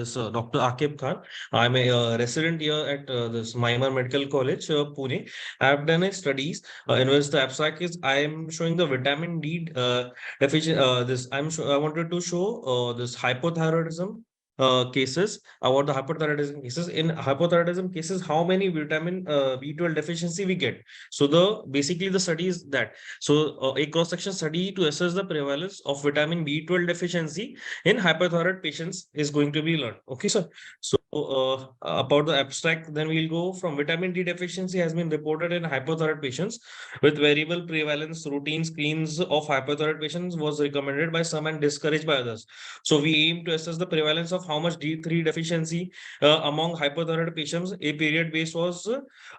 this Dr. Akib Khan. I'm a resident here at this Maimar Medical College, Pune. I've done a studies in which the abstract is I am showing the vitamin D deficient. I wanted to show this hypothyroidism cases about the hypothyroidism cases. In hypothyroidism cases, how many vitamin B12 deficiency we get. So the basically the study is that. So a cross-section study to assess the prevalence of vitamin B12 deficiency in hypothyroid patients is going to be learned. Okay, sir. So about the abstract, then we'll go from vitamin D deficiency has been reported in hypothyroid patients with variable prevalence. Routine screens of hypothyroid patients was recommended by some and discouraged by others. So we aim to assess the prevalence of how much D3 deficiency among hypothyroid patients. A period base was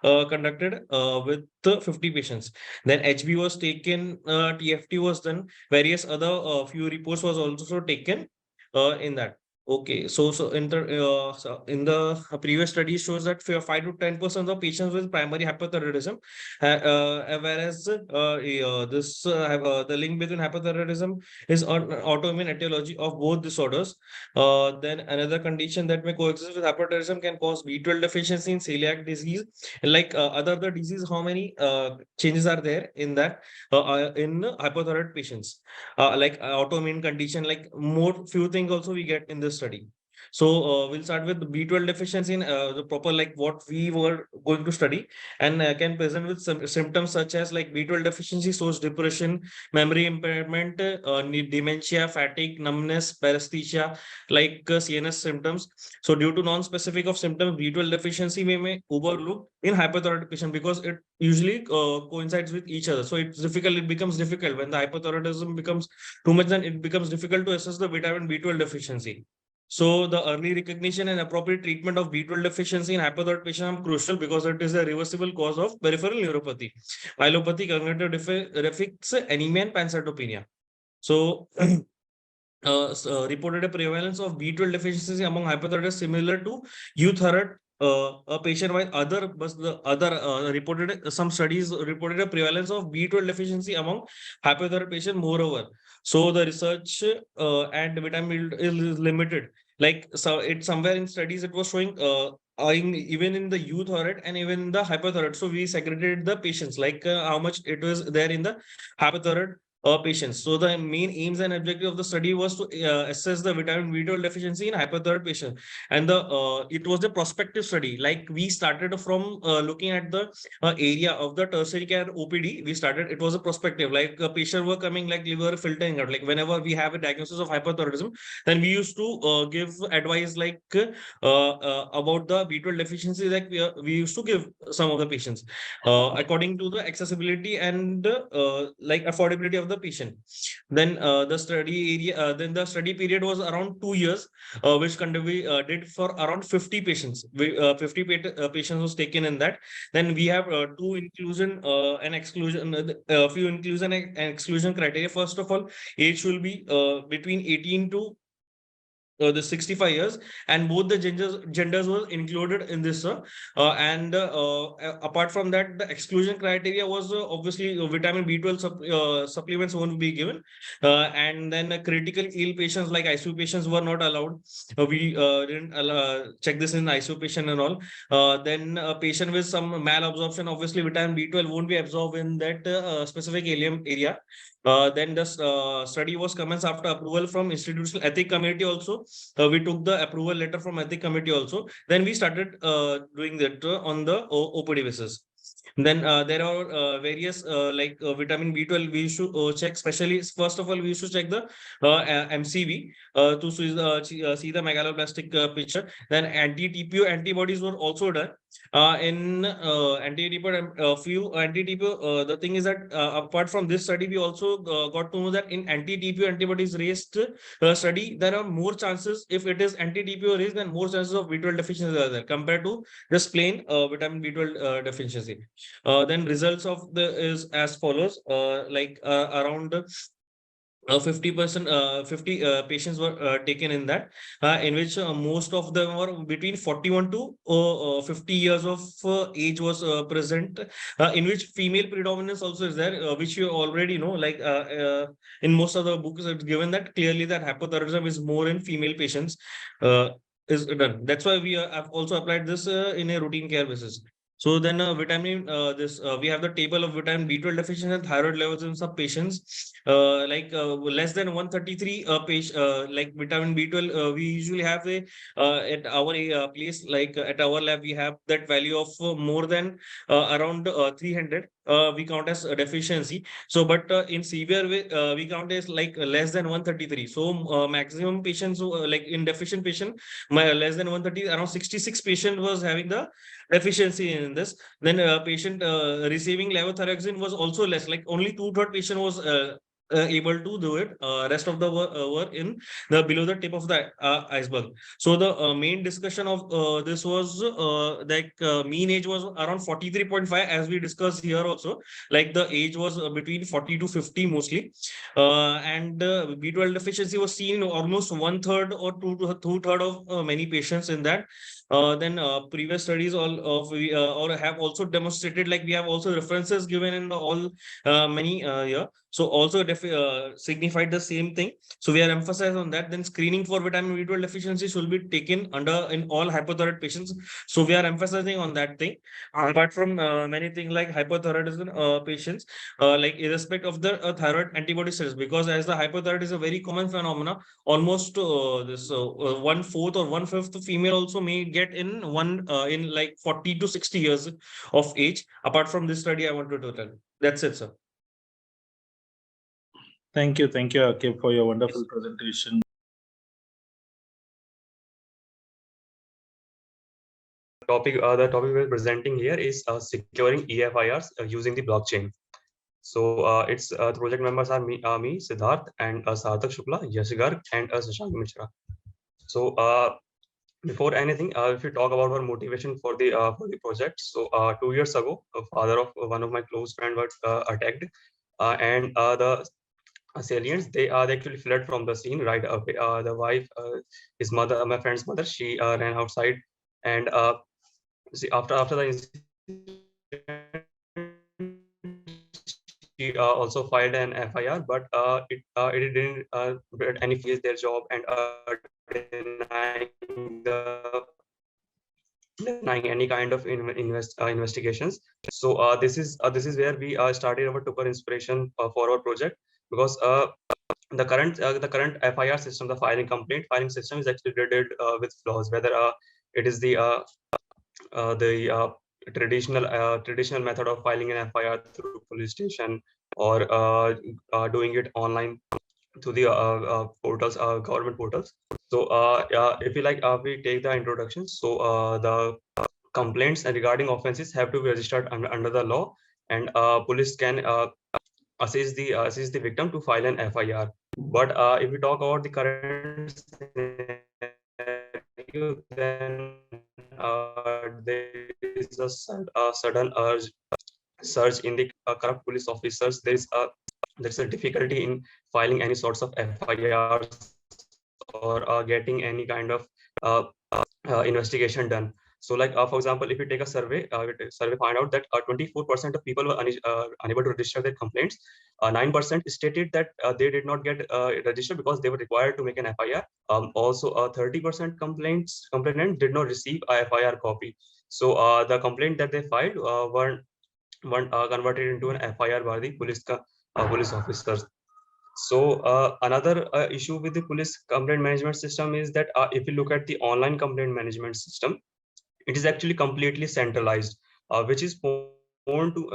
conducted with 50 patients. Then HB was taken, TFT was done, various other few reports was also taken in that. Okay, in the previous study shows that 5 to 10% of patients with primary hypothyroidism, whereas the link between hypothyroidism is on autoimmune etiology of both disorders. Then another condition that may coexist with hypothyroidism can cause B12 deficiency in celiac disease. Like other disease, how many changes are there in that in hypothyroid patients? Like autoimmune condition, like more few things also we get in this study. So we'll start with the B12 deficiency in the proper like what we were going to study, and can present with some symptoms such as like B12 deficiency shows depression, memory impairment, dementia, fatigue, numbness, paresthesia, like CNS symptoms. So due to non-specific of symptoms, B12 deficiency may overlook in hypothyroid patient because it usually coincides with each other. So it's difficult. It becomes difficult when the hypothyroidism becomes too much. Then it becomes difficult to assess the vitamin B12 deficiency. So the early recognition and appropriate treatment of B12 deficiency in hypothyroid patients are crucial because it is a reversible cause of peripheral neuropathy, myelopathy, cognitive deficits, anemia, and pancytopenia. So reported a prevalence of B12 deficiency among hypothyroidists similar to euthyroid a patient, while the other reported some studies reported a prevalence of B12 deficiency among hypothyroid patients. Moreover, so the research and vitamin D is limited. Like so, it somewhere in studies it was showing even in the euthyroid and even in the hypothyroid. So we segregated the patients like how much it was there in the hypothyroid patients. So the main aims and objective of the study was to assess the vitamin B12 deficiency in hypothyroid patients, and it was a prospective study. Like we started from looking at the area of the tertiary care OPD. We started. It was a prospective. Like patients were coming, like we were filtering out. Like whenever we have a diagnosis of hypothyroidism, then we used to give advice like about the B12 deficiency. Like we used to give some of the patients according to the accessibility and like affordability of the patient. Then the study period was around 2 years, which we did for around 50 patients. 50 patients was taken in that. Then we have two inclusion and exclusion, a few inclusion and exclusion criteria. First of all, age will be between 18 to the 65 years, and both the genders were included in this, and apart from that, the exclusion criteria was obviously vitamin B12 supplements won't be given, and then critical ill patients like ICU patients were not allowed. We didn't check this in ICU patient and all. Then a patient with some malabsorption, obviously vitamin B12 won't be absorbed in that specific area. Then the study was commenced after approval from institutional ethic committee also. We took the approval letter from ethic committee also. Then we started doing that on the OPD basis. Then there are various like vitamin B12 we should check, especially first of all we should check the MCV to see the megaloblastic picture. Then anti-TPO antibodies were also done. In anti-TPO, few anti-TPO, the thing is that apart from this study, we also got to know that in anti-TPO antibodies raised study, there are more chances if it is anti-TPO raised, then more chances of B12 deficiency are there compared to just plain vitamin B12 deficiency. Then results of the is as follows, like around 50%, 50 patients were taken in that, in which most of them were between 41 to 50 years of age was present, in which female predominance also is there, which you already know. Like in most of the books, it's given that clearly that hypothyroidism is more in female patients. is done. That's why we have also applied this in a routine care basis. So then vitamin we have the table of vitamin B12 deficiency and thyroid levels in some patients less than 133 like vitamin B12 we usually have a at our place at our lab we have that value of more than around 300 we count as a deficiency. So but in severe way we count as like less than 133. So maximum patients like in deficient patient my less than 130 around 66 patient was having the deficiency in this. Then patient receiving levothyroxine was also less, like only 2/3 patient was able to do it. Rest of the were in the below the tip of the iceberg. So the main discussion of this was mean age was around 43.5 as we discussed here also. Like the age was between 40 to 50 mostly, and B12 deficiency was seen in almost 1/3 or 2/3 of many patients in that. Then previous studies all of we or have also demonstrated, like we have also references given in the all many yeah. So also signified the same thing. So we are emphasized on that. Then screening for vitamin B12 deficiency should be taken under in all hypothyroid patients. So we are emphasizing on that thing. Apart from many things like hypothyroidism patients, like irrespective of the thyroid antibody status, because as the hypothyroid is a very common phenomena, almost this 1/4 or 1/5 female also may get in like 40 to 60 years of age. Apart from this study, I wanted to tell. That's it, sir. Thank you, Akib, for your wonderful presentation. The topic we're presenting here is securing EFIRs using the blockchain. So its the project members are me, Siddharth, and Sarthak Shukla, Yashigar, and Shashank Mishra. So before anything, if you talk about our motivation for the project, so 2 years ago, a father of one of my close friend was attacked, and the assailants they actually fled from the scene right away. The wife, his mother, my friend's mother, she ran outside, and see, after the incident, she also filed an FIR, but it didn't any face their job and denying any kind of investigations. So this is where we started our took our inspiration for our project, because the current FIR system, the filing system is actually riddled with flaws. Whether it is the traditional method of filing an FIR through police station, or doing it online through the portals, government portals. So if we take the introduction, so the complaints regarding offenses have to be registered under the law, and police can assist the victim to file an FIR. But if we talk about the current scenario, then there is a sudden surge in the corrupt police officers. There's a difficulty in filing any sorts of FIRs or getting any kind of investigation done. So, like for example, if you take a survey, find out that 24% of people were unable to register their complaints. 9% stated that they did not get registered because they were required to make an FIR. Also, 30% complainant did not receive a FIR copy. So the complaint that they filed weren't converted into an FIR by the police officers. So another issue with the police complaint management system is that if you look at the online complaint management system, it is actually completely centralized, which is prone to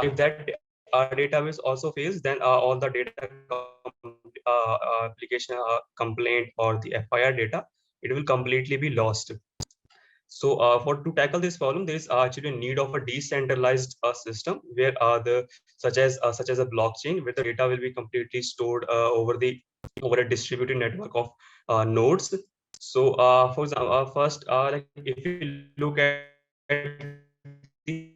if that database also fails, then all the data application complaint or the FIR data, it will completely be lost. So to tackle this problem, there is actually a need of a decentralized system where such as a blockchain, where the data will be completely stored over a distributed network of nodes. So for example, first, like if you look at the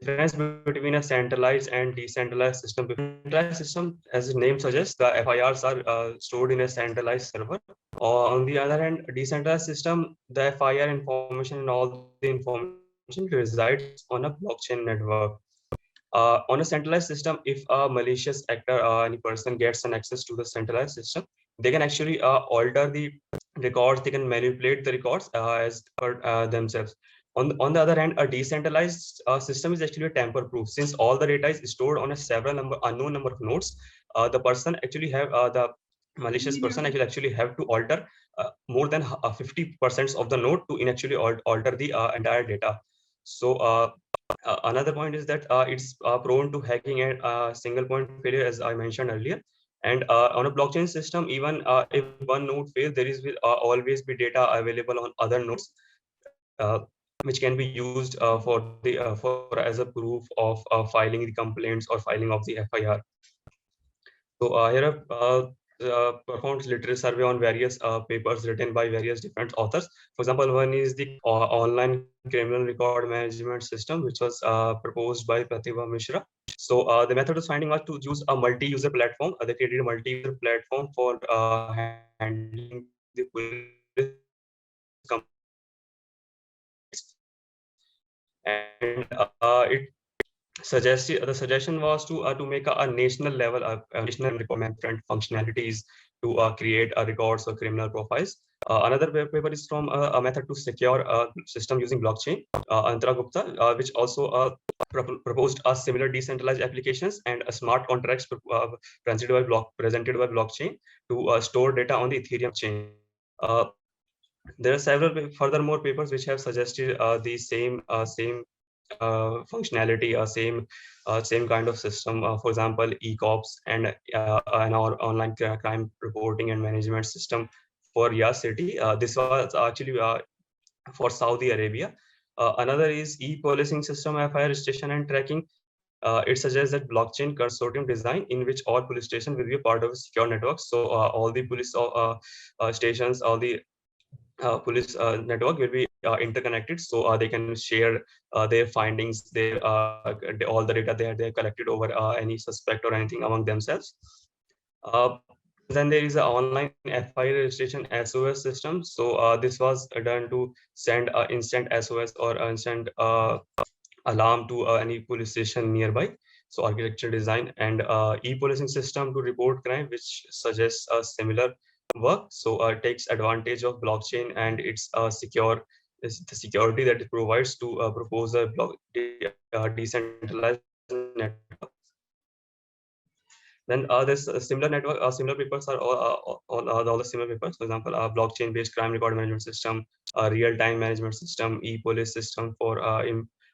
difference between a centralized and decentralized system. Centralized system, as the name suggests, the FIRs are stored in a centralized server, On the other hand, a decentralized system, the FIR information and all the information resides on a blockchain network. On a centralized system, if a malicious actor, any person gets an access to the centralized system, they can actually alter the records, they can manipulate the records as per themselves. On the other hand, a decentralized system is actually tamper-proof. Since all the data is stored on a unknown number of nodes, the person actually have the malicious person actually have to alter more than 50% of the node to actually alter the entire data. So another point is that it's prone to hacking and single point failure, as I mentioned earlier. And on a blockchain system, even if one node fails, there will always be data available on other nodes, which can be used for as a proof of filing the complaints or filing of the FIR. So here performed literature survey on various papers written by various different authors. For example, one is the online criminal record management system, which was proposed by Pratibha Mishra. So the method of finding was to use a multi-user platform. They created a multi-user platform for handling the police complaints. And it the suggestion was to make a national level national requirement functionalities to create records or criminal profiles. Another paper is from a method to secure a system using blockchain, Antara Gupta, which also proposed a similar decentralized applications and a smart contracts presented by blockchain to store data on the Ethereum chain. There are several furthermore papers which have suggested the same functionality, same kind of system. For example, eCops and an online crime reporting and management system for Yas City. This was actually for Saudi Arabia. Another is e-policing system, FIR station and tracking. It suggests that blockchain consortium design in which all police stations will be a part of a secure network. So all the police stations, all the police network will be interconnected, so they can share their findings, their all the data they collected over any suspect or anything among themselves. Then there is an online FIR registration SOS system. So this was done to send instant SOS or instant alarm to any police station nearby. So architecture design and e-policing system to report crime, which suggests a similar work. So it takes advantage of blockchain and its secure is the security that it provides to propose a decentralized network. Then there's a similar network, similar papers are all the similar papers. For example, blockchain-based crime record management system, real-time management system, e-police system for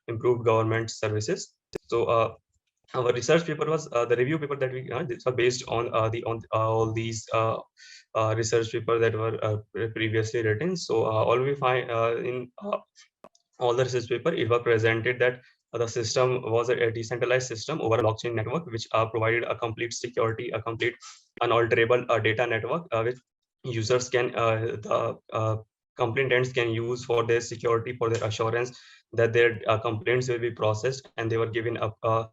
improved government services. So our research paper was the review paper that we this was based on all these research papers that were previously written. So all we find in all the research paper, it was presented that the system was a decentralized system over a blockchain network, which provided a complete security, a complete unalterable data network, which users can the complainants can use for their security, for their assurance that their complaints will be processed, and they were given our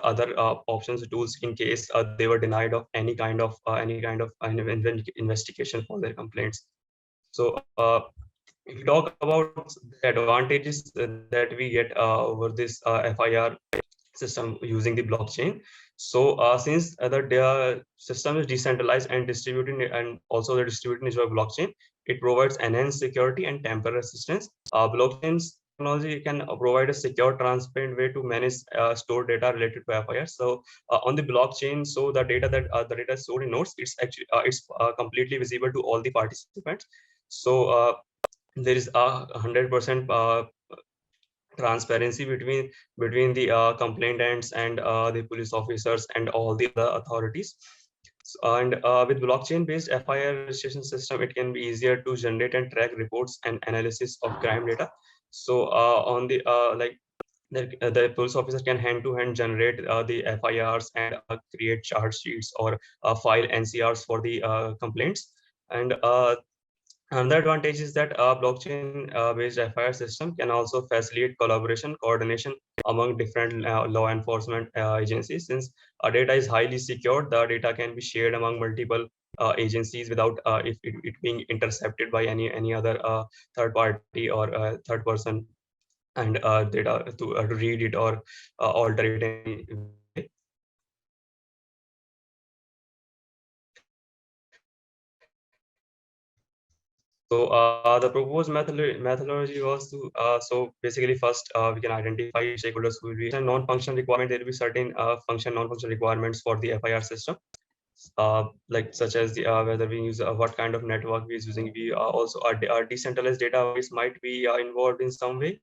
other options, tools in case they were denied of any kind of investigation for their complaints. So if you talk about the advantages that we get over this FIR system using the blockchain. So since the system is decentralized and distributed, and also the distributed nature of blockchain, it provides enhanced security and tamper resistance. Blockchain's technology can provide a secure, transparent way to manage stored data related to FIR. So on the blockchain, so the data that the data stored in nodes, it's actually completely visible to all the participants. So there is 100% transparency between the complainants and the police officers and all the other authorities. And with blockchain-based FIR registration system, it can be easier to generate and track reports and analysis of crime data. So on the the police officer can hand-to-hand generate the FIRs and create charge sheets or file NCRs for the complaints. And another advantage is that a blockchain-based FIR system can also facilitate collaboration, coordination among different law enforcement agencies. Since data is highly secured, the data can be shared among multiple agencies without if it being intercepted by any other third party or third person, and data to read it or alter it in any way. So the proposed methodology was to so basically first we can identify stakeholders who will be a non-function requirement. There will be certain function non-function requirements for the FIR system, like such as the whether we use what kind of network we is using. We also our decentralized database might be involved in some way.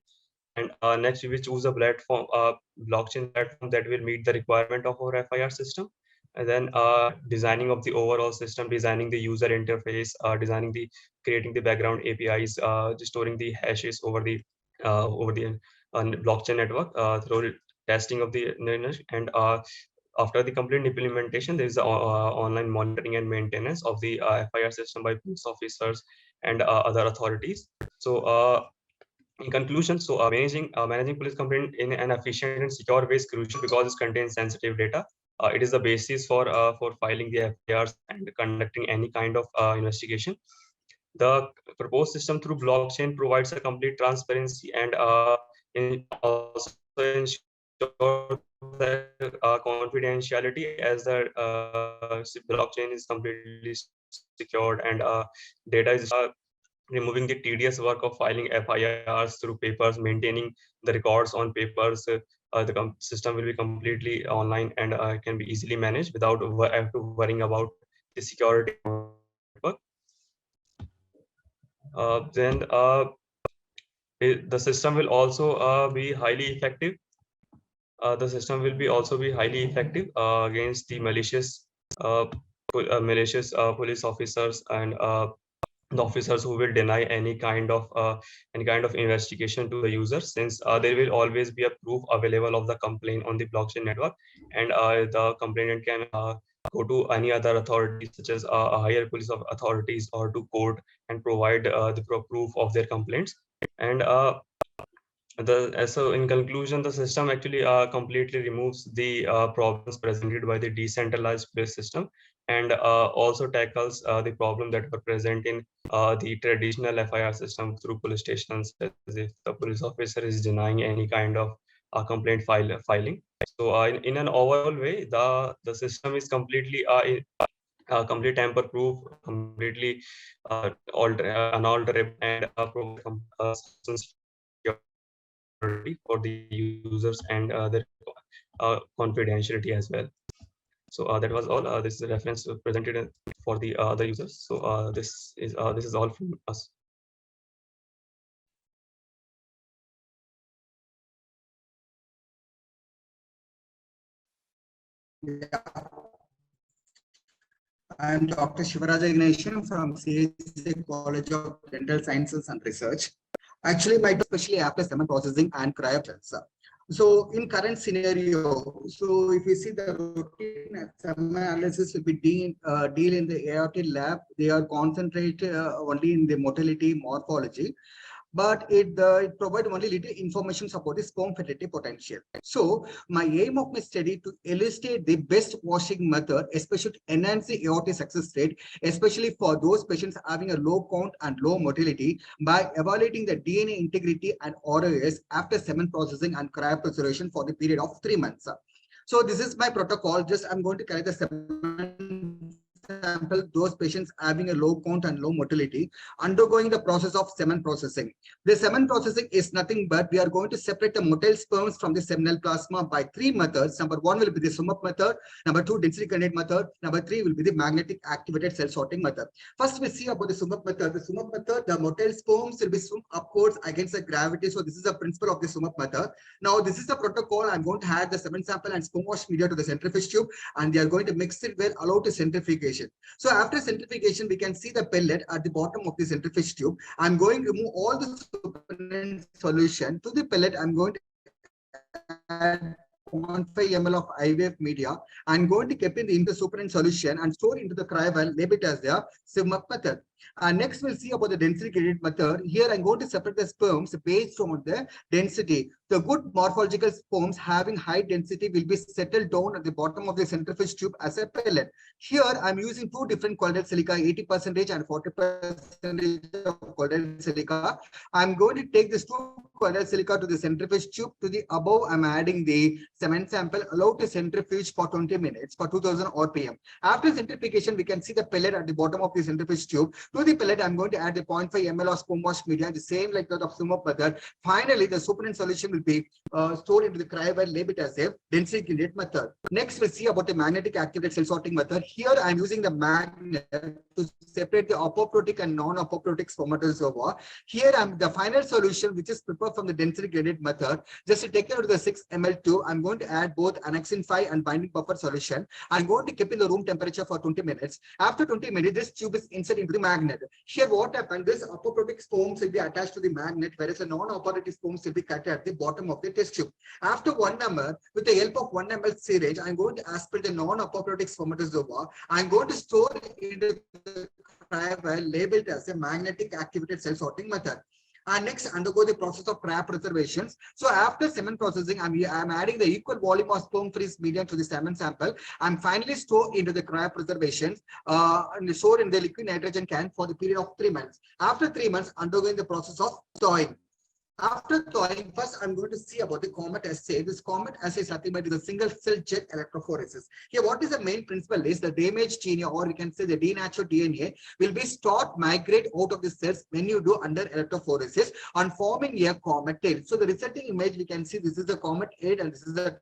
And next we will choose a platform, blockchain platform that will meet the requirement of our FIR system. And then designing of the overall system, designing the user interface, creating the background APIs, just storing the hashes over the blockchain network through testing of the and after the complete implementation, there is online monitoring and maintenance of the FIR system by police officers and other authorities. So in conclusion, so managing police complaint in an efficient and secure way is crucial because it contains sensitive data. It is the basis for filing the FIRs and conducting any kind of investigation. The proposed system through blockchain provides a complete transparency and also ensure the confidentiality, as the blockchain is completely secured, and data is removing the tedious work of filing FIRs through papers, maintaining the records on papers. The system will be completely online and can be easily managed without have to worrying about the security network. Then the system will also be highly effective. The system will be also be highly effective against the malicious police officers and the officers who will deny any kind of investigation to the user, since there will always be a proof available of the complaint on the blockchain network, and the complainant can go to any other authorities such as a higher police of authorities or to court and provide the proof of their complaints. And so in conclusion, the system actually completely removes the problems presented by the decentralized police system, and also tackles the problem that were present in the traditional FIR system through police stations, as if the police officer is denying any kind of complaint filing. So in an overall way, the system is completely complete tamper proof, completely unalterable, and for the users and their confidentiality as well. So that was all. This is a reference presented for the other users. So this is all from us. Yeah. I'm Dr. Shivaraja Ignatian from CSA College of Dental Sciences and Research. Actually, my especially after semen processing and cryogens. So in current scenario, so if you see the routine semen analysis will be deal in the ART lab, they are concentrated only in the motility morphology, but it provides only little information about the sperm fertility potential. So my aim of my study to illustrate the best washing method, especially to enhance the aortic success rate, especially for those patients having a low count and low motility, by evaluating the DNA integrity and ROS after semen processing and cryopreservation for the period of 3 months. So this is my protocol. Just I'm going to collect the semen sample, those patients having a low count and low motility, undergoing the process of semen processing. The semen processing is nothing but we are going to separate the motile sperms from the seminal plasma by 3 methods. Number 1 will be the SUMAP method. Number 2, density gradient method. Number 3 will be the magnetic activated cell sorting method. First, we see about the SUMAP method. The SUMAP method, the motile sperms will be swum upwards against the gravity. So this is the principle of the SUMAP method. Now, this is the protocol. I'm going to add the semen sample and sperm wash media to the centrifuge tube, and they are going to mix it well, allow to centrifugation. So after centrifugation, we can see the pellet at the bottom of the centrifuge tube. I'm going to remove all the solution to the pellet. I'm going to add 0.5 ml of IVF media. I'm going to keep in the supernatant solution and store into the cryoval, label it as the SIMUP method. Next, we'll see about the density gradient method. Here, I'm going to separate the sperms based on the density. The good morphological sperms having high density will be settled down at the bottom of the centrifuge tube as a pellet. Here, I'm using two different colloidal silica, 80% and 40% of colloidal silica. I'm going to take this two colloidal silica to the centrifuge tube. To the above, I'm adding the semen sample, allowed to centrifuge for 20 minutes for 2000 RPM. After centrifugation, we can see the pellet at the bottom of the centrifuge tube. To the pellet, I'm going to add the 0.5 ml of sperm wash media, the same like that of SIMUP method. Finally, the supernatant solution will be stored into the cryoval, labeled as a density gradient method. Next, we'll see about the magnetic activated cell sorting method. Here, I'm using the magnet to separate the apoptotic and non-apoptotic spermatozoa. Here, the final solution, which is prepared from the density gradient method. Just to take care of the 6 ml tube, I'm going to add both annexin 5 and binding buffer solution. I'm going to keep in the room temperature for 20 minutes. After 20 minutes, this tube is inserted into the magnet. Here, what happened? This apoptotic sperms will be attached to the magnet, whereas the non-apoptotic sperms will be cut at the bottom of the test tube. After 1 hour, with the help of 1 ml syringe, I'm going to aspirate the non-apoptotic spermatozoa. I'm going to store it into the cryoval, labeled as a magnetic activated cell sorting method. And next, undergo the process of cryopreservations. So after semen processing, I'm adding the equal volume of sperm-free medium to the semen sample. I'm finally stored into the cryopreservations and stored in the liquid nitrogen can for the period of 3 months. After 3 months, undergoing the process of thawing. After thawing, first I'm going to see about the comet assay. This comet assay is nothing but is a single cell jet electrophoresis. Here, what is the main principle is the damaged DNA, or you can say the denatured DNA, will be stopped migrate out of the cells when you do under electrophoresis and forming a comet tail. So the resulting image, we can see this is the comet head and this is the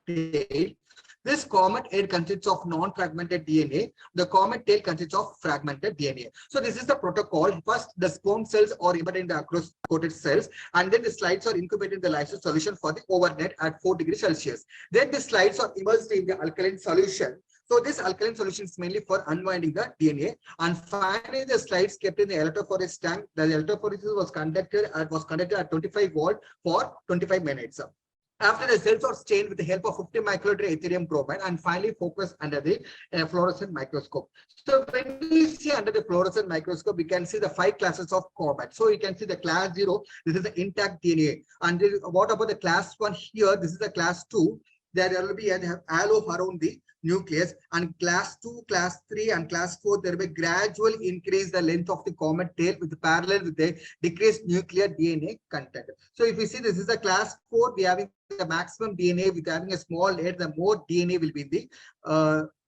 tail. This comet head consists of non-fragmented DNA. The comet tail consists of fragmented DNA. So this is the protocol. First, the sperm cells are embedded in the aqueous-coated cells, and then the slides are incubated in the lysis solution for the overnight at 4 degrees Celsius. Then the slides are immersed in the alkaline solution. So this alkaline solution is mainly for unwinding the DNA. And finally, the slides kept in the electrophoresis tank. The electrophoresis was conducted at 25 volt for 25 minutes. After the cells are stained with the help of 50 microliter Ethereum bromide and finally focused under the fluorescent microscope. So when we see under the fluorescent microscope, we can see the 5 classes of comet. So you can see the class 0, this is the intact DNA. And what about the class 1 here? This is the class 2. There will be a halo around the nucleus, and class 2, class 3 and class 4, there will be gradual increase the length of the comet tail with parallel with the decreased nuclear DNA content. So if you see this is the class 4, we having the maximum DNA with having a small head, the more DNA will be in the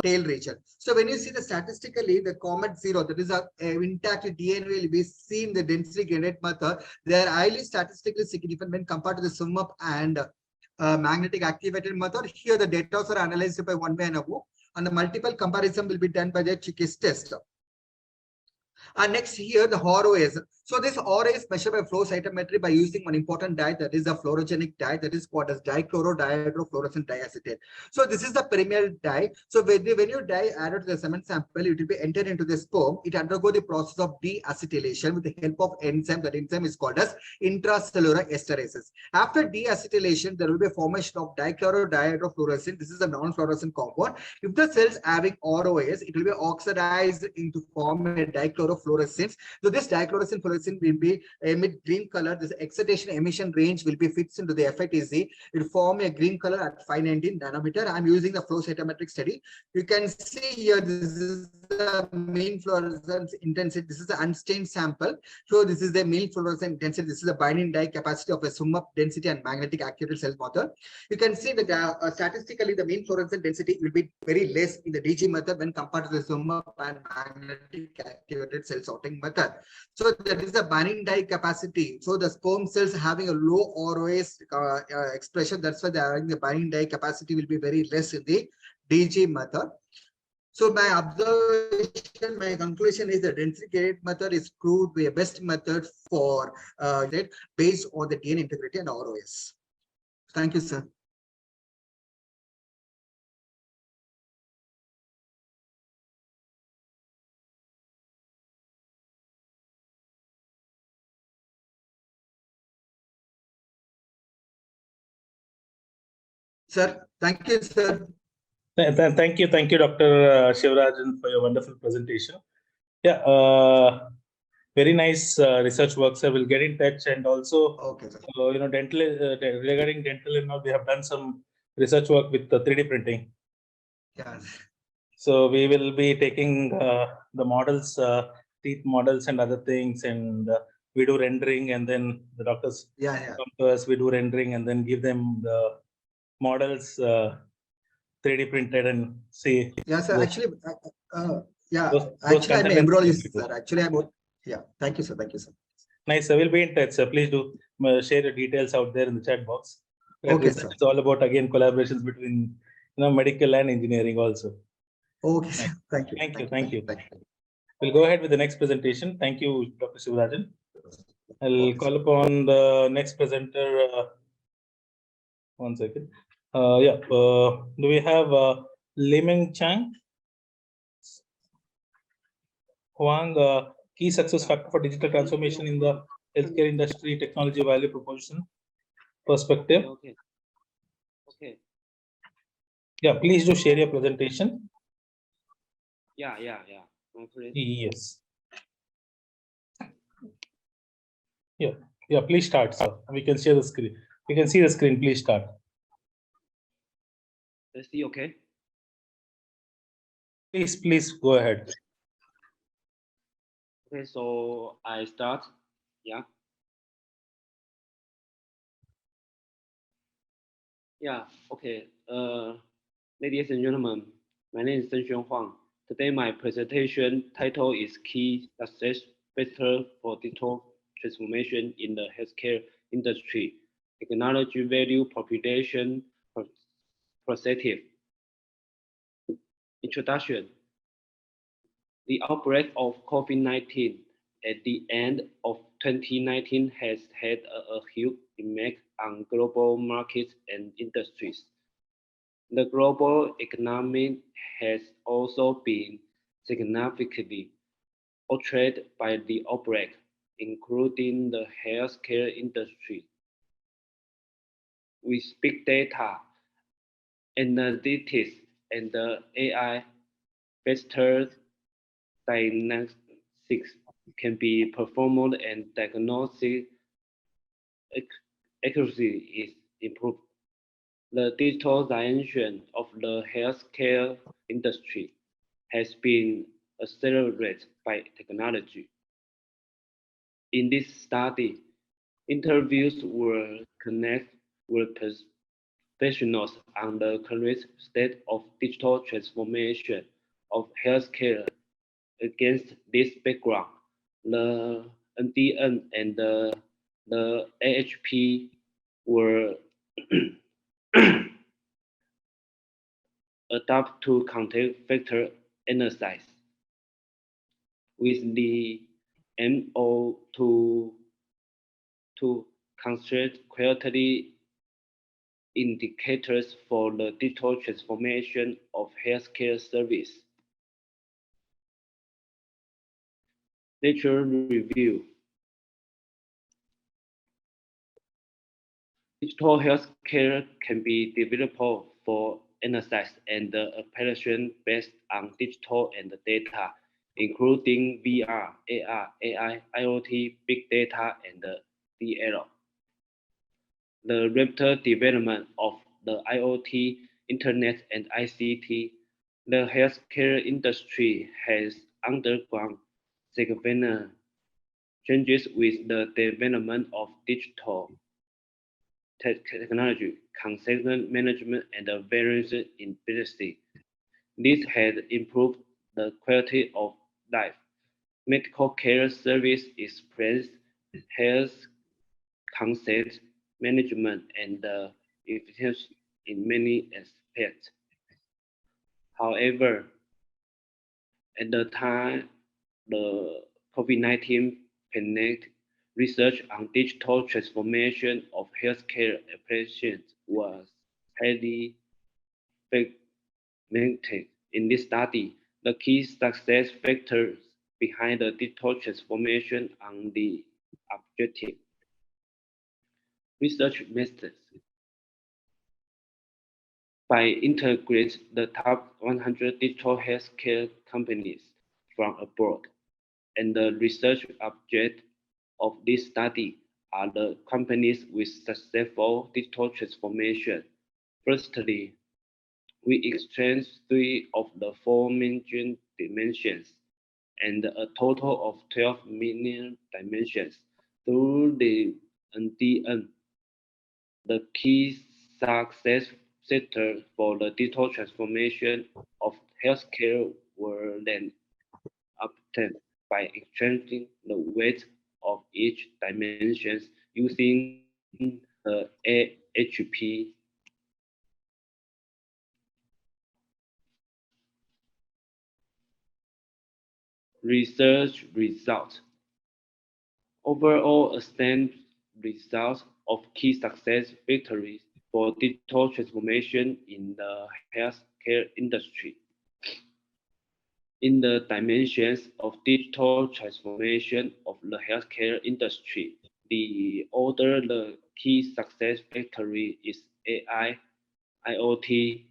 tail region. So when you see the statistically the comet 0, that is a intact DNA will be seen the density gradient method. They are highly statistically significant when compared to the SIMUP and magnetic activated method. Here the data are analyzed by 1 way and above, and the multiple comparison will be done by the Chicka's test. And next here the ROS. So this ROS is measured by flow cytometry by using one important dye, that is a fluorogenic dye, that is called as dichlorodihydrofluorescent diacetate. So this is the premier dye. So when you dye added to the semen sample, it will be entered into the sperm. It undergo the process of deacetylation with the help of enzyme. That enzyme is called as intracellular esterases. After deacetylation, there will be a formation of dichlorodihydrofluorescent. This is a non-fluorescent compound. If the cells having ROS, it will be oxidized into form a dichlorofluorescence. So this dichlorofluorescent will be emit green color. This excitation emission range will be fixed into the FITZ. It will form a green color at 519 nanometer. I'm using the flow cytometric study. You can see here this is the mean fluorescence intensity. This is the unstained sample. So this is the mean fluorescence intensity. This is the binding dye capacity of a SIMUP density and magnetic activated cell method. You can see that statistically the mean fluorescence density will be very less in the DG method when compared to the SIMUP and magnetic activated cell sorting method. So that is the binding dye capacity. So the sperm cells having a low ROS expression, that's why they are having the binding dye capacity will be very less in the DG method. So my observation, my conclusion is the density gradient method is proved to be a best method for based on the DNA integrity and ROS. Thank you, sir. Sir, thank you, sir. Thank you, Dr. Shivarajan, for your wonderful presentation. Yeah, very nice research work, sir. We'll get in touch, and also, Okay, sir. dental regarding dental, we have done some research work with 3D printing. Yeah. So we will be taking the models, teeth models, and other things, and we do rendering, and then the doctors Yeah. come to us. We do rendering, and then give them the models 3D printed, and see. Yeah, sir. those- Actually, yeah. those Actually, I may content enroll you, is- sir. Actually, yeah. Thank you, sir. Thank you, sir. Nice. So we'll be in touch. So please do share your details out there in the chat box. Okay, Research sir. is all about, again, collaborations between medical and engineering also. Okay, sir. Thank you. Thank you. Thank you. We'll go ahead with the next presentation. Thank you, Dr. Shivarajan. I'll Okay, call upon the next presenter. One second. Do we have Liming Chang? Huang, key success factor for digital transformation in the healthcare industry, technology value proposition perspective. Okay. Yeah, please do share your presentation. Yeah. Yes. Yeah, please start, sir. We can share the screen. We can see the screen. Please start. Let's see. Okay. Please go ahead. Okay. So I start. Yeah. Yeah. Okay. Ladies and gentlemen, my name is Zhenxuan Huang. Today, my presentation title is Key Success Factor for Digital Transformation in the Healthcare Industry, Technology Value Population Perspective. Introduction. The outbreak of COVID-19 at the end of 2019 has had a huge impact on global markets and industries. The global economy has also been significantly altered by the outbreak, including the healthcare industry. With big data, analytics, and AI, faster diagnostics can be performed and diagnostic accuracy is improved. The digitalization of the healthcare industry has been accelerated by technology. In this study, interviews were connected with professionals on the current state of digital transformation of healthcare. Against this background, the NDN and the AHP were adapted to content factor analysis with the MO to construct quality indicators for the digital transformation of healthcare service. Nature review. Digital healthcare can be developed for analysis and application based on digital and data, including VR, AR, AI, IoT, big data, and DL. The rapid development of the IoT, Internet, and ICT, the healthcare industry has undergone significant changes with the development of digital technology, consistent management, and variance in business. This has improved the quality of life. Medical care service express health concept management and efficiency in many aspects. However, at the time the COVID-19 pandemic, research on digital transformation of healthcare applications was highly fragmented. In this study, the key success factors behind the digital transformation on the objective. Research methods. by integrating the top 100 digital healthcare companies from abroad. And the research object of this study are the companies with successful digital transformation. Firstly, we exchange 3 of the 4 mentioned dimensions and a total of 12 million dimensions through the NDN. The key success factors for the digital transformation of healthcare were then obtained by exchanging the weight of each dimension using the AHP. Research results. Overall, extent results of key success factors for digital transformation in the healthcare industry. In the dimensions of digital transformation of the healthcare industry, the order the key success factor is AI, IoT,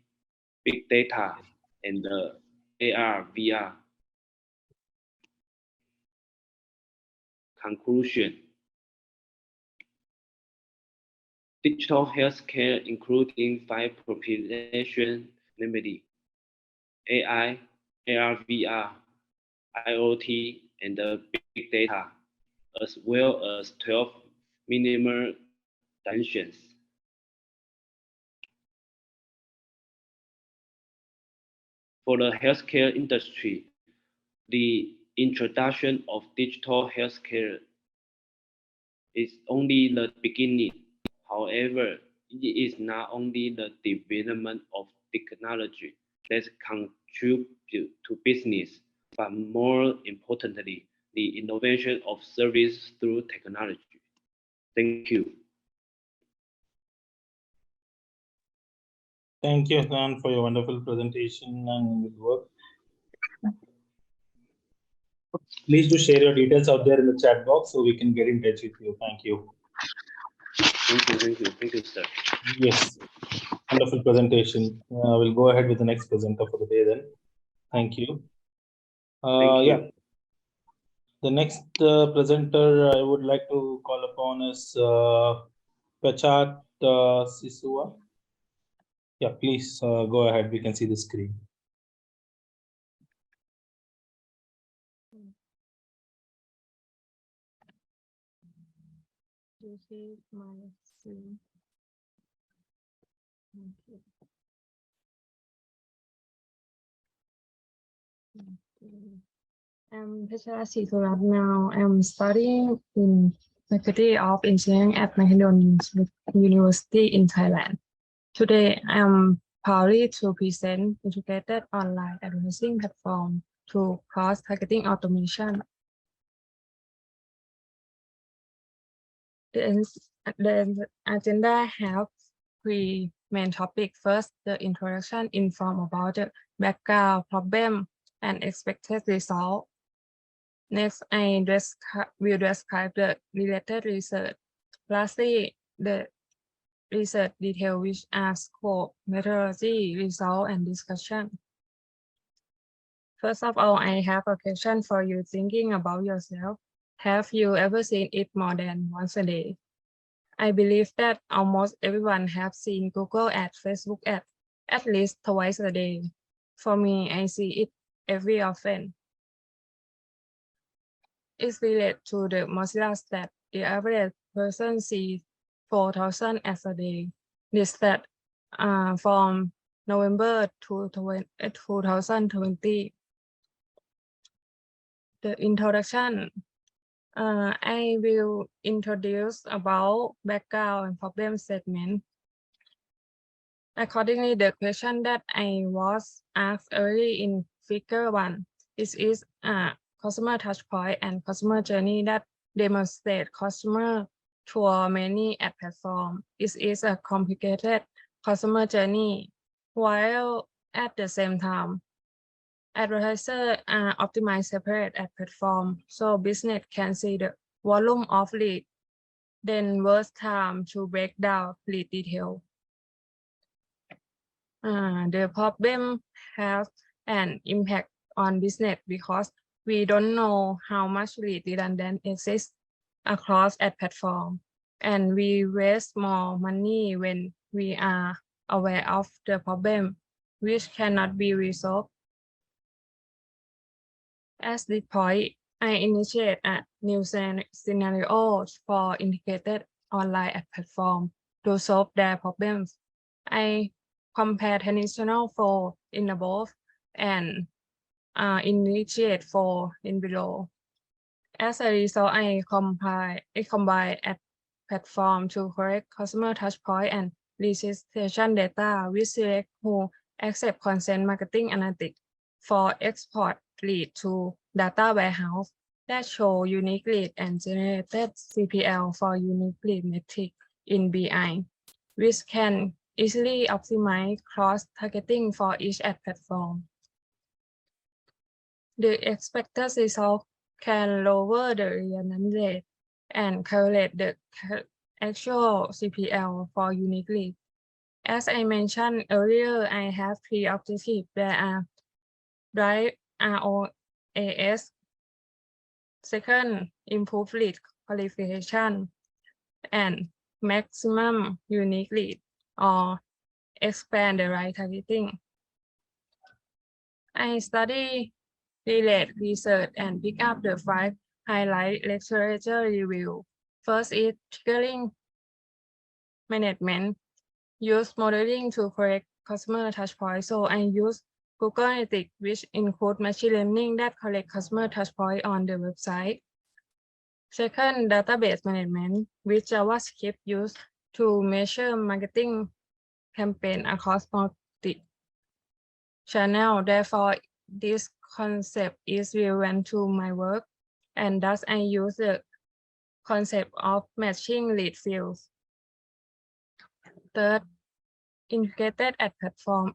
big data, and the AR, VR. Conclusion. Digital healthcare including 5 population, namely AI, AR, VR, IoT, and the big data, as well as 12 minimal dimensions. For the healthcare industry, the introduction of digital healthcare is only the beginning. However, it is not only the development of technology that contribute to business, but more importantly, the innovation of service through technology. Thank you. Thank you, Hassan, for your wonderful presentation and good work. Please do share your details out there in the chat box so we can get in touch with you. Thank you. Thank you, sir. Yes, wonderful presentation. We'll go ahead with the next presenter for the day then. Thank you. Thank you. Yeah. The next presenter I would like to call upon is Pachat Sisua. Yeah, please go ahead. We can see the screen. This is my screen. Okay. I'm Pachara Sisurat now. I'm studying in Faculty of Engineering at Mahidol University in Thailand. Today, I'm proud to present integrated online advertising platform to cross-targeting automation. The agenda has 3 main topics. First, the introduction inform about the background, problem, and expected result. Next, I will describe the related research. Lastly, the research detail, which are scope, methodology, result, and discussion. First of all, I have a question for you thinking about yourself. Have you ever seen it more than once a day? I believe that almost everyone have seen Google ad, Facebook ad, at least twice a day. For me, I see it every often. It's related to the Mozilla stat. The average person sees 4,000 ads a day. This stat from November 2020. The introduction. I will introduce about background and problem statement. Accordingly, the question that I was asked early in figure 1 is a customer touchpoint and customer journey that demonstrate customer through many ad platforms. It is a complicated customer journey, while at the same time, advertisers optimize separate ad platform so business can see the volume of lead, then worst time to break down lead detail. the problem has an impact on business because we don't know how much lead redundant exists across ad platform, and we waste more money when we are aware of the problem, which cannot be resolved. At this point, I initiate a new scenario for integrated online ad platform to solve their problems. I compare traditional flow in above and initiate flow in below. As a result, I combine ad platform to correct customer touchpoint and registration data with select who accept consent marketing analytics for export lead to data warehouse that show unique lead and generated CPL for unique lead metric in BI, which can easily optimize cross-targeting for each ad platform. The expected result can lower the redundant rate and correlate the actual CPL for unique lead. As I mentioned earlier, I have three objectives that are drive ROAS. Second, improve lead qualification and maximum unique lead or expand the right targeting. I study relate research and pick up the 5 highlight literature review. First is triggering management. Use modeling to correct customer touchpoint. So I use Google Analytics, which include machine learning that collect customer touchpoint on the website. Second, database management, which JavaScript used to measure marketing campaign across multi-channel. Therefore, this concept is relevant to my work, and thus I use the concept of matching lead fields. Third, integrated ad platform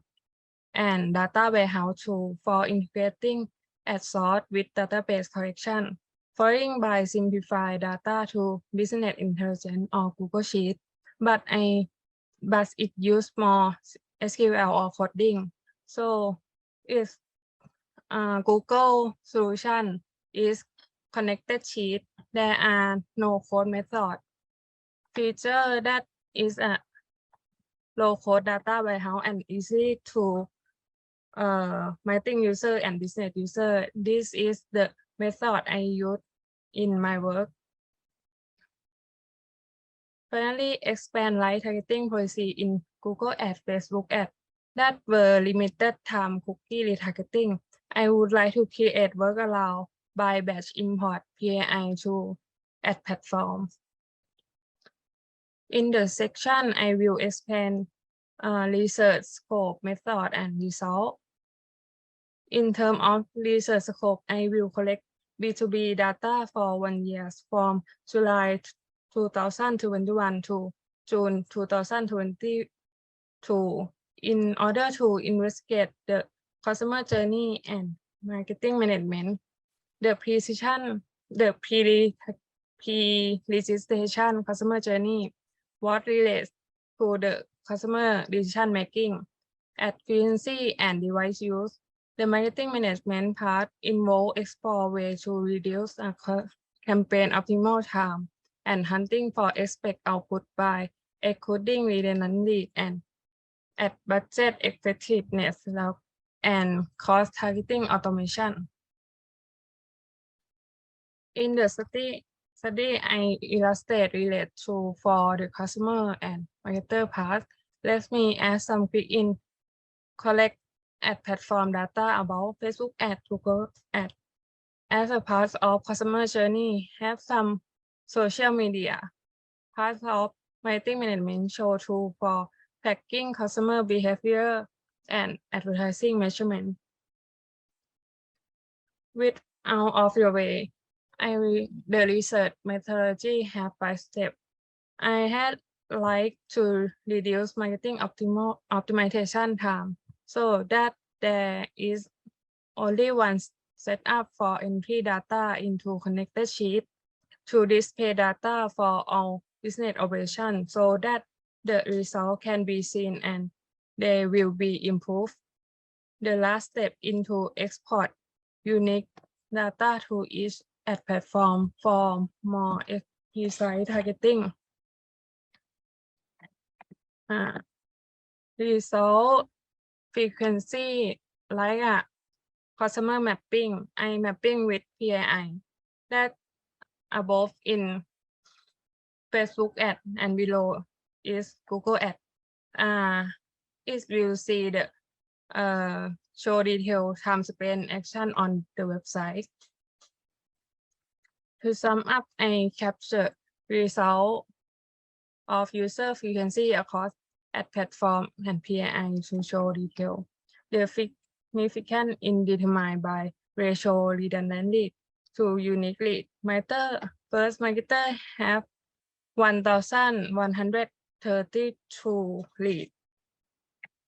and data warehouse tool for integrating ad source with database collection, following by simplify data to business intelligence or Google Sheet, but it use more SQL or coding. So if Google solution is connected sheet, there are no code method. Feature that is a low code data warehouse and easy to marketing user and business user. This is the method I use in my work. Finally, expand live targeting policy in Google Ads, Facebook Ads that were limited time cookie retargeting. I would like to create workaround by batch import PAI to ad platforms. In the section, I will explain research scope, method, and result. In terms of research scope, I will collect B2B data for 1 year from July 2021 to June 2022 in order to investigate the customer journey and marketing management, the pre-registration customer journey, what relates to the customer decision making, ad frequency and device use. The marketing management part involves explore ways to reduce campaign optimal time and hunting for expect output by excluding redundant lead and ad budget effectiveness and cost targeting automation. In the study I illustrate relate to for the customer and marketer part. Let me add some quick in collect ad platform data about Facebook ad, Google ad. As a part of customer journey, have some social media. Part of marketing management show tool for tracking customer behavior and advertising measurement. With out of your way, the research methodology have 5 steps. I had like to reduce marketing optimization time so that there is only one setup for entry data into connected sheet to display data for all business operations so that the result can be seen and they will be improved. The last step into export unique data to each ad platform for more precise targeting. Result frequency like a customer mapping, eye mapping with PII that above in Facebook ad and below is Google ad. It will see the show detail time spent action on the website. To sum up, I capture result of user frequency across ad platform and PII to show detail. The significant is determined by ratio redundant lead to unique lead. First marketer have 1,132 leads.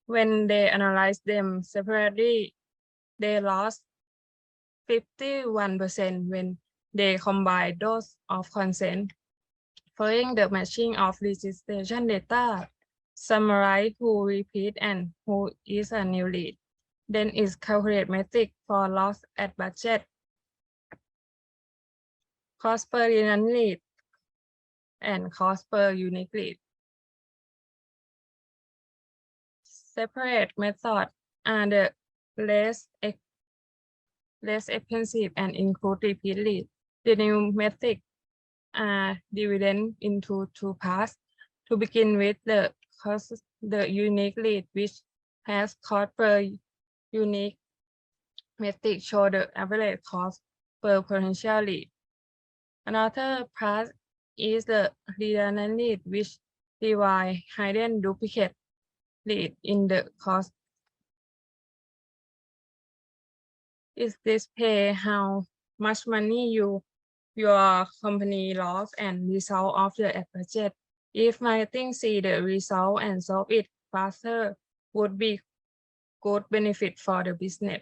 When they analyze them separately, they lost 51% when they combine those of consent. Following the matching of registration data, summarize who repeat and who is a new lead. Then is calculate metric for loss at budget, cost per redundant lead, and cost per unique lead. Separate method are the less expensive and include repeat lead. The new metric are divided into two parts. To begin with, the unique lead, which has cost per unique metric, show the average cost per potential lead. Another part is the redundant lead, which divide hidden duplicate lead in the cost. It display how much money your company lost and result of the ad budget. If marketing see the result and solve it faster, would be good benefit for the business.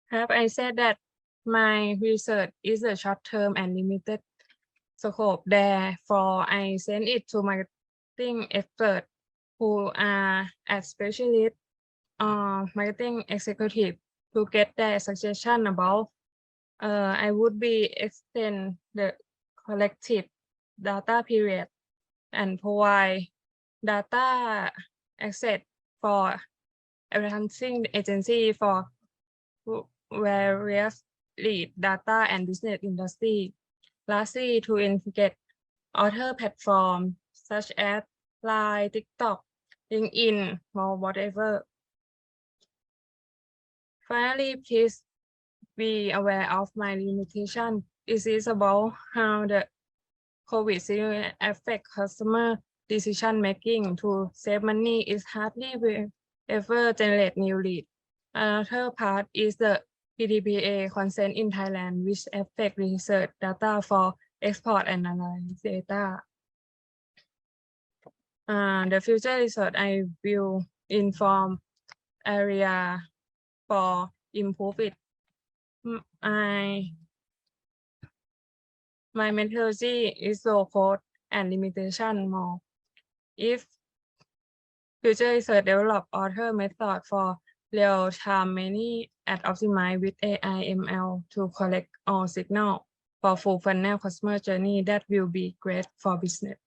Have I said that my research is a short-term and limited scope? Therefore, I send it to marketing experts who are ad specialist or marketing executive to get their suggestion about. I would be extend the collective data period and provide data access for advertising agency for various lead data and business industry. Lastly, to integrate other platforms such as Line, TikTok, LinkedIn, or whatever. Finally, please be aware of my limitation. This is about how the COVID situation affect customer decision making. To save money is hardly will ever generate new lead. Another part is the PDPA consent in Thailand, which affect research data for export and analysis data. The future research I will inform area for improve it. My methodology is low code and limitation more. If future research develop other method for real-time many ad optimize with AI ML to collect all signal for full funnel customer journey, that will be great for business.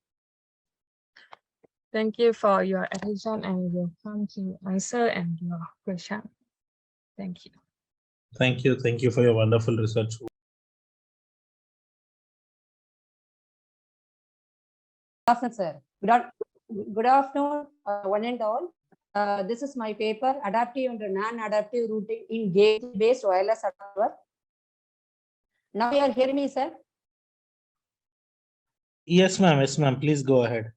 Thank you for your attention and will come to answer and your question. Thank you. Thank you. Thank you for your wonderful research. Good afternoon, sir. Good afternoon, one and all. This is my paper, Adaptive and Non-Adaptive Routing in Gate-Based Wireless Network. Now you are hearing me, sir? Yes, ma'am. Yes, ma'am. Please go ahead.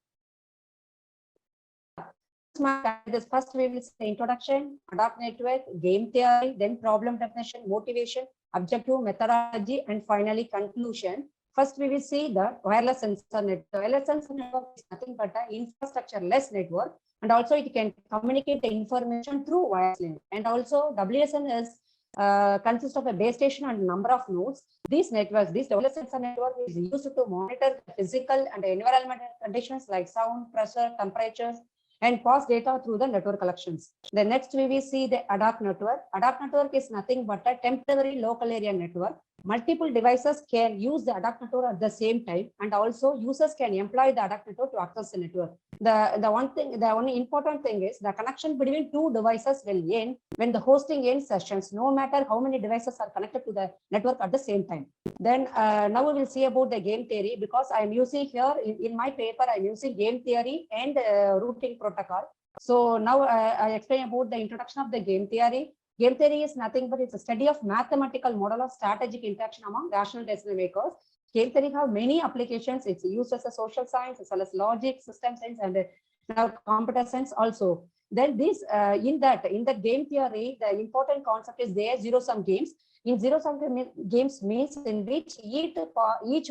This first we will see the introduction, adapt network, game theory, then problem definition, motivation, objective, methodology, and finally conclusion. First, we will see the wireless sensor network. The wireless sensor network is nothing but an infrastructure-less network, and also it can communicate the information through wireless link. And also, WSN is consists of a base station and number of nodes. These networks, this wireless sensor network is used to monitor physical and environmental conditions like sound, pressure, temperatures, and pass data through the network collections. The next we will see the ad hoc network. Ad hoc network is nothing but a temporary local area network. Multiple devices can use the ad hoc network at the same time, and also users can employ the ad hoc network to access the network. The only important thing is the connection between two devices will end when the hosting ends sessions, no matter how many devices are connected to the network at the same time. Then now we will see about the game theory, because I am using here in my paper, I am using game theory and routing protocol. So now I explain about the introduction of the game theory. Game theory is nothing but it's a study of mathematical model of strategic interaction among rational decision makers. Game theory have many applications. It's used as a social science as well as logic, system science, and now computer science also. Then this in the game theory, the important concept is there zero-sum games. In zero-sum games means in which each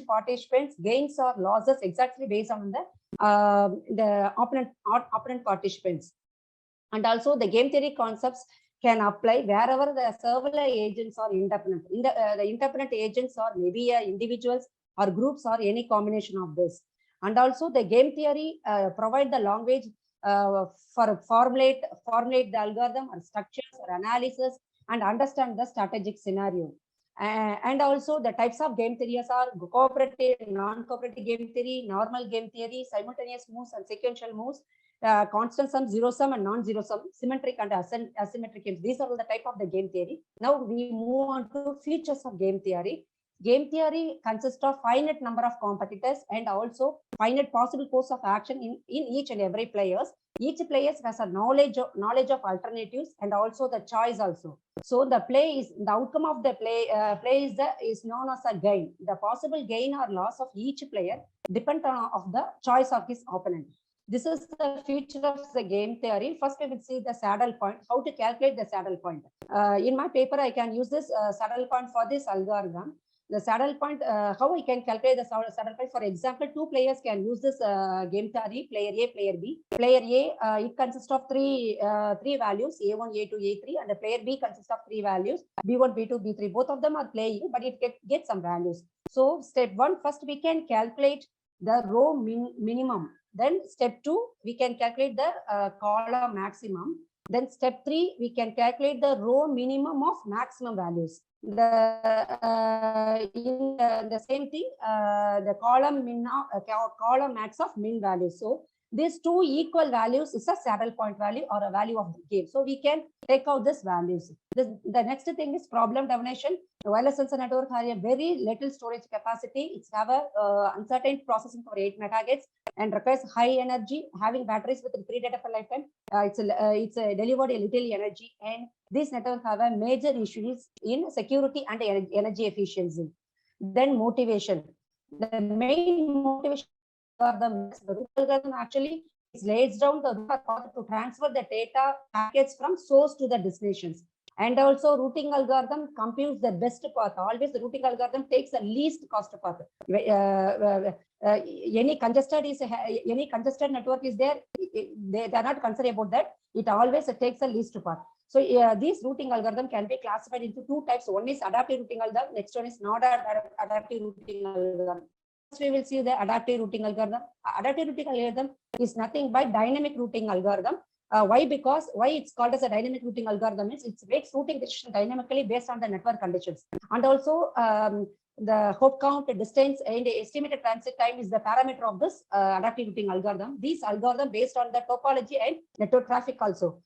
participant gains or losses exactly based on the opponent participants. And also the game theory concepts can apply wherever the server agents are independent. The independent agents are maybe individuals or groups or any combination of this. And also the game theory provide the language for formulate the algorithm or structures or analysis and understand the strategic scenario. And also the types of game theories are cooperative, non-cooperative game theory, normal game theory, simultaneous moves and sequential moves, constant sum, zero sum and non-zero sum, symmetric and asymmetric games. These are all the type of the game theory. Now we move on to features of game theory. Game theory consists of finite number of competitors and also finite possible course of action in each and every players. Each player has a knowledge of alternatives and also the choice also. So the outcome of the play is known as a gain. The possible gain or loss of each player depends on the choice of his opponent. This is the feature of the game theory. First, we will see the saddle point, how to calculate the saddle point. In my paper, I can use this saddle point for this algorithm. The saddle point, how I can calculate the saddle point. For example, two players can use this game theory, player A, player B. Player A, it consists of three values, A1, A2, A3, and the player B consists of three values, B1, B2, B3. Both of them are playing, but it gets some values. So step one, first we can calculate the row minimum. Then step 2, we can calculate the column maximum. Then step 3, we can calculate the row minimum of maximum values. In the same thing, the column max of min values. So these two equal values is a saddle point value or a value of the game. So we can take out these values. The next thing is problem definition. The wireless sensor network has a very little storage capacity. It's have a uncertain processing for 8 megahertz and requires high energy, having batteries with 3 data per lifetime. It's delivered a little energy, and these networks have a major issues in security and energy efficiency. Then motivation. The main motivation for the root algorithm actually is lays down the root path to transfer the data packets from source to the destinations. And also routing algorithm computes the best path. Always the routing algorithm takes the least cost path. Any congested network is there, they are not concerned about that. It always takes the least path. So this routing algorithm can be classified into two types. One is adaptive routing algorithm. Next one is not adaptive routing algorithm. First, we will see the adaptive routing algorithm. Adaptive routing algorithm is nothing but dynamic routing algorithm. Why? Because why it's called as a dynamic routing algorithm is it makes routing decision dynamically based on the network conditions. And also the hop count, distance, and estimated transit time is the parameter of this adaptive routing algorithm. These algorithm based on the topology and network traffic also.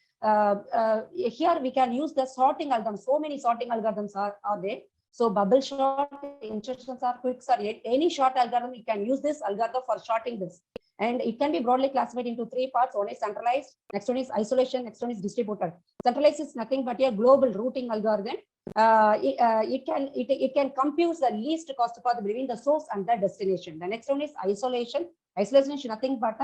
Here we can use the sorting algorithm. So many sorting algorithms are there. So bubble sort, instructions are quick sort, any short algorithm, you can use this algorithm for sorting this. And it can be broadly classified into 3 parts. One is centralized, next one is isolation, next one is distributed. Centralized is nothing but a global routing algorithm. It can compute the least cost path between the source and the destination. The next one is isolation. Isolation is nothing but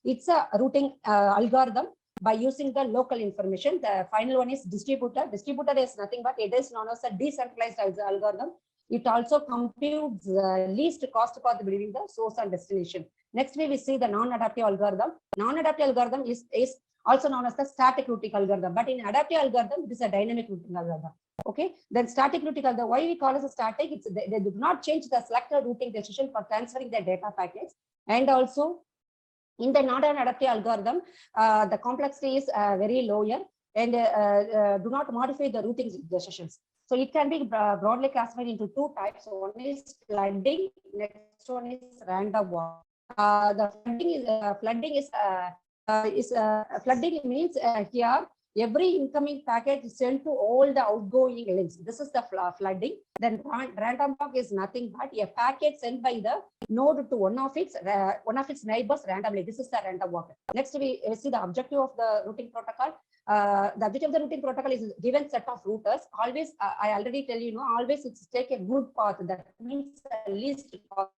it's a routing algorithm by using the local information. The final one is distributor. Distributor is nothing but it is known as a decentralized algorithm. It also computes the least cost path between the source and destination. Next, we will see the non-adaptive algorithm. Non-adaptive algorithm is also known as the static routing algorithm. But in adaptive algorithm, this is a dynamic routing algorithm. Okay, then static routing algorithm, why we call it a static? It's they do not change the selected routing decision for transferring the data packets. And also in the non-adaptive algorithm, the complexity is very lower and do not modify the routing decisions. So it can be broadly classified into two types. One is flooding, next one is random walk. The flooding means here every incoming packet is sent to all the outgoing links. This is the flooding. Then random walk is nothing but a packet sent by the node to one of its neighbors randomly. This is the random walk. Next, we see the objective of the routing protocol. The objective of the routing protocol is given set of routers. Always, I already tell you, always it's take a good path. That means least path.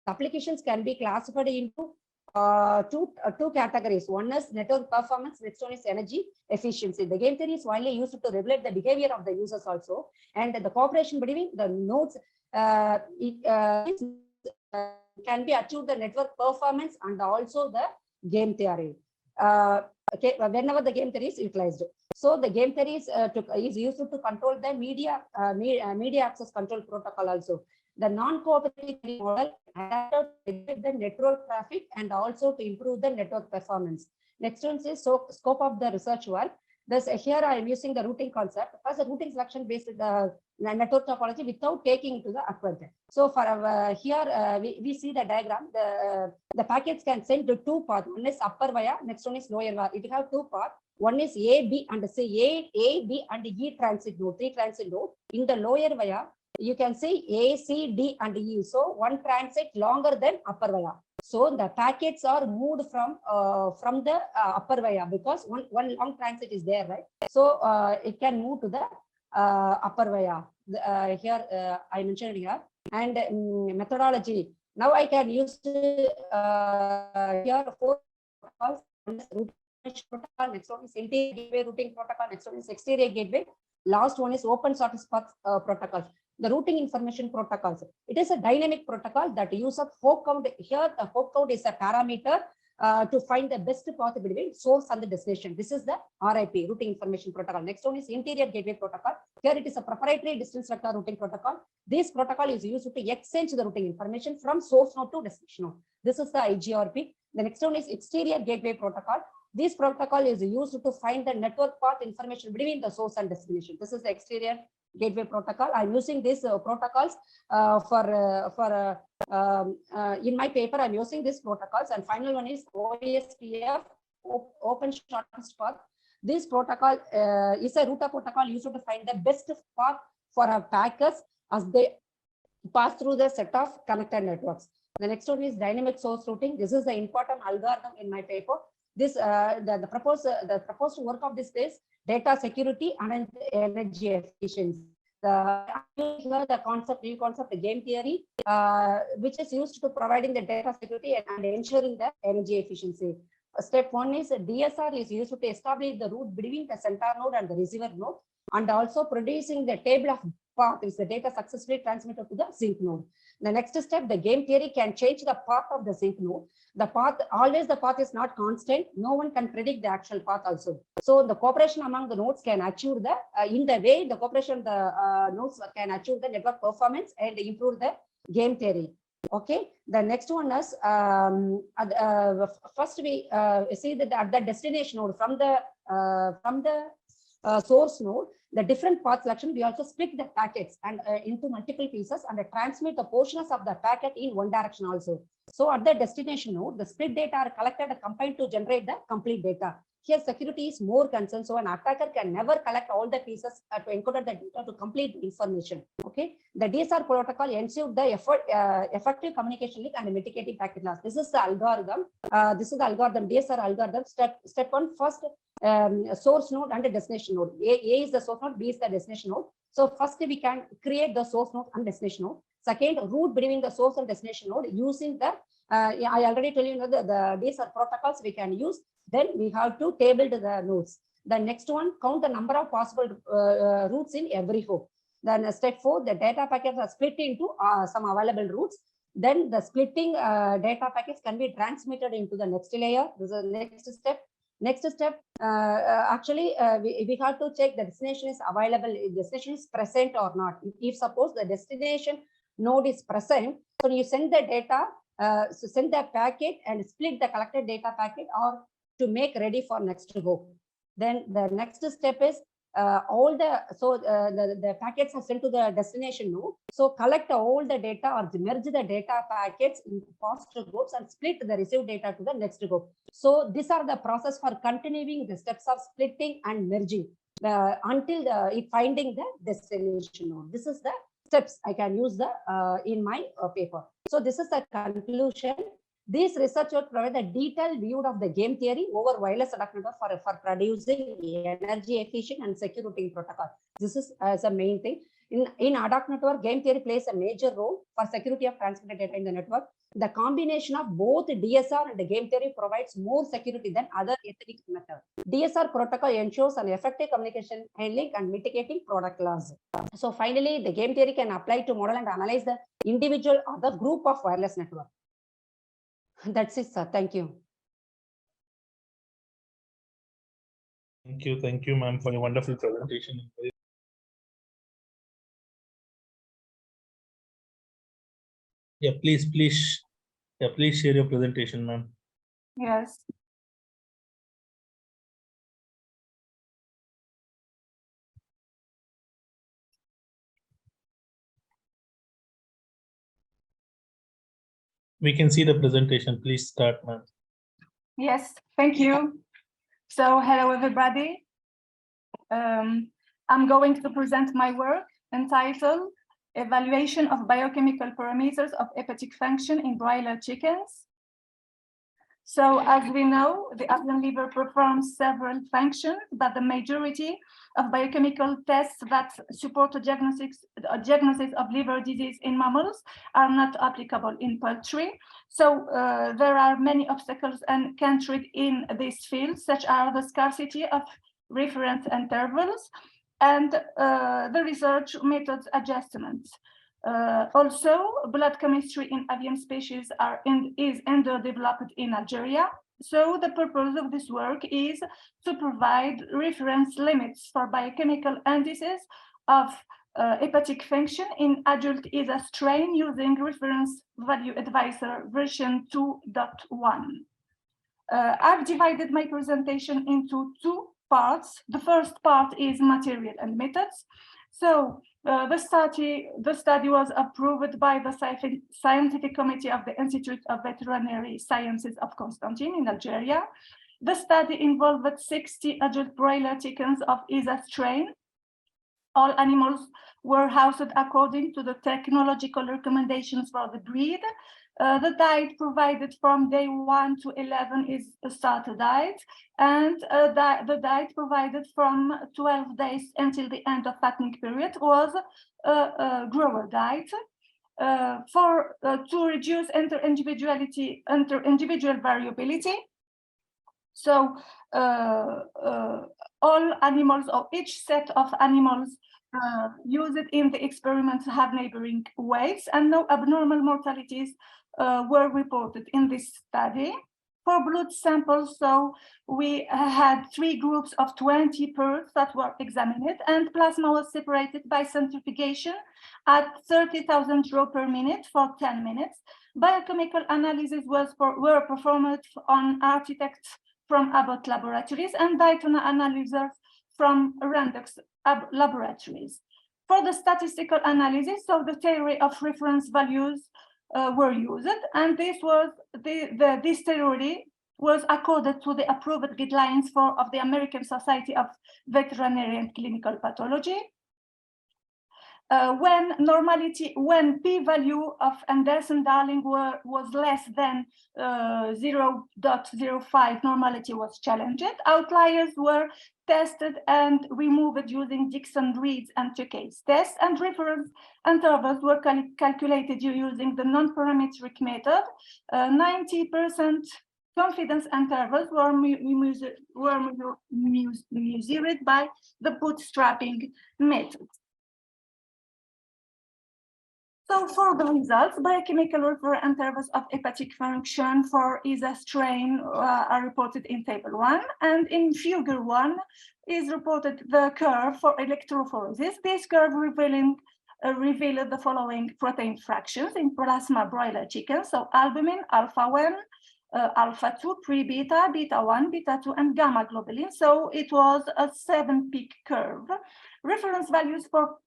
Applications can be classified into two categories. One is network performance, next one is energy efficiency. The game theory is widely used to regulate the behavior of the users also, and the cooperation between the nodes can be achieved the network performance and also the game theory. Okay, whenever the game theory is utilized. So the game theory is used to control the media access control protocol also. The non-cooperative model adapted to the network traffic and also to improve the network performance. Next one is scope of the research work. Thus, here I am using the routing concept. First, the routing selection based the network topology without taking to the acquainted. So for here we see the diagram. The packets can send to two paths. One is upper via, next one is lower via. It will have two paths. One is A, B, and say A, B, and E transit node, 3 transit node. In the lower via, you can say A, C, D, and E. So one transit longer than upper via. So the packets are moved from the upper via because one long transit is there, right? So it can move to the upper via. Here I mentioned here. And methodology. Now I can use here 4 protocols. Protocol, next one is interior gateway routing protocol, next one is exterior gateway, last one is open source path protocol. The routing information protocols. It is a dynamic protocol that uses hop count. Here the hop count is a parameter to find the best path between source and the destination. This is the RIP, routing information protocol. Next one is interior gateway protocol. Here it is a proprietary distance vector routing protocol. This protocol is used to exchange the routing information from source node to destination node. This is the IGRP. The next one is exterior gateway protocol. This protocol is used to find the network path information between the source and destination. This is the exterior gateway protocol. I'm using these protocols in my paper. I'm using these protocols, and final one is OSPF, open shortest path. This protocol is a router protocol used to find the best path for our packets as they pass through the set of connected networks. The next one is dynamic source routing. This is the important algorithm in my paper. This the proposed work of this is data security and energy efficiency. The new concept, the game theory, which is used to providing the data security and ensuring the energy efficiency. Step 1 is DSR is used to establish the route between the sender node and the receiver node, and also producing the table of path is the data successfully transmitted to the sync node. The next step, the game theory can change the path of the sync node. The path is not constant. No one can predict the actual path also. So the cooperation among the nodes can achieve the, in the way the cooperation the nodes can achieve the network performance and improve the game theory. Okay, the next one is first we see that at the destination node from the source node, the different path selection, we also split the packets and into multiple pieces and transmit the portions of the packet in one direction also. So at the destination node, the split data are collected and combined to generate the complete data. Here security is more concerned, so an attacker can never collect all the pieces to encode the data to complete the information. Okay, the DSR protocol ensures the effective communication link and mitigating packet loss. This is the algorithm. This is the algorithm, DSR algorithm. Step 1, first source node and the destination node. A is the source node, B is the destination node. So first we can create the source node and destination node. Second, route between the source and destination node using the I already told you the DSR protocols we can use. Then we have to table the nodes. The next one, count the number of possible routes in every hop. Then step 4, the data packets are split into some available routes. Then the splitting data packets can be transmitted into the next layer. This is the next step. Next step, we have to check the destination is available, if destination is present or not. If suppose the destination node is present, so you send the data, so send the packet and split the collected data packet or to make ready for next go. Then the next step is the packets are sent to the destination node. So collect all the data or merge the data packets in faster groups and split the received data to the next group. So these are the process for continuing the steps of splitting and merging until finding the destination node. This is the steps I can use in my paper. So this is the conclusion. This research will provide a detailed view of the game theory over wireless adapter network for producing energy efficient and secure routing protocol. This is as a main thing. In ad hoc network, game theory plays a major role for security of transmitted data in the network. The combination of both DSR and the game theory provides more security than other ethnic methods. DSR protocol ensures an effective communication handling and mitigating product loss. So finally, the game theory can apply to model and analyze the individual or the group of wireless network. That's it, sir. Thank you. Thank you, ma'am, for your wonderful presentation. Yeah, please share your presentation, ma'am. Yes. We can see the presentation. Please start, ma'am. Yes, thank you. So hello, everybody. I'm going to present my work entitled Evaluation of Biochemical Parameters of Hepatic Function in Broiler Chickens. So as we know, the avian liver performs several functions, but the majority of biochemical tests that support a diagnosis of liver disease in mammals are not applicable in poultry. So there are many obstacles encountered in this field, such as the scarcity of reference intervals and the research methods adjustments. Also, blood chemistry in avian species is underdeveloped in Algeria. So the purpose of this work is to provide reference limits for biochemical indices of hepatic function in adult ISA strain using reference value advisor version 2.1. I've divided my presentation into two parts. The first part is material and methods. So the study was approved by the Scientific Committee of the Institute of Veterinary Sciences of Constantine in Algeria. The study involved 60 adult broiler chickens of ISA strain. All animals were housed according to the technological recommendations for the breed. The diet provided from day 1 to 11 is a starter diet, and the diet provided from 12 days until the end of fattening period was a grower diet. To reduce inter-individual variability. So all animals, or each set of animals used in the experiment have neighboring weights, and no abnormal mortalities were reported in this study. For blood samples, so we had 3 groups of 20 pairs that were examined, and plasma was separated by centrifugation at 30,000 rows per minute for 10 minutes. Biochemical analysis were performed on architects from Abbott Laboratories and Daytona analyzers from Randox Laboratories. For the statistical analysis, so the theory of reference values were used, and this theory was accorded to the approved guidelines of the American Society of Veterinary and Clinical Pathology. When p-value of Anderson-Darling was less than 0.05, normality was challenged. Outliers were tested and removed using Dixon-Reeds and Tukey's test, and reference intervals were calculated using the non-parametric method. 90% confidence intervals were measured by the bootstrapping method. So for the results, biochemical reference intervals of hepatic function for ESA strain are reported in table 1, and in figure 1 is reported the curve for electrophoresis. This curve revealed the following protein fractions in plasma broiler chicken, so albumin, alpha-1, alpha-2, pre-beta, beta-1, beta-2, and gamma globulin. So it was a 7-peak curve. Reference values for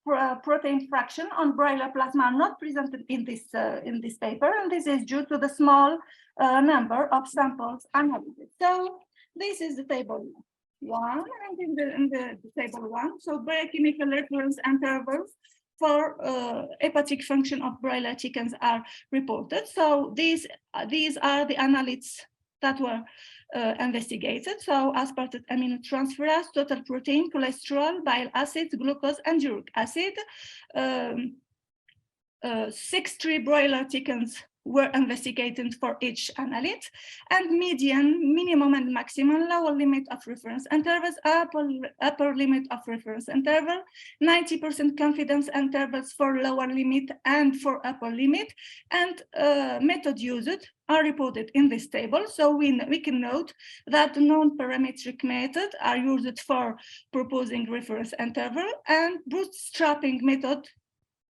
protein fraction on broiler plasma are not presented in this paper, and this is due to the small number of samples analyzed. So this is the table 1, and in the table 1, so biochemical reference intervals for hepatic function of broiler chickens are reported. So these are the analytes that were investigated. So aspartate aminotransferase, total protein, cholesterol, bile acids, glucose, and uric acid. 63 broiler chickens were investigated for each analyte, and median, minimum and maximum, lower limit of reference intervals, upper limit of reference interval, 90% confidence intervals for lower limit and for upper limit, and method used are reported in this table. So we can note that non-parametric methods are used for proposing reference interval, and bootstrapping method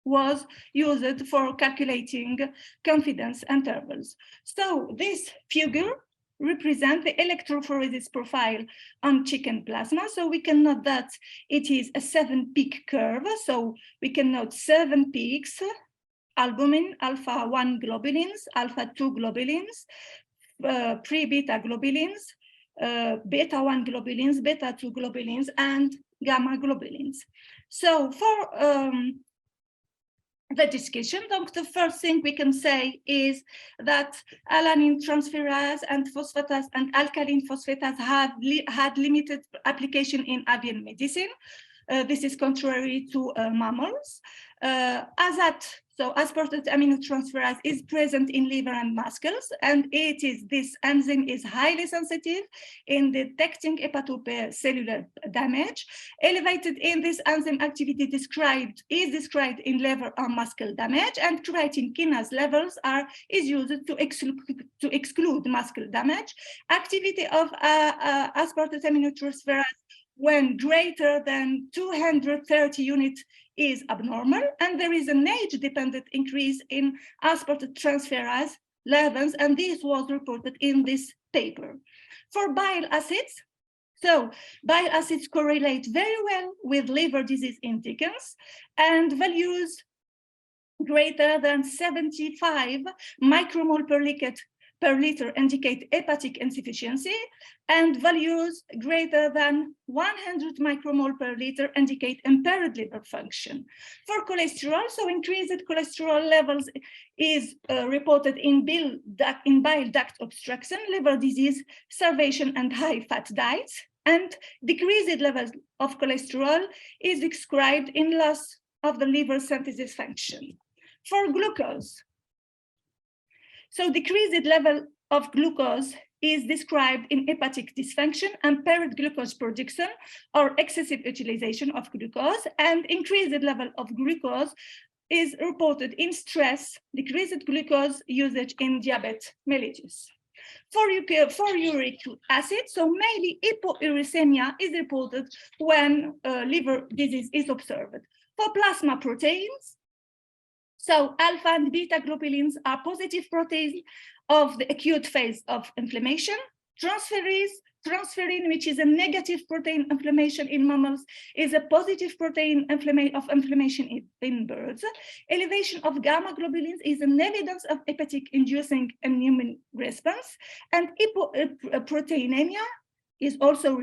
was used for calculating confidence intervals. So this figure represents the electrophoresis profile on chicken plasma. So we can note that it is a 7-peak curve. So we can note 7 peaks: albumin, alpha-1 globulins, alpha-2 globulins, pre-beta globulins, beta-1 globulins, beta-2 globulins, and gamma globulins. So for the discussion, the first thing we can say is that alanine transferase and phosphatase and alkaline phosphatase had limited application in avian medicine. This is contrary to mammals. So aspartate aminotransferase is present in liver and muscles, and this enzyme is highly sensitive in detecting hepatocellular damage. Elevated in this enzyme activity is described in liver or muscle damage, and creatine kinase levels is used to exclude muscle damage. Activity of aspartate aminotransferase when greater than 230 units is abnormal, and there is an age-dependent increase in aspartate transferase levels, and this was reported in this paper. For bile acids, so bile acids correlate very well with liver disease in chickens, and values greater than 75 micromole per liter indicate hepatic insufficiency, and values greater than 100 micromole per liter indicate impaired liver function. For cholesterol, so increased cholesterol levels is reported in bile duct obstruction, liver disease, starvation, and high-fat diets, and decreased levels of cholesterol is described in loss of the liver synthesis function. For glucose, so decreased level of glucose is described in hepatic dysfunction, impaired glucose production, or excessive utilization of glucose, and increased level of glucose is reported in stress, decreased glucose usage in diabetes mellitus. For uric acid, so mainly hypouricemia is reported when liver disease is observed. For plasma proteins, so alpha and beta globulins are positive proteins of the acute phase of inflammation. Transferrin, which is a negative protein inflammation in mammals, is a positive protein of inflammation in birds. Elevation of gamma globulins is an evidence of hepatic inducing immune response, and hypoproteinemia is also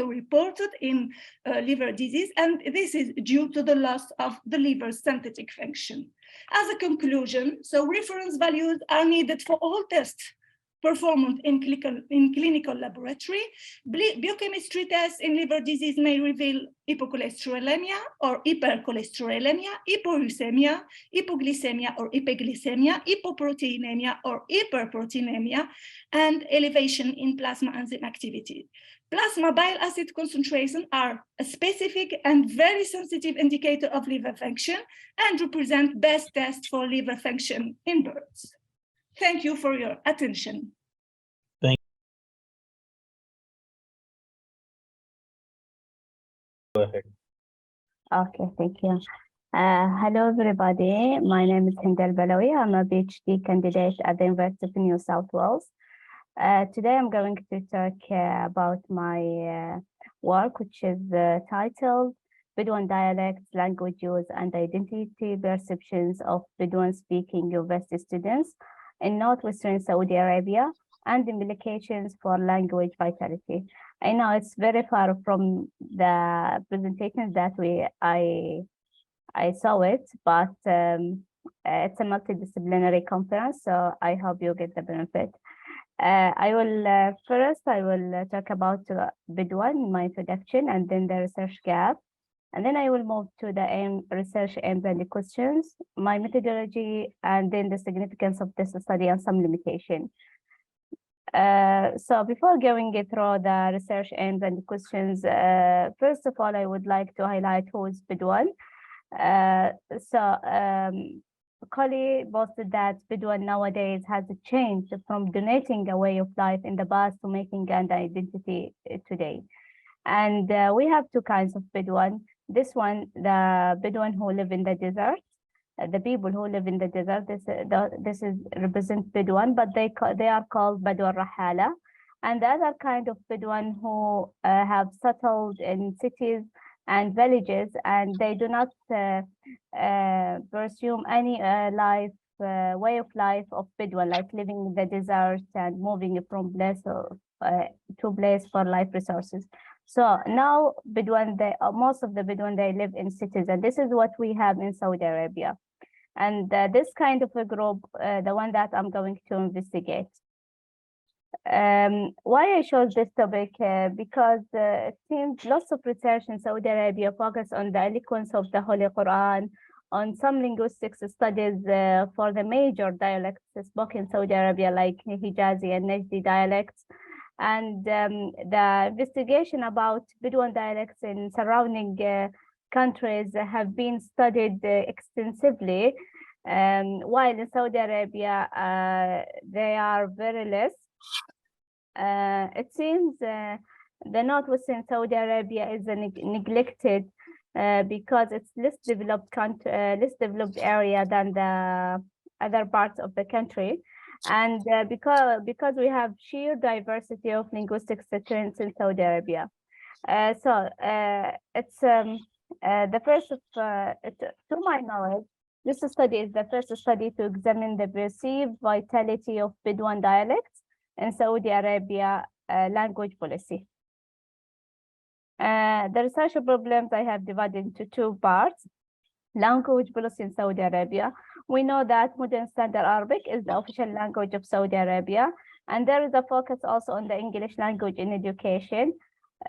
reported in liver disease, and this is due to the loss of the liver synthetic function. As a conclusion, so reference values are needed for all tests performed in clinical laboratory. Biochemistry tests in liver disease may reveal hypocholesterolemia or hypercholesterolemia, hypouricemia, hypoglycemia or hyperglycemia, hypoproteinemia or hyperproteinemia, and elevation in plasma enzyme activity. plasma bile acid concentration are a specific and very sensitive indicator of liver function and represent best test for liver function in birds. Thank you for your attention. Go ahead. Okay, thank you. Hello, everybody. My name is Hindal Balawi. I'm a PhD candidate at the University of New South Wales. Today, I'm going to talk about my work, which is titled Bedouin Dialects, Language Use and Identity Perceptions of Bedouin-Speaking University Students in Northwestern Saudi Arabia and Implications for Language Vitality. I know it's very far from the presentations that I saw it, but it's a multidisciplinary conference, so I hope you get the benefit. First I will talk about Bedouin, my introduction, and then the research gap. And then I will move to the research aims and the questions, my methodology, and then the significance of this study and some limitation. So before going through the research aims and the questions, first of all, I would like to highlight who is Bedouin. Colley boasted that Bedouin nowadays has changed from donating a way of life in the past to making an identity today. And we have two kinds of Bedouin. This one, the Bedouin who live in the desert, the people who live in the desert, this is represent Bedouin, but they are called Bedouin Rahala. And the other kind of Bedouin who have settled in cities and villages, and they do not pursue any way of life of Bedouin, like living in the desert and moving from place to place for life resources. So now Bedouin, most of the Bedouin, they live in cities, and this is what we have in Saudi Arabia. And this kind of a group, the one that I'm going to investigate. Why I chose this topic? Because it seems lots of research in Saudi Arabia focus on the eloquence of the Holy Quran, on some linguistics studies for the major dialects spoken in Saudi Arabia, like Hijazi and Najdi dialects. And the investigation about Bedouin dialects in surrounding countries have been studied extensively, while in Saudi Arabia they are very less. It seems the northwestern Saudi Arabia is neglected because it's less developed area than the other parts of the country. And because we have sheer diversity of linguistic trends in Saudi Arabia. It's the first of, to my knowledge, this study is the first study to examine the perceived vitality of Bedouin dialects in Saudi Arabia language policy. The research problems I have divided into two parts. Language policy in Saudi Arabia. We know that modern standard Arabic is the official language of Saudi Arabia, and there is a focus also on the English language in education.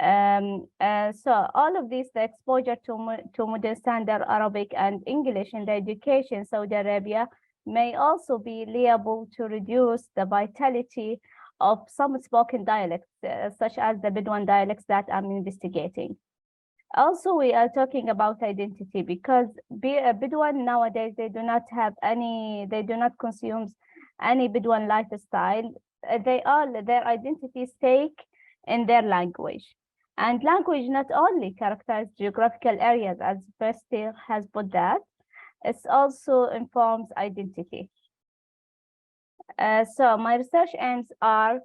So all of these, the exposure to modern standard Arabic and English in the education in Saudi Arabia may also be liable to reduce the vitality of some spoken dialects, such as the Bedouin dialects that I'm investigating. Also, we are talking about identity because Bedouin nowadays, they do not consume any Bedouin lifestyle. Their identity stake in their language. And language not only characterizes geographical areas, as Prestil has put that, it also informs identity. So my research aims are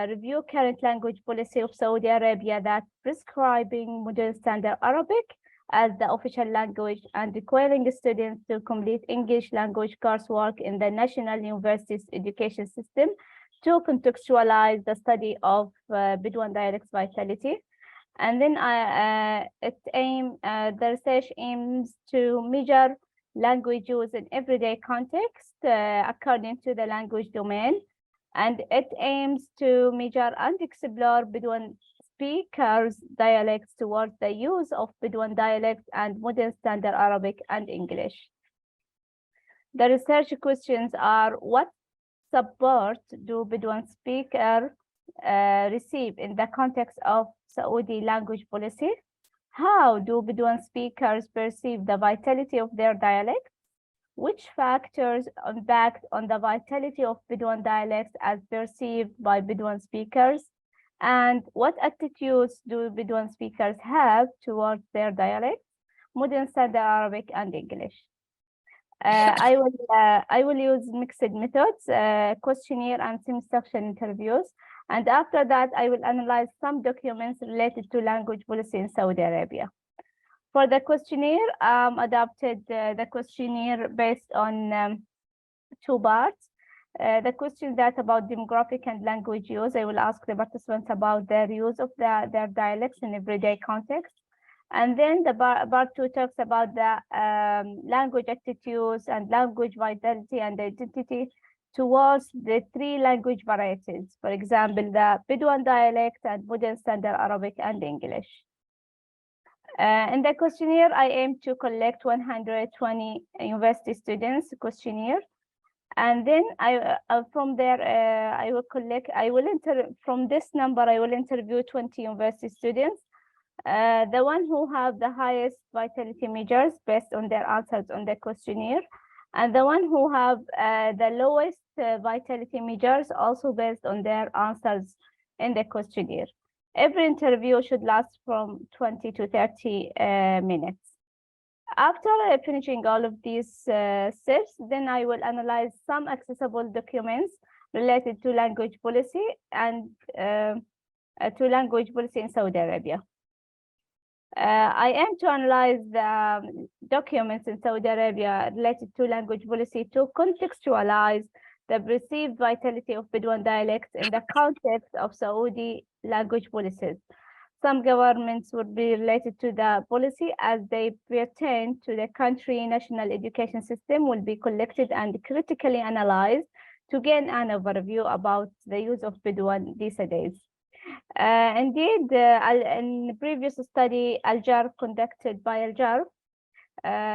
review current language policy of Saudi Arabia that prescribing modern standard Arabic as the official language and requiring students to complete English language coursework in the national university's education system to contextualize the study of Bedouin dialects vitality. And then the research aims to measure language use in everyday context according to the language domain. And it aims to measure and explore Bedouin speakers' dialects towards the use of Bedouin dialects and modern standard Arabic and English. The research questions are: what support do Bedouin speakers receive in the context of Saudi language policy? How do Bedouin speakers perceive the vitality of their dialect? Which factors impact on the vitality of Bedouin dialects as perceived by Bedouin speakers? And what attitudes do Bedouin speakers have towards their dialects, Modern Standard Arabic and English? I will use mixed methods, questionnaire and semi-structured interviews. And after that, I will analyze some documents related to language policy in Saudi Arabia. For the questionnaire, adapted the questionnaire based on 2 parts. The questions that about demographic and language use, I will ask the participants about their use of their dialects in everyday context. And then the part 2 talks about the language attitudes and language vitality and identity towards the 3 language varieties. For example, the Bedouin dialect and Modern Standard Arabic and English. In the questionnaire, I aim to collect 120 university students questionnaire. And then from there, from this number, I will interview 20 university students. The one who have the highest vitality measures based on their answers on the questionnaire, and the one who have the lowest vitality measures also based on their answers in the questionnaire. Every interview should last from 20 to 30 minutes. After finishing all of these steps, then I will analyze some accessible documents related to language policy and to language policy in Saudi Arabia. I aim to analyze the documents in Saudi Arabia related to language policy to contextualize the perceived vitality of Bedouin dialects in the context of Saudi language policies. Some governments would be related to the policy as they pertain to the country national education system will be collected and critically analyzed to gain an overview about the use of Bedouin these days. Indeed, in the previous study, Al-Jarf conducted by Al-Jarf,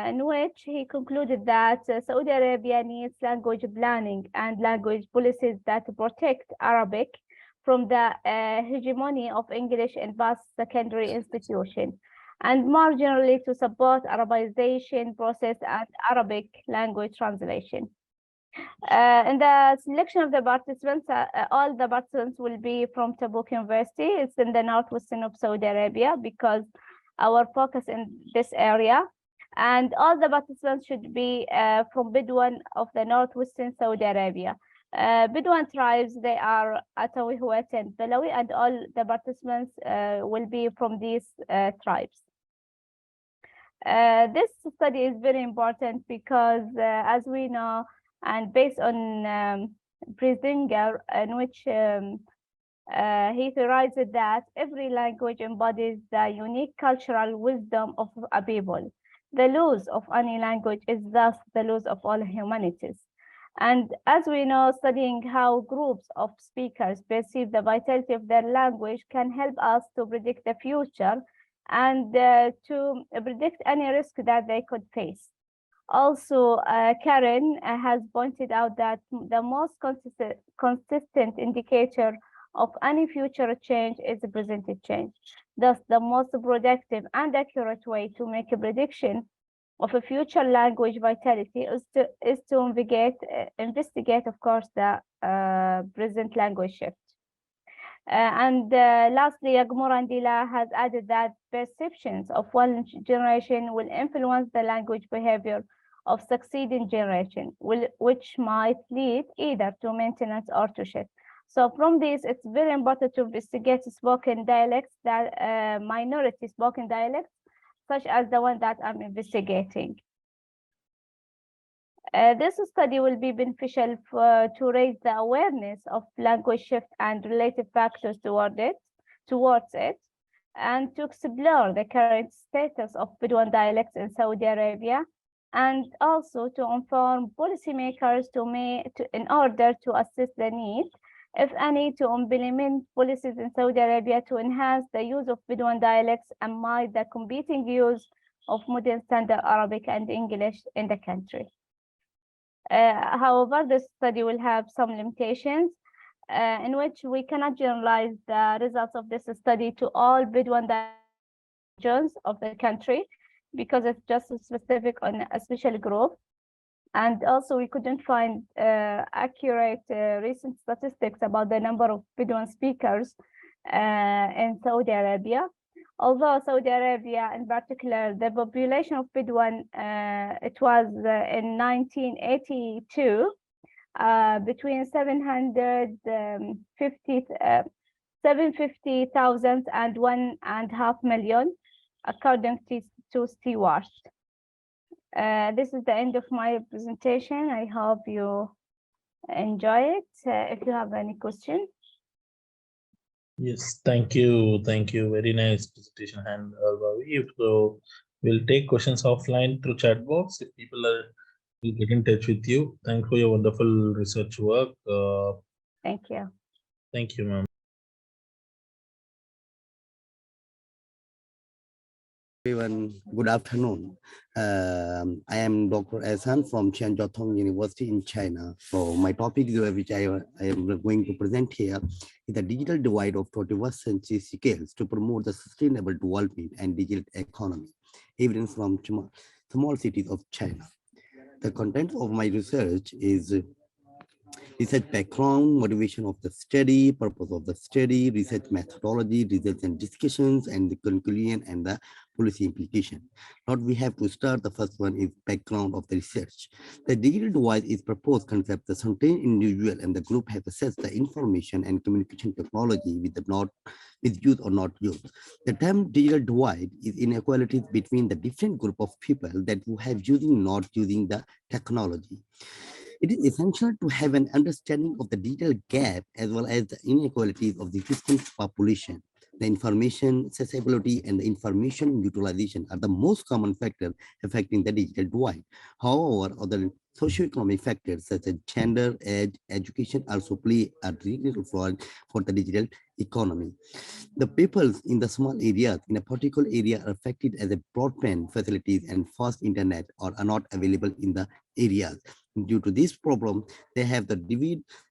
in which he concluded that Saudi Arabia needs language planning and language policies that protect Arabic from the hegemony of English in past secondary institutions, and more generally to support Arabization process and Arabic language translation. In the selection of the participants, all the participants will be from Tabuk University. It's in the northwestern of Saudi Arabia because our focus in this area. And all the participants should be from Bedouin of the northwestern Saudi Arabia. Bedouin tribes, they are Atawi, Huet, and Balawi, and all the participants will be from these tribes. This study is very important because, as we know, and based on Brisinger, in which he theorized that every language embodies the unique cultural wisdom of a people. The laws of any language is thus the laws of all humanities. And as we know, studying how groups of speakers perceive the vitality of their language can help us to predict the future and to predict any risk that they could face. Also, Karen has pointed out that the most consistent indicator of any future change is the presented change. Thus, the most productive and accurate way to make a prediction of a future language vitality is to investigate, of course, the present language shift. Lastly, Agmor and Dila has added that perceptions of one generation will influence the language behavior of succeeding generation, which might lead either to maintenance or to shift. So from this, it's very important to investigate spoken dialects, that minority spoken dialects, such as the one that I'm investigating. This study will be beneficial to raise the awareness of language shift and related factors towards it, and to explore the current status of Bedouin dialects in Saudi Arabia, and also to inform policymakers in order to assess the need, if any, to implement policies in Saudi Arabia to enhance the use of Bedouin dialects amid the competing use of Modern Standard Arabic and English in the country. However, this study will have some limitations. in which we cannot generalize the results of this study to all Bedouin regions of the country because it's just specific on a special group. And also we couldn't find accurate recent statistics about the number of Bedouin speakers in Saudi Arabia. Although Saudi Arabia in particular, the population of Bedouin, it was in 1982, between 750,000 and 1.5 million, according to Stewart. This is the end of my presentation. I hope you enjoy it. If you have any question. Yes, thank you. Thank you. Very nice presentation, and so we'll take questions offline through chat box. If people will get in touch with you. Thanks for your wonderful research work. Thank you. Thank you, ma'am. Everyone, good afternoon. I am Dr. Ehsan from Chiang Jiao University in China. So my topic which I am going to present here is the digital divide of 21st century skills to promote the sustainable development and digital economy, evidence from small cities of China. The content of my research is research background, motivation of the study, purpose of the study, research methodology, results and discussions, and the conclusion and the policy implication. Now we have to start. The first one is background of the research. The digital divide is proposed concept. The certain individual and the group have accessed the information and communication technology with youth or not youth. The term digital divide is inequalities between the different group of people that who have using not using the technology. It is essential to have an understanding of the digital gap as well as the inequalities of the existing population. The information accessibility and the information utilization are the most common factors affecting the digital divide. However, other socioeconomic factors such as gender, age, education also play a critical role for the digital economy. The people in the small areas in a particular area are affected as a broadband facilities and fast internet are not available in the areas. Due to this problem, they have the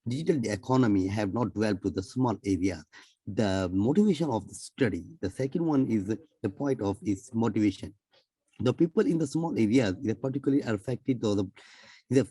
digital economy have not developed to the small areas. The motivation of the study, the second one is the point of is motivation. The people in the small areas, they particularly are affected or the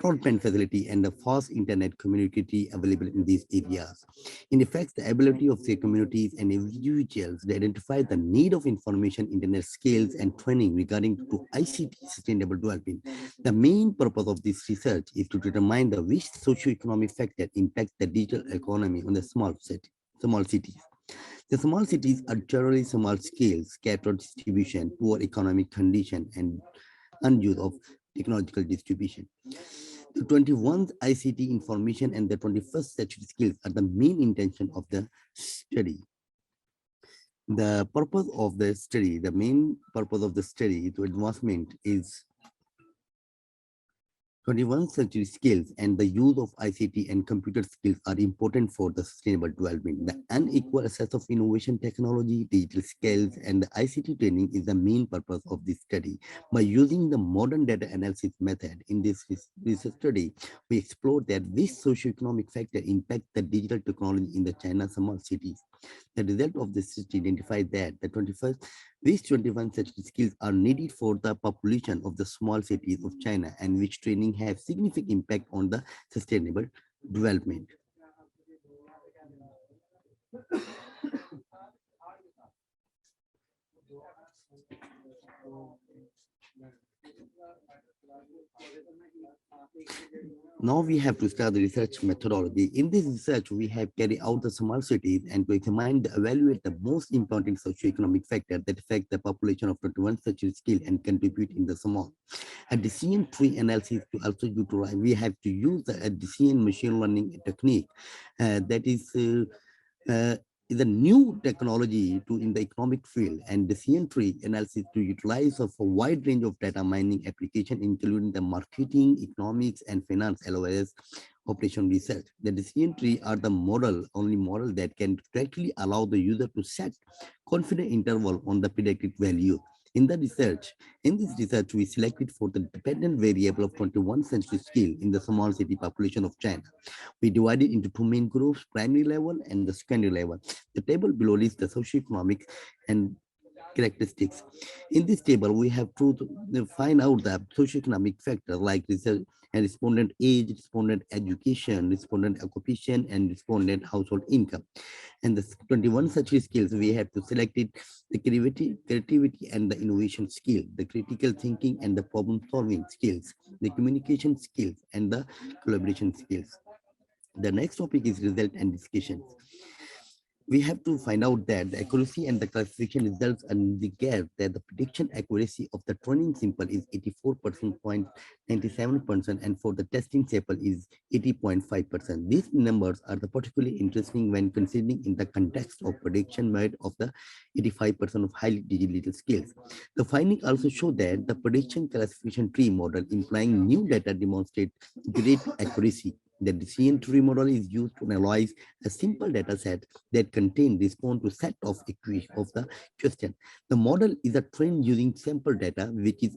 broadband facility and the fast internet connectivity available in these areas. In effect, the ability of the communities and individuals to identify the need of information, internet skills, and training regarding to ICT sustainable development. The main purpose of this research is to determine the which socioeconomic factor impacts the digital economy on the small cities. The small cities are generally small scale, scattered distribution, poor economic condition, and unuse of technological distribution. The 21st ICT information and the 21st century skills are the main intention of the study. The purpose of the study, the main purpose of the study to advancement is 21st century skills and the use of ICT and computer skills are important for the sustainable development. The unequal access of innovation technology, digital skills, and the ICT training is the main purpose of this study. By using the modern data analysis method in this research study, we explored that which socioeconomic factor impact the digital technology in the China small cities. The result of this study identified that these 21st century skills are needed for the population of the small cities of China and which training have significant impact on the sustainable development. Now we have to start the research methodology. In this research, we have carried out the small cities and to examine the evaluate the most important socioeconomic factor that affect the population of 21st century skill and contribute in the small. A decision tree analysis to also utilize, we have to use a decision machine learning technique that is a new technology in the economic field, and decision tree analysis to utilize of a wide range of data mining application, including the marketing, economics, and finance, as well as operation research. The decision tree are the only model that can directly allow the user to set confident interval on the predicted value. In this research, we selected for the dependent variable of 21st century skill in the small city population of China. We divided into two main groups, primary level and the secondary level. The table below lists the socioeconomic and characteristics. In this table, we have to find out the socioeconomic factors like research and respondent age, respondent education, respondent occupation, and respondent household income. And the 21 such skills, we have to select it, the creativity and the innovation skill, the critical thinking and the problem solving skills, the communication skills, and the collaboration skills. The next topic is result and discussions. We have to find out that the accuracy and the classification results indicate that the prediction accuracy of the training sample is 84.97%, and for the testing sample is 80.5%. These numbers are particularly interesting when considering in the context of prediction made of the 85% of highly digital skills. The findings also show that the prediction classification tree model implying new data demonstrate great accuracy. The decision tree model is used to analyze a simple data set that contain response to set of the question. The model is a trained using sample data, which is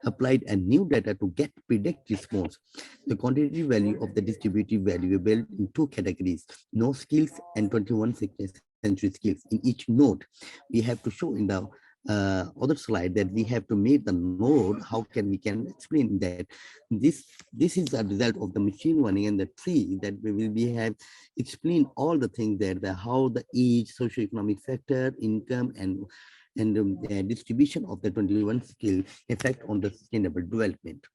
applied a new data to get predict response. The quantitative value of the distributive variable in two categories, no skills and 21st century skills. In each node, we have to show in the other slide that we have to make the node. How can we explain that this is a result of the machine learning and the tree that we have explained all the things that how the age, socioeconomic factor, income, and distribution of the 21 skill effect on the sustainable development.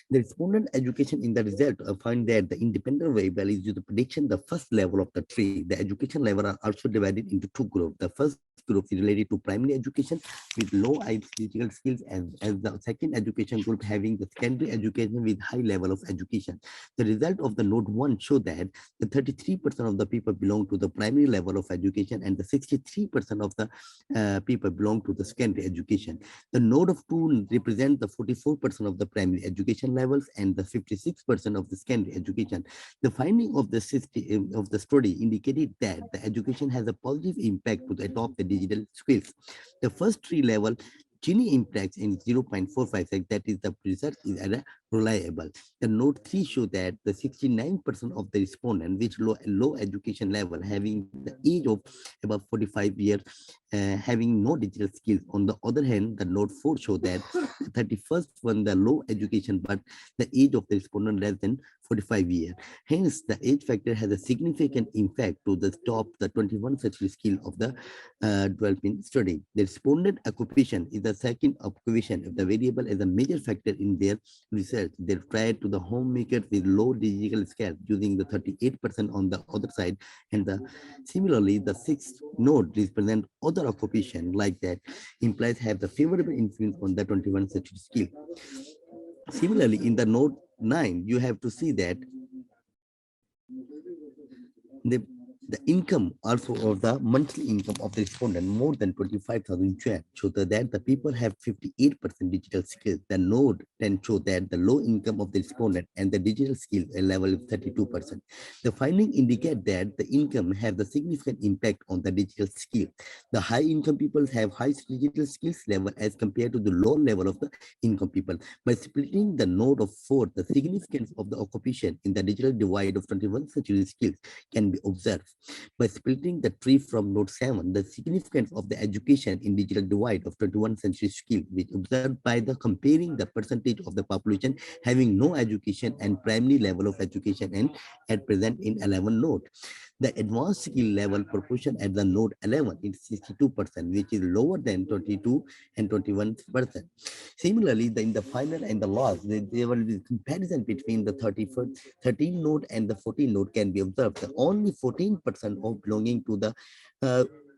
The respondent education in the result find that the independent variable is used to prediction the first level of the tree. The education level are also divided into two groups. The first group is related to primary education with low critical skills, and as the second education group having the secondary education with high level of education. The result of the node 1 show that the 33% of the people belong to the primary level of education and the 63% of the people belong to the secondary education. The node of 2 represent the 44% of the primary education levels and the 56% of the secondary education. The finding of the study indicated that the education has a positive impact to adopt the digital skills. The first 3 level Gini impact in 0.456, that is the result is reliable. The node 3 show that the 69% of the respondents with low education level having the age of about 45 years having no digital skills. On the other hand, the node 4 show that the 31st one the low education but the age of the respondent less than 45 years. Hence, the age factor has a significant impact to the top the 21st century skill of the development study. The respondent occupation is the second occupation of the variable as a major factor in their research. They tried to the homemakers with low digital skills using the 38% on the other side, and similarly the 6th node represent other occupation like that implies have the favorable influence on the 21st century skill. Similarly, in the node 9, you have to see that the income also of the monthly income of the respondent more than 25,000 yuan show that the people have 58% digital skills. The node 10 show that the low income of the respondent and the digital skill level is 32%. The finding indicate that the income have the significant impact on the digital skill. The high income people have high digital skills level as compared to the low level of the income people. By splitting the node of 4, the significance of the occupation in the digital divide of 21st century skills can be observed. By splitting the tree from node 7, the significance of the education in digital divide of 21st century skill is observed by the comparing the percentage of the population having no education and primary level of education and at present in 11 node. The advanced skill level proportion at the node 11 is 62%, which is lower than 22 and 21%. Similarly, in the final and the last, there will be comparison between the 13 node and the 14 node can be observed. Only 14% of belonging to the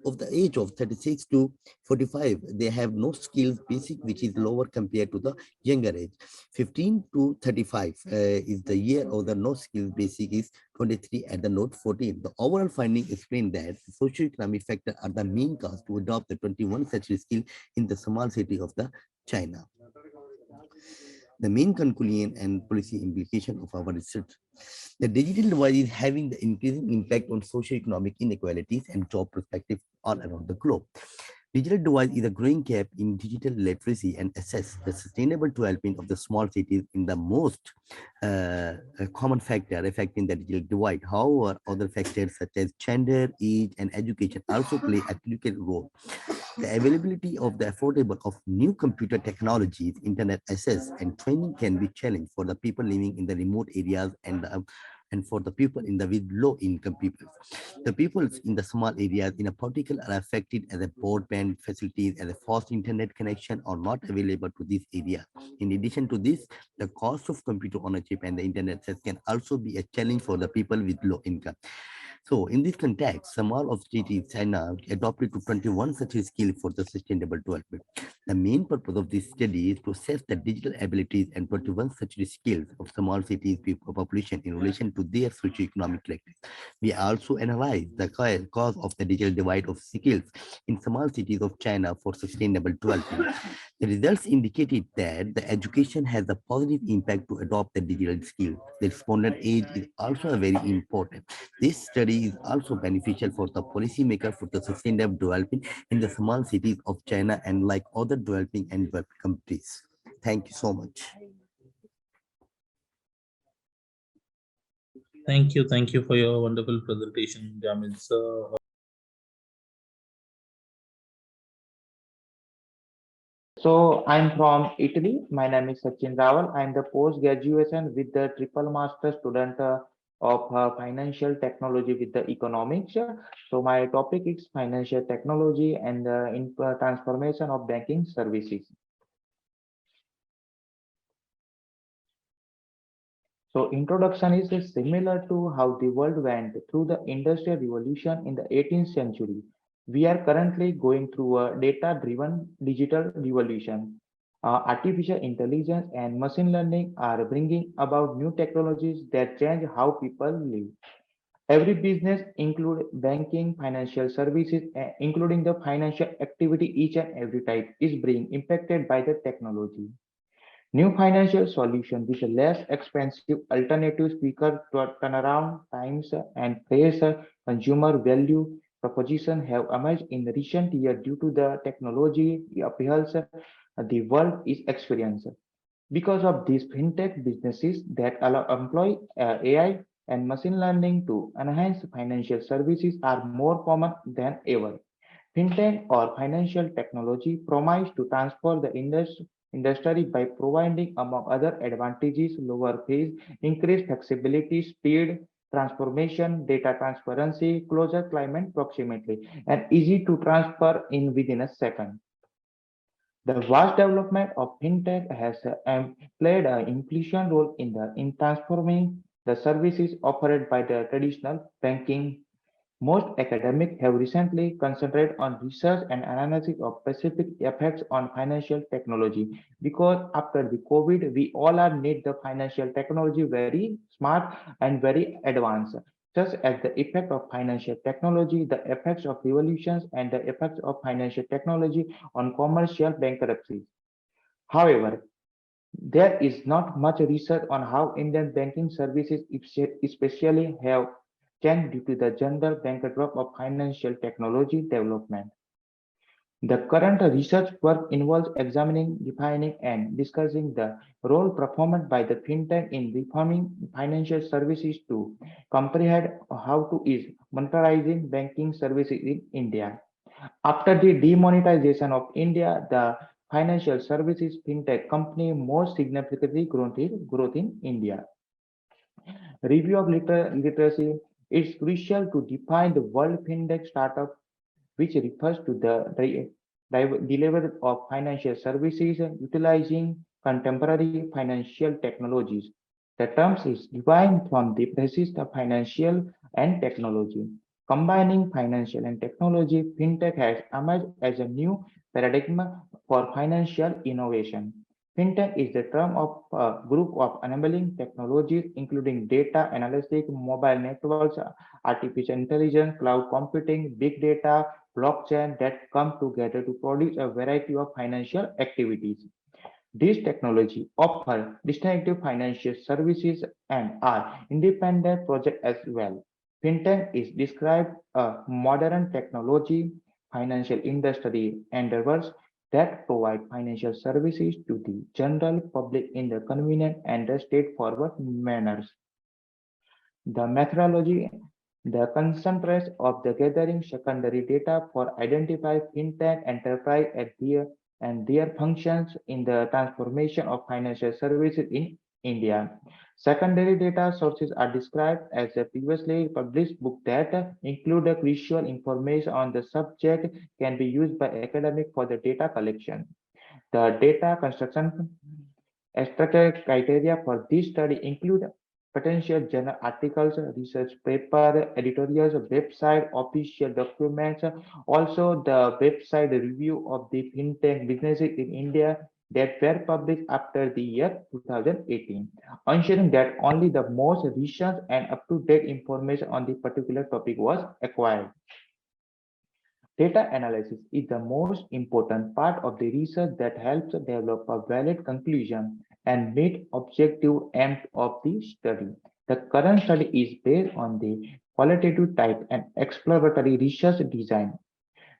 of the age of 36 to 45, they have no skills basic, which is lower compared to the younger age. 15 to 35 is the year of the no skills basic is 23 at the node 14. The overall finding explained that socioeconomic factors are the main cause to adopt the 21st century skill in the small city of the China. The main conclusion and policy implication of our research. The digital divide is having the increasing impact on socio-economic inequalities and job perspectives all around the globe. Digital divide is a growing gap in digital literacy and access. The sustainable development of the small cities in the most common factor affecting the digital divide. However, other factors such as gender, age, and education also play a critical role. The availability of the affordable of new computer technologies, internet access, and training can be challenged for the people living in the remote areas and for the people in the with low income people. The people in the small areas in a particular are affected as a broadband facilities and a fast internet connection are not available to this area. In addition to this, the cost of computer ownership and the internet access can also be a challenge for the people with low income. So in this context, Samal of GT China adopted to 21 such skills for the sustainable development. The main purpose of this study is to assess the digital abilities and 21 such skills of small cities people population in relation to their socio-economic characteristics. We also analyze the cause of the digital divide of skills in small cities of China for sustainable development. The results indicated that the education has a positive impact to adopt the digital skill. The respondent age is also very important. This study is also beneficial for the policymaker for the sustainable development in the small cities of China and like other developing and developed countries. Thank you so much. Thank you for your wonderful presentation, Jamil sir. So I'm from Italy. My name is Sachin Rawal. I'm the post-graduation with the triple master student of financial technology with the economics. So my topic is financial technology and the transformation of banking services. So introduction is similar to how the world went through the industrial revolution in the 18th century. We are currently going through a data-driven digital revolution. Artificial intelligence and machine learning are bringing about new technologies that change how people live. Every business, include banking, financial services, including the financial activity, each and every type is being impacted by the technology. New financial solutions with less expensive alternatives, quicker turnaround times, and praise consumer value proposition have emerged in recent years due to the technology appeals the world is experiencing. Because of these fintech businesses that allow employ AI and machine learning to enhance financial services are more common than ever. Fintech or financial technology promise to transform the industry by providing, among other advantages, lower fees, increased flexibility, speed, transformation, data transparency, closer climate proximity, and easy to transfer in within a second. The vast development of fintech has played an influential role in transforming the services offered by the traditional banking. Most academics have recently concentrated on research and analysis of specific effects on financial technology because after the COVID, we all are need the financial technology very smart and very advanced. Just as the effect of financial technology, the effects of revolutions, and the effects of financial technology on commercial bankruptcies. However, there is not much research on how Indian banking services especially have changed due to the general backdrop of financial technology development. The current research work involves examining, defining, and discussing the role performed by the fintech in reforming financial services to comprehend how to is monetizing banking services in India. After the demonetization of India, the financial services fintech company most significantly growth in India. Review of literacy is crucial to define the world fintech startup, which refers to the delivery of financial services utilizing contemporary financial technologies. The term is derived from the basis of financial and technology. Combining financial and technology, fintech has emerged as a new paradigm for financial innovation. Fintech is the term of a group of enabling technologies, including data analytics, mobile networks, artificial intelligence, cloud computing, big data, blockchain that come together to produce a variety of financial activities. These technologies offer distinctive financial services and are independent projects as well. Fintech is described a modern technology, financial industry endeavors that provide financial services to the general public in the convenient and straightforward manners. The methodology, the concentrates of the gathering secondary data for identify fintech enterprise and their functions in the transformation of financial services in India. Secondary data sources are described as a previously published book that include the crucial information on the subject can be used by academic for the data collection. The data construction structure criteria for this study include potential journal articles, research paper, editorials, website, official documents, also the website review of the fintech businesses in India that were published after the year 2018, ensuring that only the most recent and up-to-date information on the particular topic was acquired. Data analysis is the most important part of the research that helps develop a valid conclusion and meet objective aims of the study. The current study is based on the qualitative type and exploratory research design.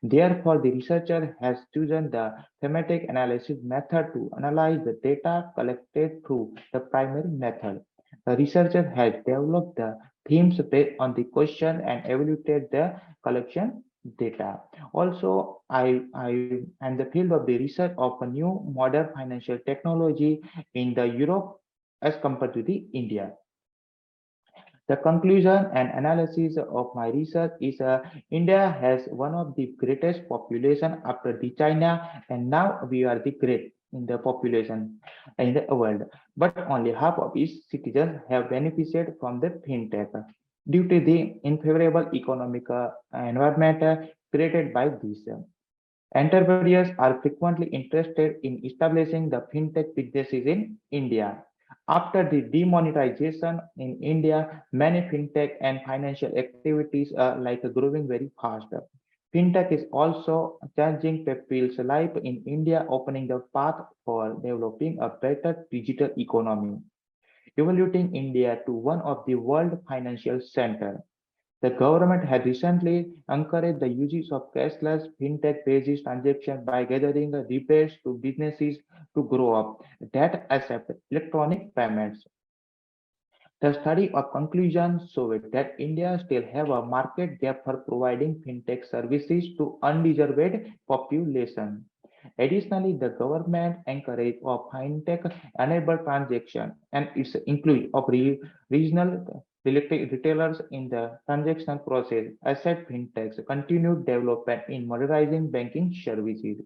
Therefore, the researcher has chosen the thematic analysis method to analyze the data collected through the primary method. The researcher has developed the themes based on the question and evaluated the collection data. Also, I am the field of the research of a new modern financial technology in the Europe as compared to the India. The conclusion and analysis of my research is India has one of the greatest population after the China, and now we are the great in the population in the world. But only half of its citizens have benefited from the fintech due to the unfavorable economic environment created by this. Entrepreneurs are frequently interested in establishing the fintech businesses in India. After the demonetization in India, many fintech and financial activities are growing very fast. Fintech is also changing people's life in India, opening the path for developing a better digital economy, evaluating India to one of the world financial center. The government had recently encouraged the use of cashless fintech-based transactions by gathering rebates to businesses to grow up that accept electronic payments. The study of conclusion showed that India still have a market gap for providing fintech services to undeserved population. Additionally, the government encouraged of fintech-enabled transaction and its inclusion of regional retailers in the transactional process. Asset fintechs continued development in modernizing banking services.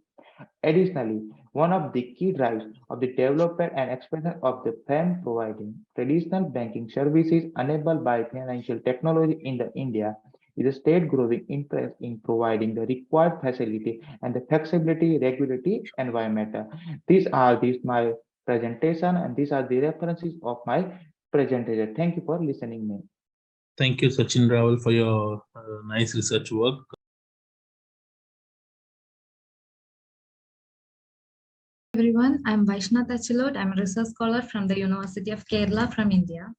Additionally, one of the key drives of the development and expansion of the firm providing traditional banking services enabled by financial technology in India is a state growing interest in providing the required facility and the flexibility regulatory environment. These are my presentation and these are the references of my presentation. Thank you for listening me. Thank you, Sachin Rawal, for your nice research work. Everyone, I'm Vaishnath Achilot. I'm a research scholar from the University of Kerala from India.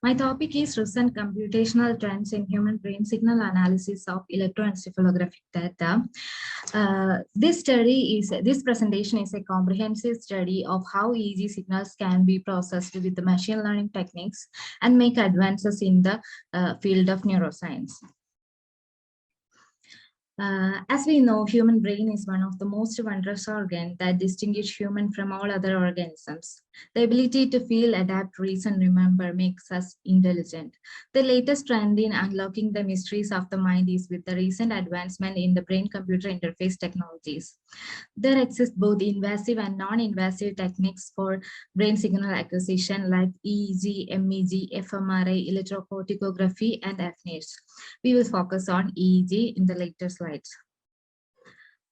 My topic is recent computational trends in human brain signal analysis of electroencephalographic data. This presentation is a comprehensive study of how EEG signals can be processed with the machine learning techniques and make advances in the field of neuroscience. As we know, human brain is one of the most wondrous organs that distinguish human from all other organisms. The ability to feel, adapt, reason, remember makes us intelligent. The latest trend in unlocking the mysteries of the mind is with the recent advancement in the brain-computer interface technologies. There exist both invasive and non-invasive techniques for brain signal acquisition like EEG, MEG, fMRI, electrocorticography, and FNIRS. We will focus on EEG in the later slides.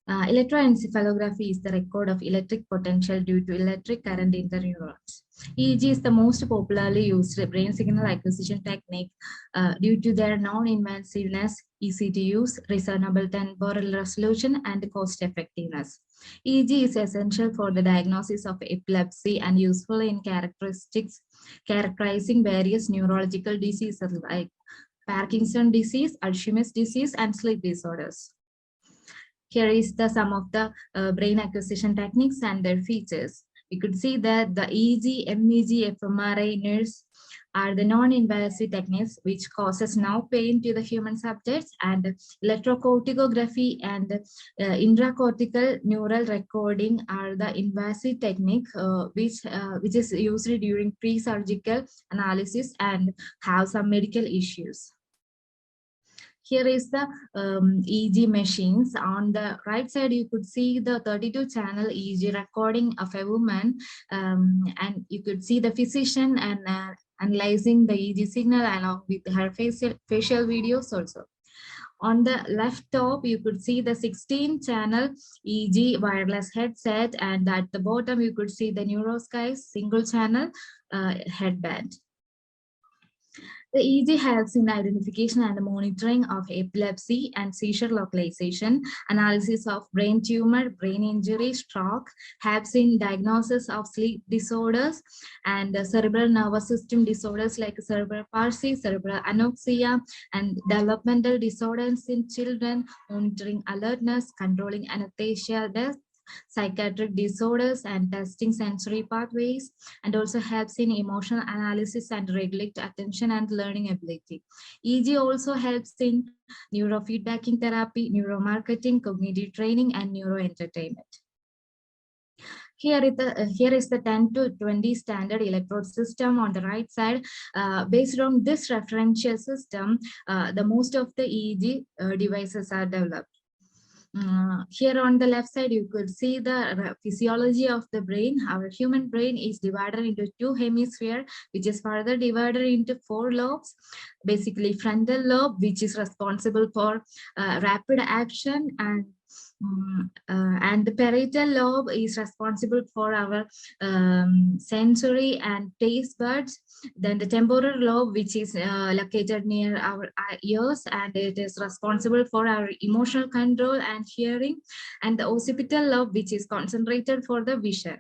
Electroencephalography is the record of electric potential due to electric current in the neurons. EEG is the most popularly used brain signal acquisition technique due to their non-invasiveness, easy to use, reasonable temporal resolution, and cost effectiveness. EEG is essential for the diagnosis of epilepsy and useful in characterizing various neurological diseases like Parkinson's disease, Alzheimer's disease, and sleep disorders. Here is the sum of the brain acquisition techniques and their features. You could see that the EEG, MEG, fMRI, NIRS are the non-invasive techniques which causes no pain to the human subjects, and electrocorticography and intracortical neural recording are the invasive technique which is used during pre-surgical analysis and have some medical issues. Here is the EEG machines. On the right side, you could see the 32-channel EEG recording of a woman, and you could see the physician and analyzing the EEG signal along with her facial videos also. On the left top, you could see the 16-channel EEG wireless headset, and at the bottom, you could see the NeuroSky single-channel headband. The EEG helps in identification and monitoring of epilepsy and seizure localization, analysis of brain tumor, brain injury, stroke, helps in diagnosis of sleep disorders and cerebral nervous system disorders like cerebral palsy, cerebral anoxia, and developmental disorders in children, monitoring alertness, controlling anesthesia death, psychiatric disorders, and testing sensory pathways, and also helps in emotional analysis and regulate attention and learning ability. EEG also helps in neurofeedbacking therapy, neuromarketing, cognitive training, and neuroentertainment. Here is the 10 to 20 standard electrode system on the right side. Based on this referential system, the most of the EEG devices are developed. Here on the left side, you could see the physiology of the brain. Our human brain is divided into 2 hemispheres, which is further divided into 4 lobes. Basically, frontal lobe, which is responsible for rapid action, and the parietal lobe is responsible for our sensory and taste buds. Then the temporal lobe, which is located near our ears, and it is responsible for our emotional control and hearing. And the occipital lobe, which is concentrated for the vision.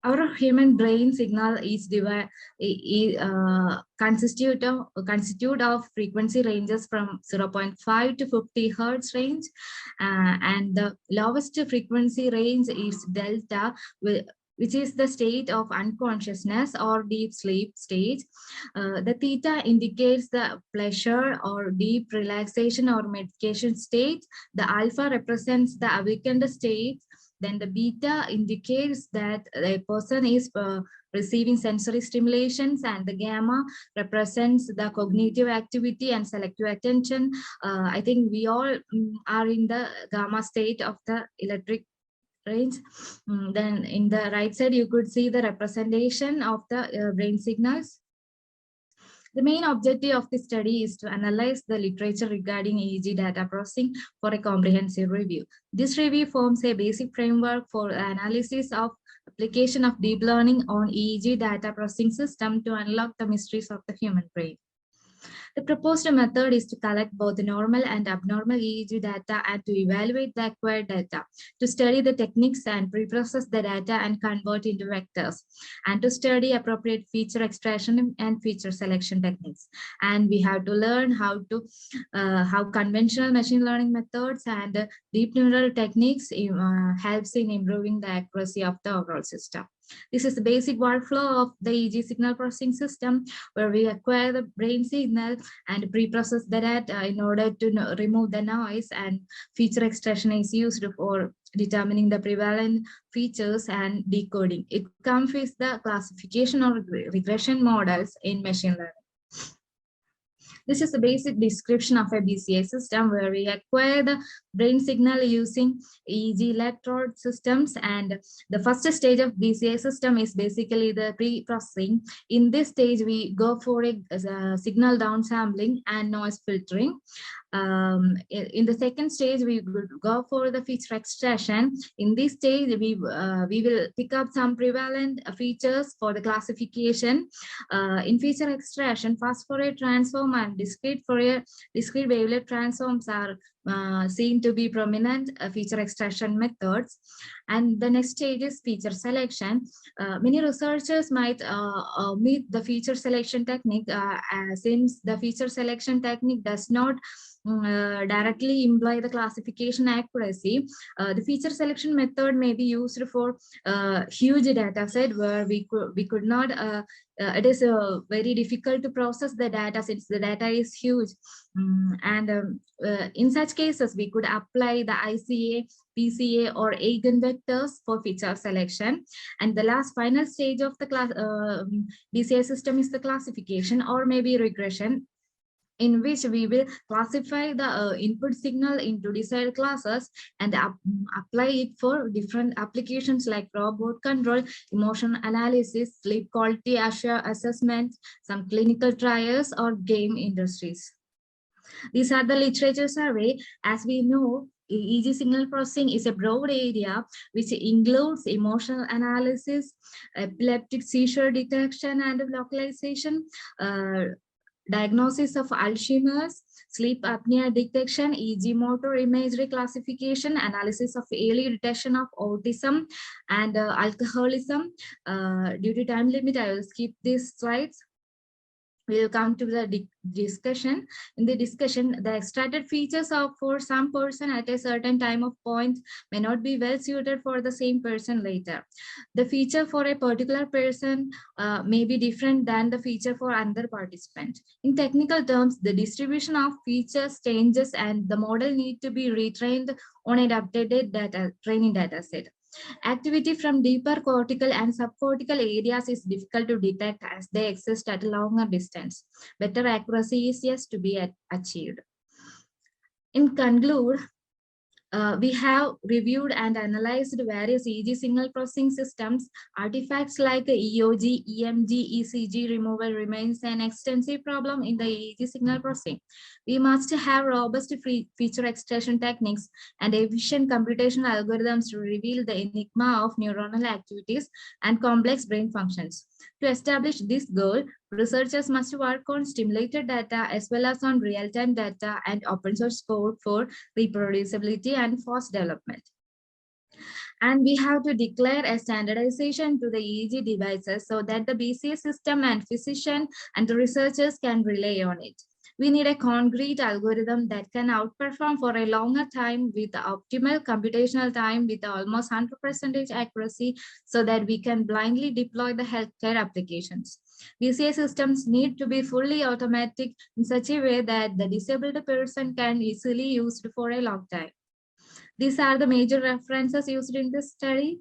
Our human brain signal is constitute of frequency ranges from 0.5 to 50 hertz range, and the lowest frequency range is delta, which is the state of unconsciousness or deep sleep stage. The theta indicates the pleasure or deep relaxation or meditation state. The alpha represents the awakened state. Then the beta indicates that a person is receiving sensory stimulations, and the gamma represents the cognitive activity and selective attention. I think we all are in the gamma state of the electric range. Then in the right side, you could see the representation of the brain signals. The main objective of this study is to analyze the literature regarding EEG data processing for a comprehensive review. This review forms a basic framework for analysis of application of deep learning on EEG data processing system to unlock the mysteries of the human brain. The proposed method is to collect both normal and abnormal EEG data and to evaluate the acquired data, to study the techniques and pre-process the data and convert into vectors, and to study appropriate feature extraction and feature selection techniques. And we have to learn how conventional machine learning methods and deep neural techniques helps in improving the accuracy of the overall system. This is the basic workflow of the EEG signal processing system, where we acquire the brain signal and pre-process the data in order to remove the noise, and feature extraction is used for determining the prevalent features and decoding. It comes with the classification or regression models in machine learning. This is the basic description of a BCA system, where we acquire the brain signal using EEG electrode systems. And the first stage of BCA system is basically the pre-processing. In this stage, we go for a signal downsampling and noise filtering. In the second stage, we will go for the feature extraction. In this stage, we will pick up some prevalent features for the classification. In feature extraction, fast Fourier transform and discrete wavelet transforms are seen to be prominent feature extraction methods. And the next stage is feature selection. Many researchers might meet the feature selection technique since the feature selection technique does not directly imply the classification accuracy. The feature selection method may be used for huge data set where we could not it is very difficult to process the data since the data is huge. In such cases, we could apply the ICA, PCA, or eigenvectors for feature selection. And the last final stage of the class DCA system is the classification or maybe regression, in which we will classify the input signal into desired classes and apply it for different applications like robot control, emotion analysis, sleep quality assessment, some clinical trials, or game industries. These are the literature survey. As we know, EEG signal processing is a broad area which includes emotional analysis, epileptic seizure detection and localization, diagnosis of Alzheimer's, sleep apnea detection, EEG motor imagery classification, analysis of early detection of autism and alcoholism. Due to time limit, I will skip these slides. We will come to the discussion. In the discussion, the extracted features of for some person at a certain time of point may not be well suited for the same person later. The feature for a particular person may be different than the feature for another participant. In technical terms, the distribution of features changes and the model need to be retrained on an updated training data set. Activity from deeper cortical and subcortical areas is difficult to detect as they exist at a longer distance. Better accuracy is yet to be achieved. In conclude, we have reviewed and analyzed various EEG signal processing systems. Artifacts like EOG, EMG, ECG removal remains an extensive problem in the EEG signal processing. We must have robust feature extraction techniques and efficient computational algorithms to reveal the enigma of neuronal activities and complex brain functions. To establish this goal, researchers must work on stimulated data as well as on real-time data and open source code for reproducibility and fast development. And we have to declare a standardization to the EEG devices so that the BCA system and physician and the researchers can rely on it. We need a concrete algorithm that can outperform for a longer time with the optimal computational time with almost 100% accuracy so that we can blindly deploy the healthcare applications. BCA systems need to be fully automatic in such a way that the disabled person can easily use it for a long time. These are the major references used in this study.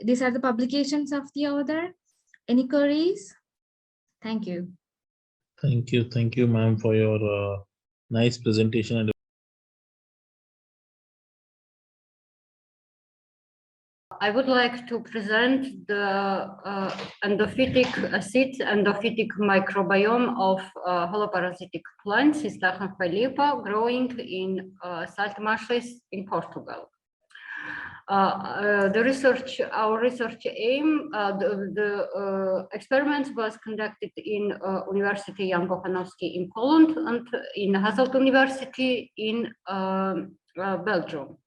These are the publications of the author. Any queries? Thank you. Thank you, ma'am, for your nice presentation. And I would like to present the endophytic acid endophytic microbiome of holoparasitic plants, Cisterna phyllipa, growing in salt marshes in Portugal. Our research aim, the experiment was conducted in University Jan Kochanowski in Poland and in Hasselt University in Belgium.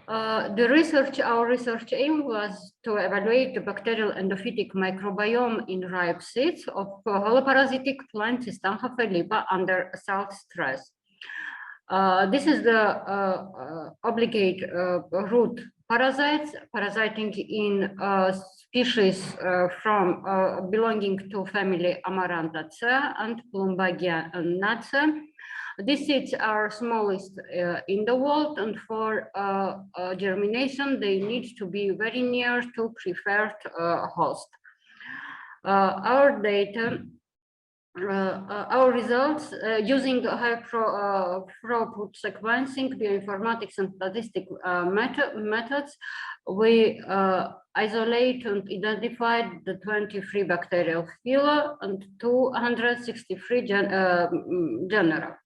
Our research aim was to evaluate the bacterial endophytic microbiome in ripe seeds of holoparasitic plant Cisterna phyllipa under salt stress. This is the obligate root parasites parasiting in species from belonging to family Amarantaceae and Plumbagianaceae. These seeds are smallest in the world, and for germination, they need to be very near to preferred host. Our data, our results using high throughput sequencing, bioinformatics, and statistical methods, we isolate and identified the 23 bacterial phyla and 263 genera.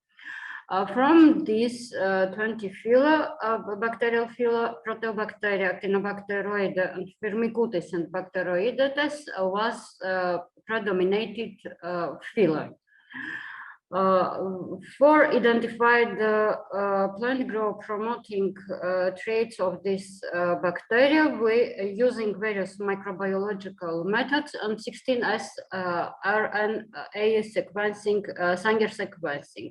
From these 20 phyla, bacterial phyla, Proteobacteria, Actinobacteroides, and Firmicutes and Bacteroidetes was predominated phyla. For identified plant growth promoting traits of this bacteria, we using various microbiological methods and 16S RNA sequencing, Sanger sequencing.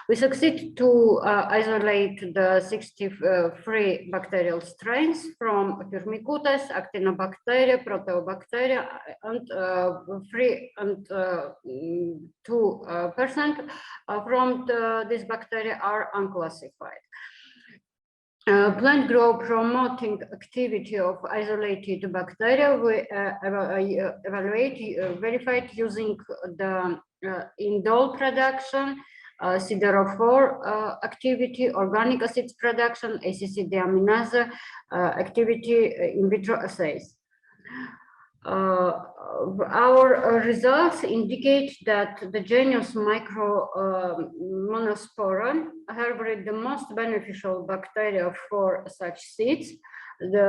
We succeed to isolate the 63 bacterial strains from Firmicutes, Actinobacteria, Proteobacteria, and 2% from this bacteria are unclassified. Plant growth promoting activity of isolated bacteria we verified using the indole production, siderophore activity, organic acids production, ACC deaminase activity in vitro assays. Our results indicate that the genus Monospora harbor the most beneficial bacteria for such seeds. These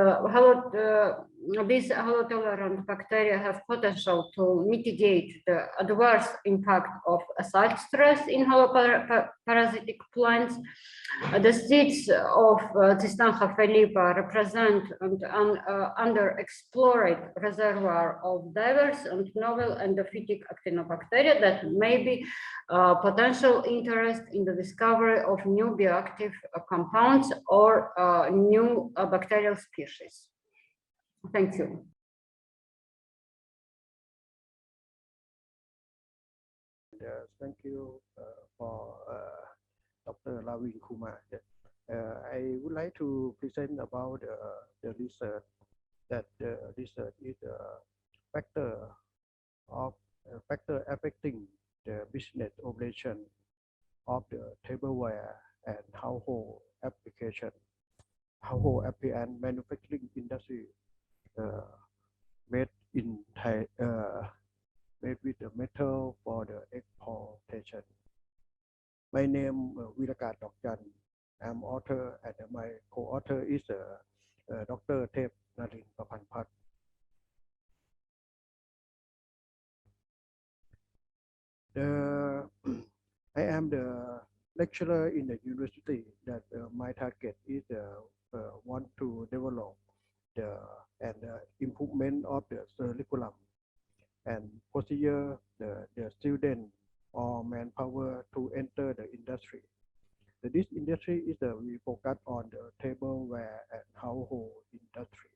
halotolerant bacteria have potential to mitigate the adverse impact of acid stress in haloparasitic plants. The seeds of Cistancha felipa represent an underexplored reservoir of diverse and novel endophytic actinobacteria that may be potential interest in the discovery of new bioactive compounds or new bacterial species. Thank you. Thank you for Dr. Lavin Kumar. I would like to present about the research that research is a factor affecting the business operation of the tableware and household application, household appliance manufacturing industry made in Thai, made with the metal for the exportation. My name Virakat Dokjan. I'm author and my co-author is Dr. Thep Narin Papanpat. I am the lecturer in the university that my target is want to develop the improvement of the curriculum and procedure the student or manpower to enter the industry. This industry is we focus on the tableware and household industry.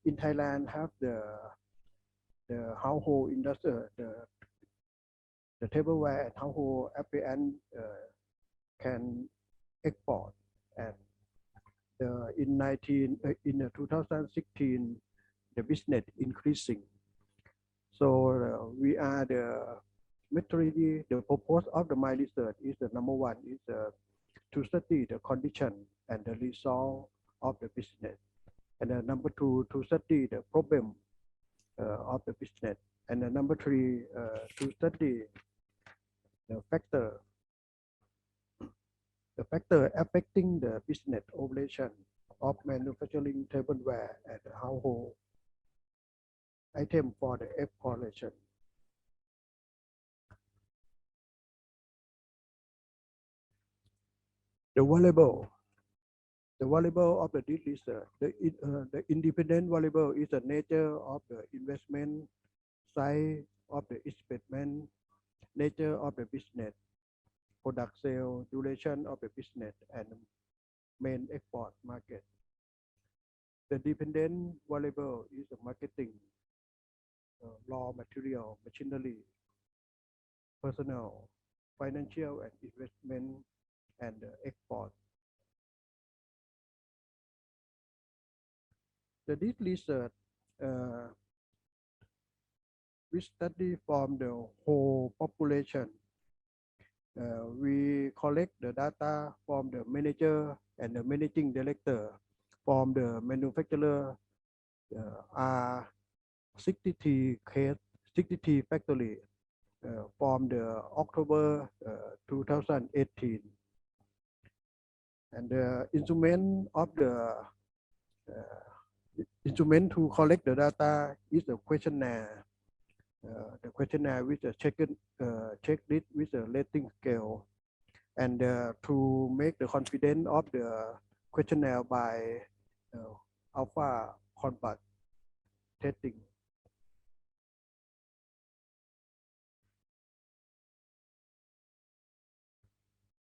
In Thailand have the household industry, the tableware and household appliance can export, and in 2016 the business increasing. So we are the methodology, the purpose of my research is the number one is to study the condition and the result of the business, and number two to study the problem of the business, and number three to study the factor affecting the business operation of manufacturing tableware and household item for the exportation. The variable of the research, the independent variable is the nature of the investment, size of the investment, nature of the business, product sale, duration of the business, and main export market. The dependent variable is the marketing, raw material, machinery, personnel, financial and investment, and export. This research we study from the whole population. We collect the data from the manager and the managing director, from the manufacturer are 63 case, 63 factory from the October 2018. And the instrument of the instrument to collect the data is a questionnaire. The questionnaire with a checklist with a rating scale, and to make the confidence of the questionnaire by alpha combat testing.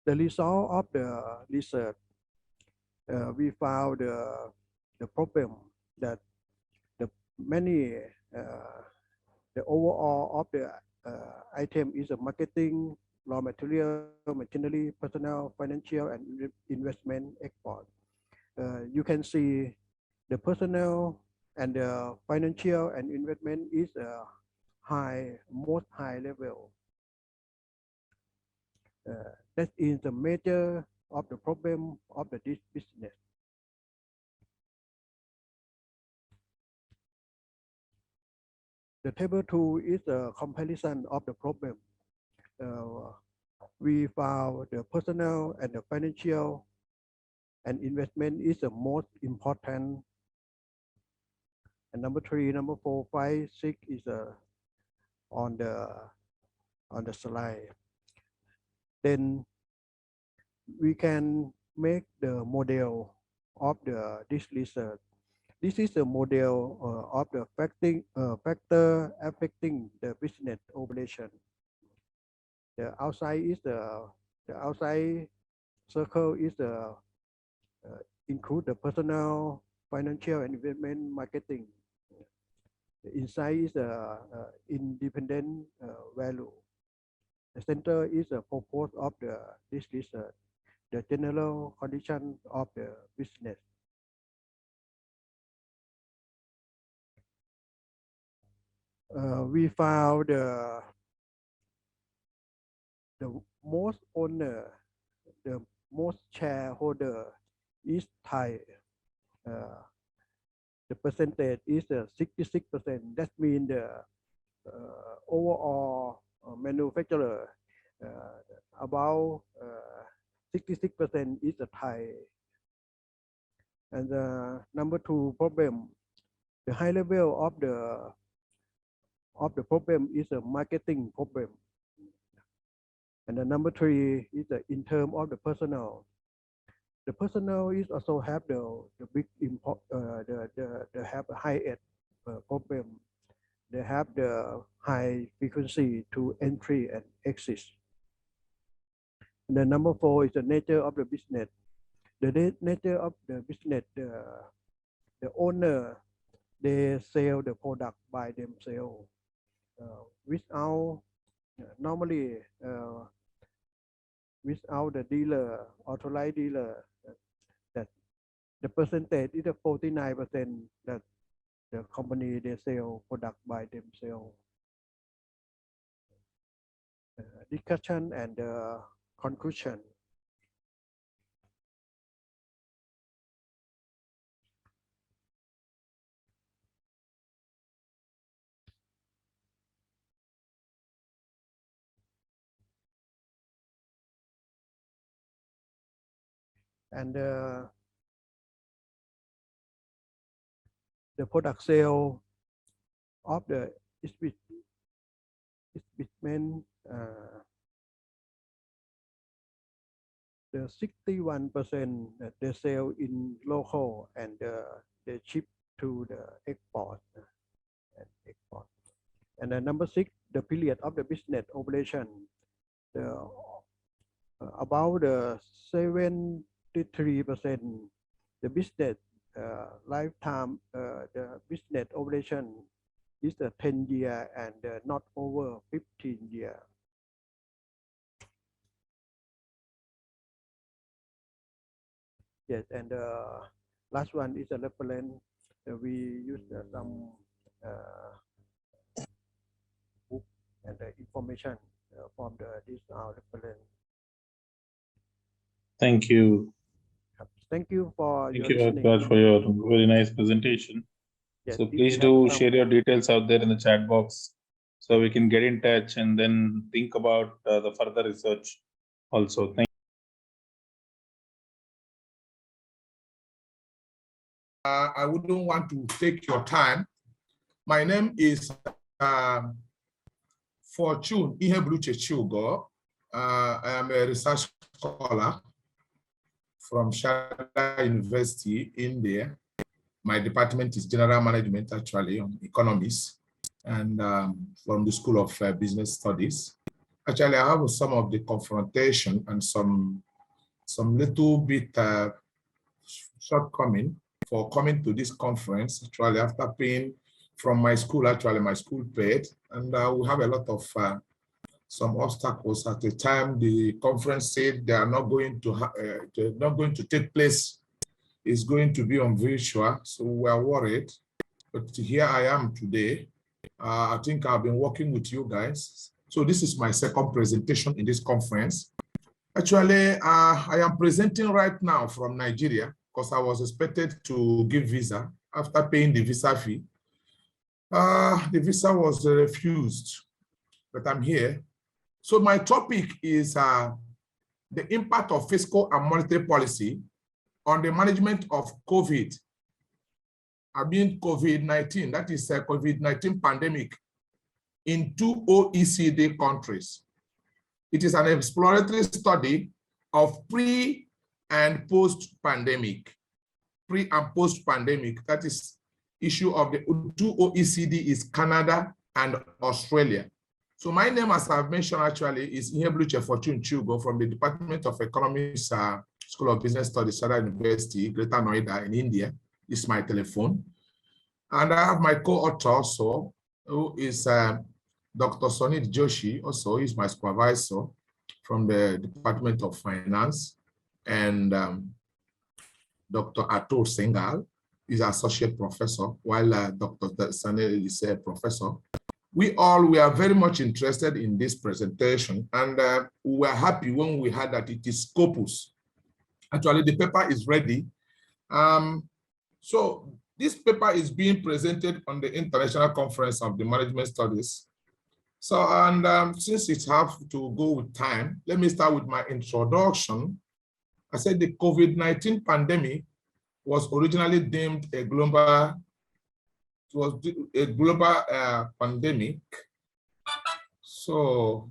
The result of the research, we found the problem that the many the overall of the item is a marketing, raw material, machinery, personnel, financial, and investment export. You can see the personnel and the financial and investment is a most high level. That is the major of the problem of this business. The table 2 is a comparison of the problem. We found the personnel and the financial and investment is the most important. And number 3, number 4, 5, 6 is on the slide. Then we can make the model of this research. This is a model of the factor affecting the business operation. The outside is the outside circle is include the personnel, financial, and investment marketing. The inside is the independent value. The center is the purpose of this research, the general condition of the business. We found the most owner, the most shareholder is Thai. The percentage is 66%. That means the overall manufacturer about 66% is a Thai. And the number 2 problem, the high level of the problem is a marketing problem. And the number 3 is in terms of the personnel. The personnel is also have the big import, they have a high end problem. They have the high frequency to entry and exit. And the number 4 is the nature of the business. The nature of the business, the owner, they sell the product by themselves without normally without the dealer, authorized dealer. That the percentage is 49% that the company they sell product by themselves. Discussion and conclusion. And the product sale of the equipment, the 61% that they sell in local and they ship to the export. And then number 6, the period of the business operation. About 73%, the business lifetime, the business operation is 10 years and not over 15 years. Yes, and last one is a reference. We use some book and information from this reference. Thank you. Thank you for Thank your you, listening. Raj, for your very nice presentation. Yes, So if please you do have some- share your details out there in the chat box so we can get in touch and then think about the further research also. Thank I wouldn't want to take your time. My name is Fortune Ihebluche Chugo. I am a research scholar from Sharda University, India. My department is general management, actually, on economics, and from the School of Business Studies. Actually, I have some of the confrontation and some little bit shortcoming for coming to this conference, actually, after paying from my school, actually, my school paid, and we have a lot of some obstacles. At the time, the conference said they are not going to take place. It's going to be on virtual, so we are worried. But here I am today. I think I've been working with you guys. So this is my second presentation in this conference. Actually, I am presenting right now from Nigeria because I was expected to give visa after paying the visa fee. The visa was refused, but I'm here. So my topic is the impact of fiscal and monetary policy on the management of COVID. I mean COVID-19, that is a COVID-19 pandemic in 2 OECD countries. It is an exploratory study of pre and post-pandemic. Pre and post-pandemic, that is issue of the 2 OECD is Canada and Australia. So my name, as I've mentioned, actually, is Ihebluche Fortune Chugo from the Department of Economics, School of Business Studies, Sharda University, Greater Noida in India. This is my telephone. And I have my co-author also, who is Dr. Sonit Joshi, also is my supervisor from the Department of Finance, and Dr. Atul Sengal is associate professor, while Dr. Sanel is a professor. We are very much interested in this presentation, and we were happy when we heard that it is Scopus. Actually, the paper is ready. So this paper is being presented on the International Conference of the Management Studies. So, and since it has to go with time, let me start with my introduction. I said the COVID-19 pandemic was originally deemed a global, pandemic. So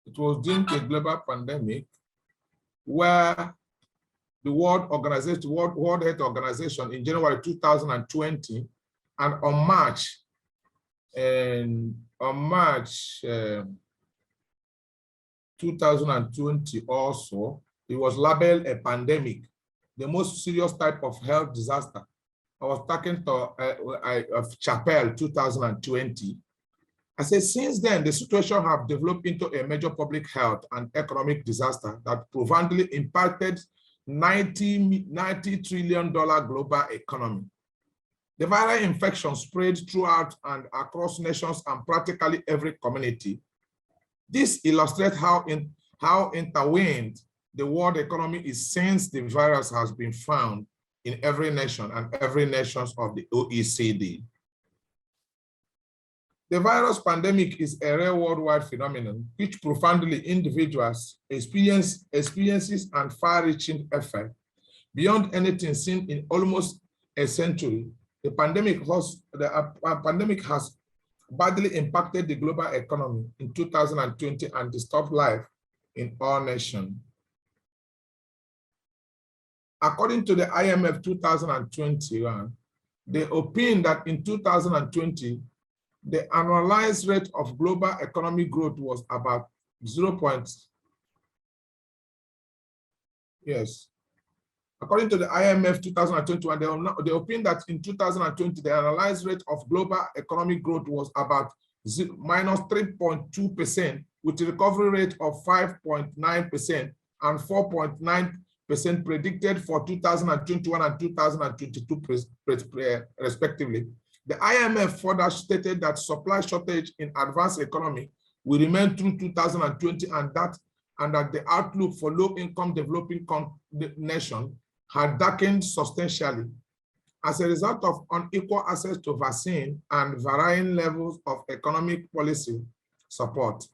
it was deemed a global pandemic where the World Health Organization in January 2020, and on March 2020 also, it was labeled a pandemic, the most serious type of health disaster. I was talking to of Chapel 2020. I said, since then, the situation have developed into a major public health and economic disaster that profoundly impacted $90 trillion global economy. The viral infection spread throughout and across nations and practically every community. This illustrates how intertwined the world economy is since the virus has been found in every nation and every nation of the OECD. The virus pandemic is a real worldwide phenomenon which profoundly individuals experiences and far-reaching effect. Beyond anything seen in almost a century, the pandemic has badly impacted the global economy in 2020 and disturbed life in all nations. According to the IMF 2021, they opined that in 2020, the annualized rate of global economic growth was about 0. Yes. According to the IMF 2021, they opined that in 2020, the annualized rate of global economic growth was about minus 3.2%, with a recovery rate of 5.9% and 4.9% predicted for 2021 and 2022 respectively. The IMF further stated that supply shortage in advanced economy will remain through 2020 and that the outlook for low-income developing nation had darkened substantially. as a result of unequal access to vaccine and varying levels of economic policy support.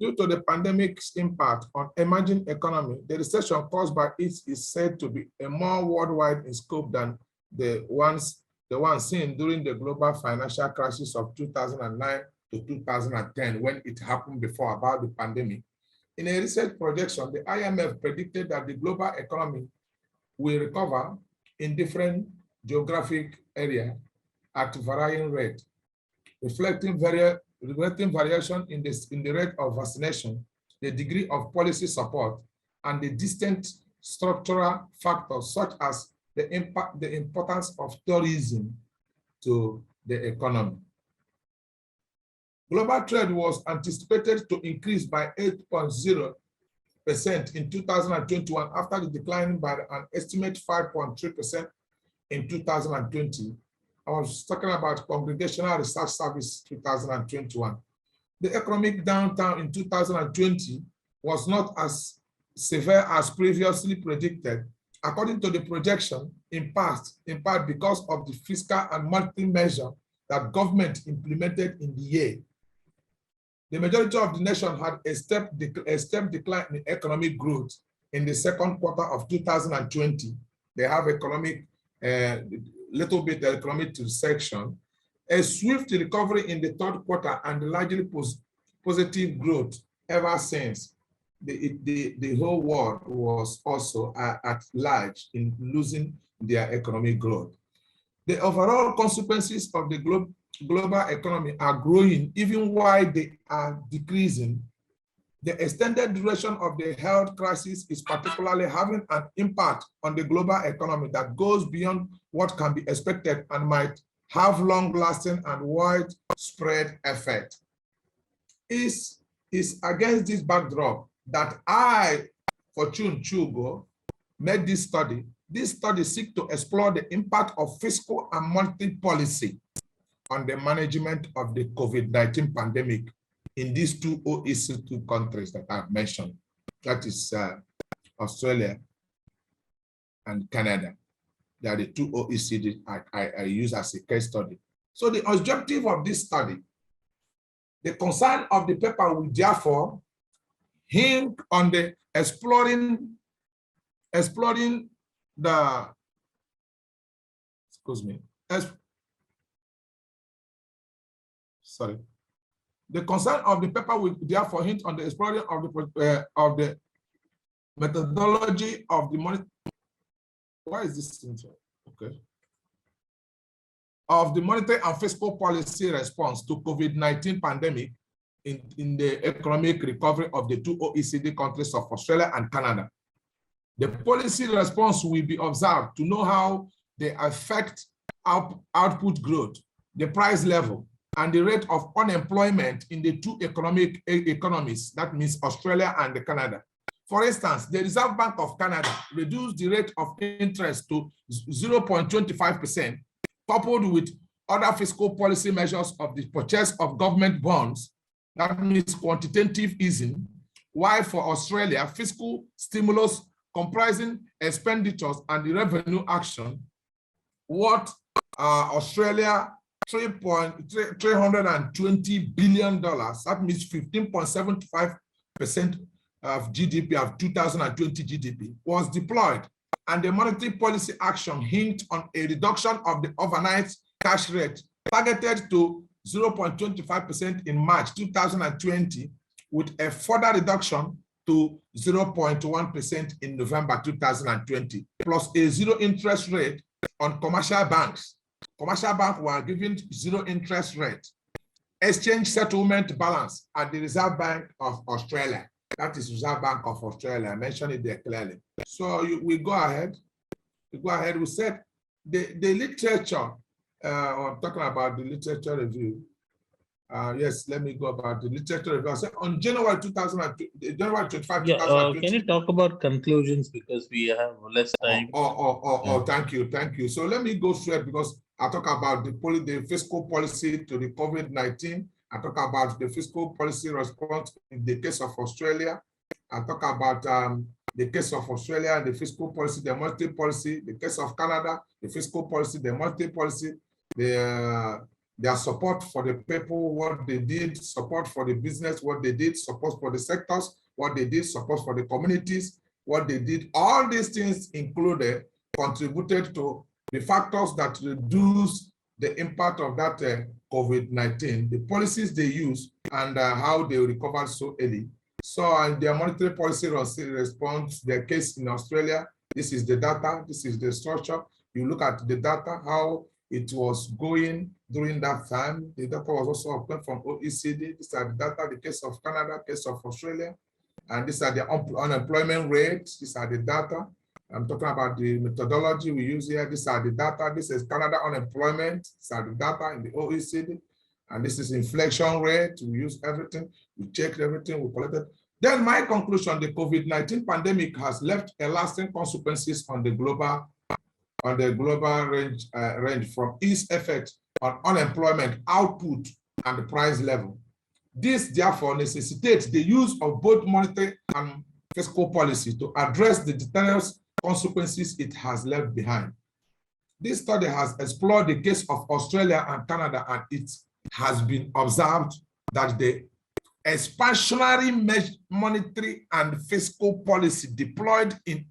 Due to the pandemic's impact on emerging economy, the recession caused by it is said to be a more worldwide in scope than the one seen during the global financial crisis of 2009 to 2010, when it happened before about the pandemic. In a recent projection, the IMF predicted that the global economy will recover in different geographic areas at varying rate, reflecting variation in the rate of vaccination, the degree of policy support, and the distant structural factors such as the importance of tourism to the economy. Global trade was anticipated to increase by 8.0% in 2021 after the decline by an estimate 5.3% in 2020. I was talking about Congregational Research Service 2021. The economic downturn in 2020 was not as severe as previously predicted, according to the projection, in part because of the fiscal and monetary measure that government implemented in the year. The majority of the nation had a step decline in economic growth in the second quarter of 2020. They have economic, little bit economic recession, a swift recovery in the third quarter, and largely positive growth ever since. The whole world was also at large in losing their economic growth. The overall consequences of the global economy are growing even while they are decreasing. The extended duration of the health crisis is particularly having an impact on the global economy that goes beyond what can be expected and might have long-lasting and widespread effect. It's against this backdrop that I, Fortune Chugo, made this study. This study seeks to explore the impact of fiscal and monetary policy on the management of the COVID-19 pandemic in these two OECD countries that I've mentioned. That is Australia and Canada. They are the two OECD I use as a case study. So the objective of this study, the concern of the paper will therefore hinge on the exploring the, excuse me, sorry. The concern of the paper will therefore hint on the exploring of the methodology of the money. Why is this okay? Of the monetary and fiscal policy response to COVID-19 pandemic in the economic recovery of the two OECD countries of Australia and Canada. The policy response will be observed to know how they affect output growth, the price level, and the rate of unemployment in the two economies, that means Australia and Canada. For instance, the Reserve Bank of Canada reduced the rate of interest to 0.25%, coupled with other fiscal policy measures of the purchase of government bonds, that means quantitative easing, while for Australia, fiscal stimulus comprising expenditures and the revenue action, what Australia $320 billion, that means 15.75% of GDP of 2020 GDP was deployed, and the monetary policy action hinged on a reduction of the overnight cash rate targeted to 0.25% in March 2020, with a further reduction to 0.1% in November 2020, plus a zero interest rate on commercial banks. Commercial banks were given zero interest rate. Exchange settlement balance at the Reserve Bank of Australia. That is Reserve Bank of Australia. I mentioned it there clearly. So we go ahead. We said the literature, I'm talking about the literature review. Yes, let me go about the literature review. I said on January 25, 2020. Can you talk about conclusions because we have less time? Thank you. So let me go straight because I talk about the fiscal policy to the COVID-19. I talk about the fiscal policy response in the case of Australia I talk about the case of Australia, the fiscal policy, the monetary policy, the case of Canada, the fiscal policy, the monetary policy, their support for the people, what they did, support for the business, what they did, support for the sectors, what they did, support for the communities, what they did. All these things included contributed to the factors that reduce the impact of that COVID-19, the policies they use, and how they recovered so early. So their monetary policy response, their case in Australia, this is the data, this is the structure. You look at the data, how it was going during that time. The data was also obtained from OECD. These are the data, the case of Canada, case of Australia. And these are the unemployment rates. These are the data. I'm talking about the methodology we use here. These are the data. This is Canada unemployment. These are the data in the OECD. And this is inflation rate. We use everything. We checked everything. We collected. Then my conclusion, the COVID-19 pandemic has left a lasting consequences on the global range from its effect on unemployment, output, and the price level. This therefore necessitates the use of both monetary and fiscal policy to address the deterrence consequences it has left behind. This study has explored the case of Australia and Canada, and it has been observed that the expansionary monetary and fiscal policy deployed in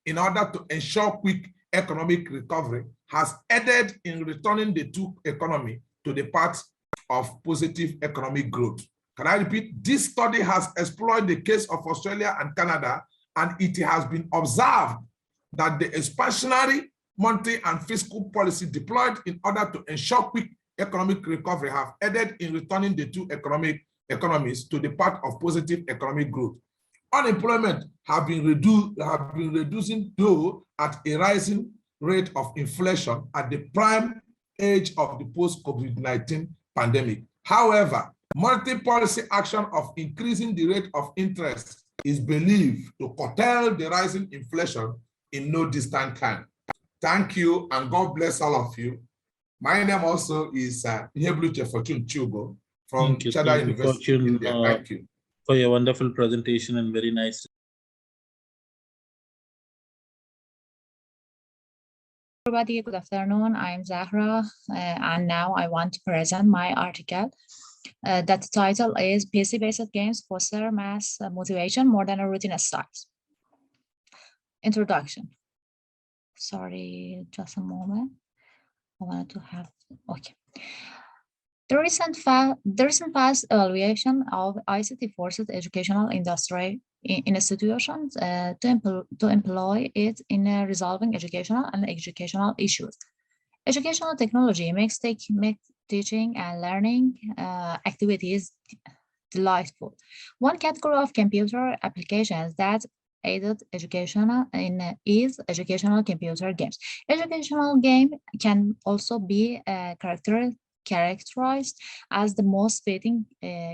order to ensure quick economic recovery has aided in returning the two economies to the path of positive economic growth. Can I repeat? This study has explored the case of Australia and Canada, and it has been observed that the expansionary monetary and fiscal policy deployed in order to ensure quick economic recovery have aided in returning the two economies to the path of positive economic growth. Unemployment have been reducing, though at a rising rate of inflation at the prime age of the post-COVID-19 pandemic. However, monetary policy action of increasing the rate of interest is believed to curtail the rising inflation in no distant time. Thank you, and God bless all of you. My name also is Nhebluche Fortune Chugo from Chada University, India. Thank you for your wonderful presentation and very nice. Everybody, good afternoon. I'm Zahra, and now I want to present my article. That title is PC-based games foster mass motivation more than a routine exercise. Introduction. Sorry, just a moment. I wanted to have, okay. The recent past evaluation of ICT-forced educational industry in institutions to employ it in resolving educational and educational issues. Educational technology makes teaching and learning activities delightful. One category of computer applications that aided educational is educational computer games. Educational game can also be characterized as the most fitting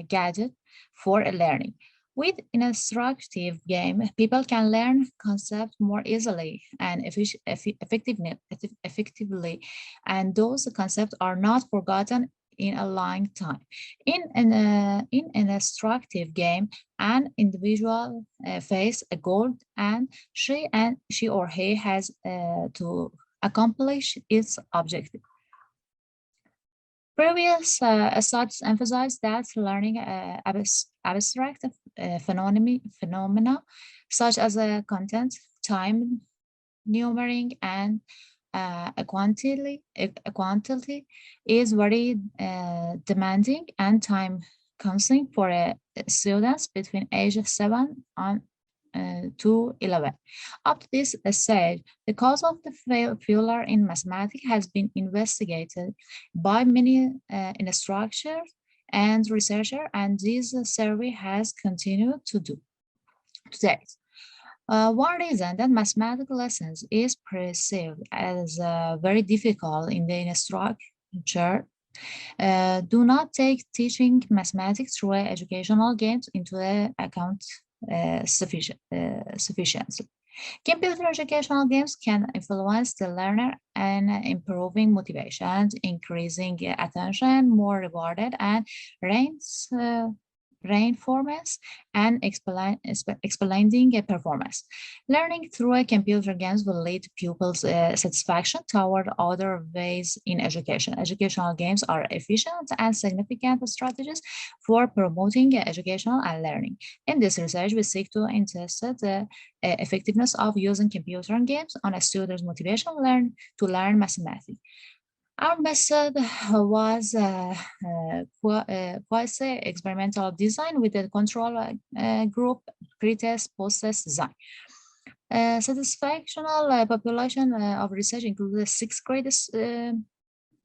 gadget for learning. With an instructive game, people can learn concepts more easily and effectively, and those concepts are not forgotten in a long time. In an instructive game, an individual faces a goal, and she or he has to accomplish its objective. Previous studies emphasize that learning abstract phenomena such as content, time, numbering, and quantity is very demanding and time-consuming for students between ages 7 to 11. Up to this stage, the cause of the failure in mathematics has been investigated by many instructors and researchers, and this survey has continued to date. One reason that mathematical lessons is perceived as very difficult in the instructor do not take teaching mathematics through educational games into account sufficiently. Computer educational games can influence the learner and improving motivation, increasing attention, more rewarded, and reinforcements, and explaining a performance. Learning through a computer games will lead to pupils' satisfaction toward other ways in education. Educational games are efficient and significant strategies for promoting educational and learning. In this research, we seek to test the effectiveness of using computer games on a student's motivation to learn mathematics. Our method was quasi-experimental design with a control group pretest post-test design. Satisfactional population of research included 6th grade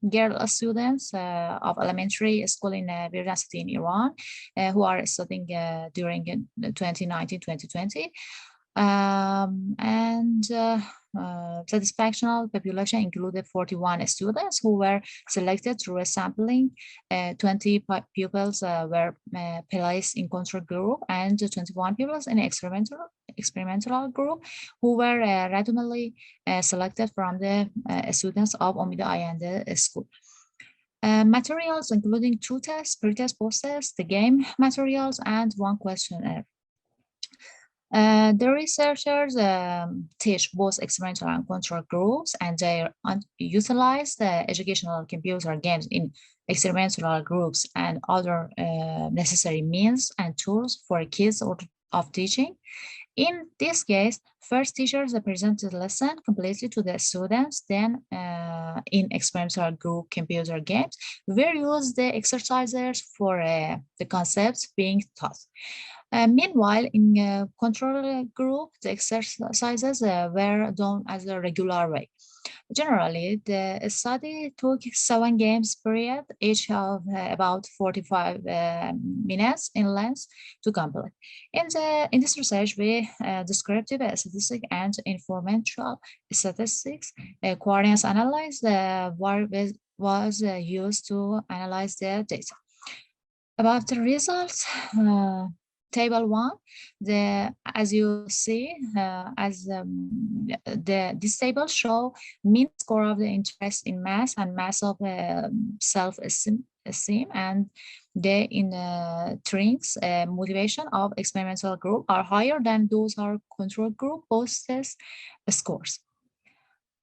girl students of elementary school in Beirut City in Iran who are studying during 2019-2020. Satisfactional population included 41 students who were selected through a sampling. 20 pupils were placed in control group and 21 pupils in experimental group who were randomly selected from the students of Omida Ayande school. Materials including 2 tests, pre-test, post-test, the game materials, and 1 questionnaire. The researchers teach both experimental and control groups, and they utilize the educational computer games in experimental groups and other necessary means and tools for kids of teaching. In this case, first teachers presented the lesson completely to the students, then in experimental group computer games, we use the exercises for the concepts being taught. Meanwhile, in control group, the exercises were done as a regular way. Generally, the study took 7 games period, each of about 45 minutes in length to complete. In this research, we descriptive statistics and informational statistics queries analyze was used to analyze the data. About the results, Table 1, as you see, this table show mean score of the interest in math and math of self-esteem, and the intrinsic motivation of experimental group are higher than those of control group post-test scores.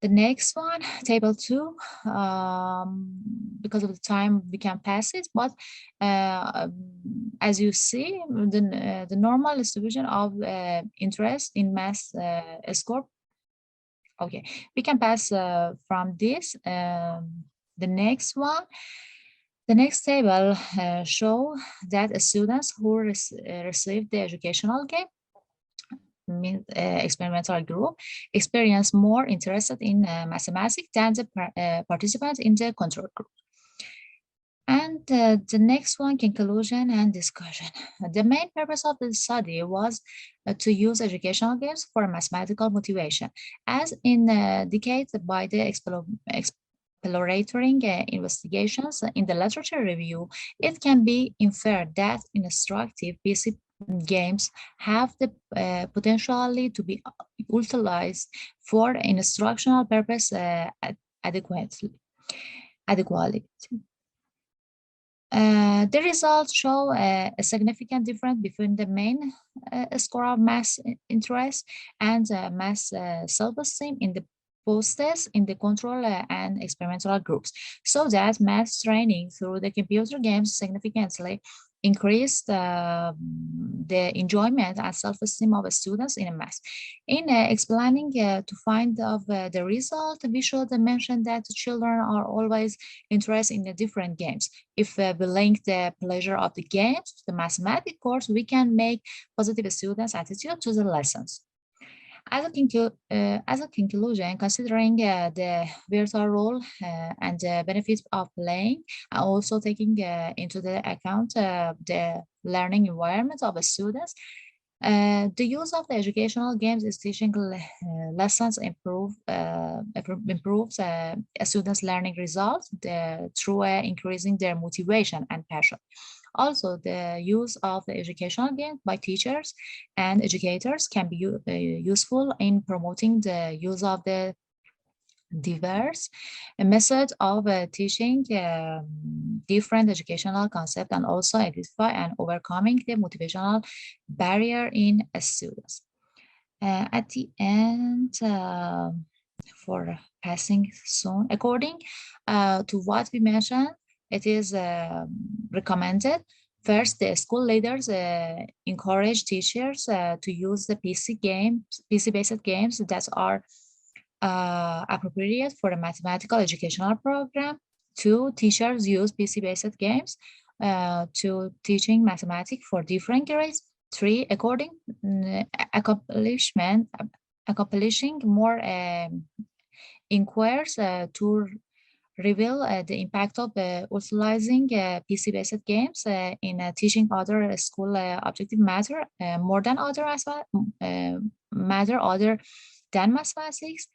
The next one, Table 2, because of the time we can pass it, but as you see, the normal distribution of interest in math score. Okay, we can pass from this. The next one, the next table show that students who receive the educational game experimental group experience more interested in mathematics than the participants in the control group. And the next one, conclusion and discussion. The main purpose of the study was to use educational games for mathematical motivation, as indicated by the exploratory investigations in the literature review. It can be inferred that instructive PC games have the potential to be utilized for instructional purpose adequately. The results show a significant difference between the main score of math interest and math self-esteem in the post-test in the control and experimental groups, so that math training through the computer games significantly increased the enjoyment and self-esteem of students in math. In explaining to find of the result, we should mention that children are always interested in the different games. If we link the pleasure of the games to the mathematics course, we can make positive students' attitude to the lessons. As a conclusion, considering the virtual role and the benefits of playing, and also taking into the account the learning environment of the students, the use of the educational games is teaching lessons improves students' learning results through increasing their motivation and passion. Also, the use of the educational game by teachers and educators can be useful in promoting the use of the diverse methods of teaching different educational concepts, and also identify and overcoming the motivational barrier in students. At the end, for passing soon, according to what we mentioned, it is recommended. First, the school leaders encourage teachers to use the PC-based games that are appropriate for a mathematical educational program. Two, teachers use PC-based games to teaching mathematics for different grades. Three, accomplishing more inquiries to reveal the impact of utilizing PC-based games in teaching other school objective matter more than other matter other than mathematics.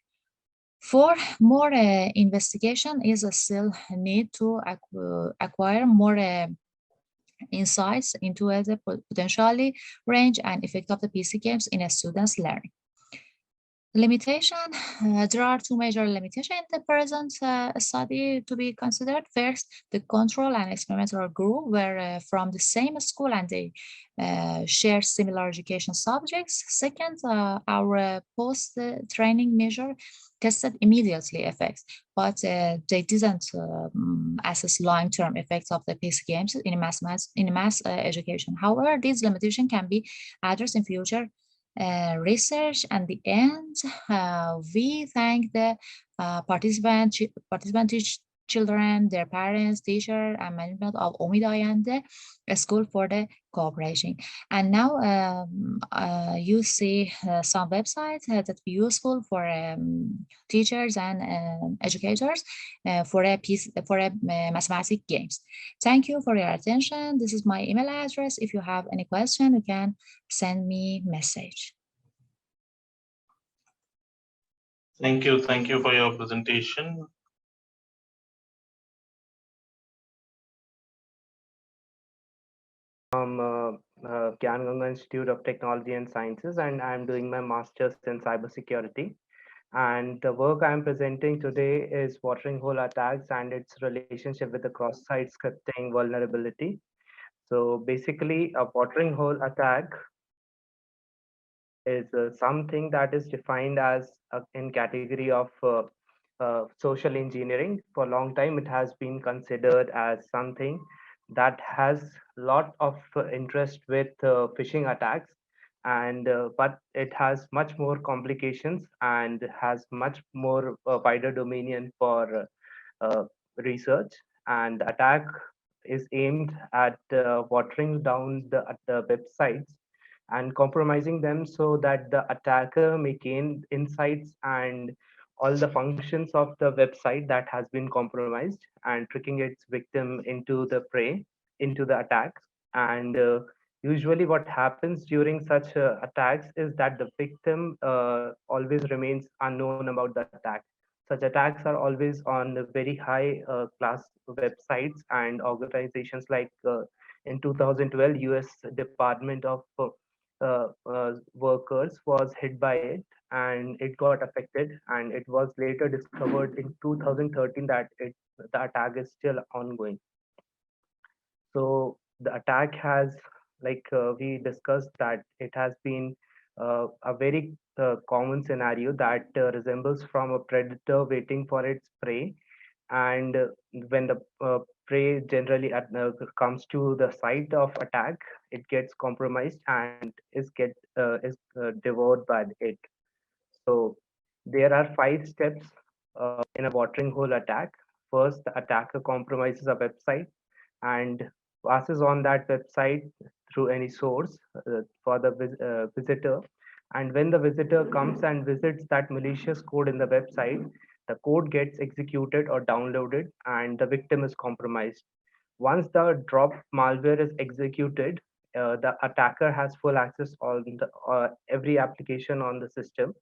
For more investigation is still need to acquire more insights into the potentially range and effect of the PC games in a student's learning. Limitation, there are two major limitations in the present study to be considered. First, the control and experimental group were from the same school and they share similar education subjects. Second, our post-training measure tested immediately effects, but they didn't assess long-term effects of the PC games in mass education. However, this limitation can be addressed in future research. And the end, we thank the participant children, their parents, teacher, and management of Omidayande school for the cooperation. And now you see some websites that be useful for teachers and educators for mathematics games. Thank you for your attention. This is my email address. If you have any question, you can send me message. Thank you for your presentation. From Gyan Institute of Technology and Sciences, and I'm doing my master's in cybersecurity. And the work I'm presenting today is watering hole attacks and its relationship with the cross-site scripting vulnerability. So basically, a watering hole attack is something that is defined as in category of social engineering. For a long time, it has been considered as something that has a lot of interest with phishing attacks, and but it has much more complications and has much more wider dominion for research. And the attack is aimed at watering down the websites and compromising them so that the attacker may gain insights and all the functions of the website that has been compromised, and tricking its victim into the prey, into the attacks. And usually what happens during such attacks is that the victim always remains unknown about the attack. Such attacks are always on the very high class websites and organizations like in 2012, US Department of Workers was hit by it and it got affected, and it was later discovered in 2013 that the attack is still ongoing. So the attack has, like we discussed, that it has been a very common scenario that resembles from a predator waiting for its prey. And when the prey generally comes to the site of attack, it gets compromised and is devoured by it. So there are 5 steps in a watering hole attack. First, the attacker compromises a website and passes on that website through any source for the visitor. And when the visitor comes and visits that malicious code in the website, the code gets executed or downloaded and the victim is compromised. Once the drop malware is executed, the attacker has full access on the, every application on the system.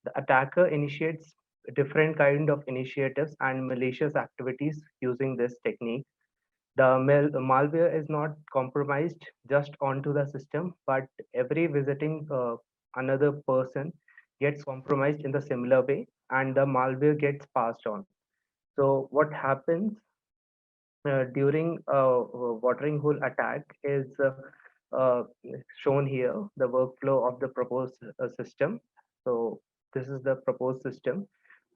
The attacker initiates different kind of initiatives and malicious activities using this technique. The malware is not compromised just onto the system, but every visiting another person gets compromised in the similar way, and the malware gets passed on. So what happens during a watering hole attack is shown here, the workflow of the proposed system. So this is the proposed system,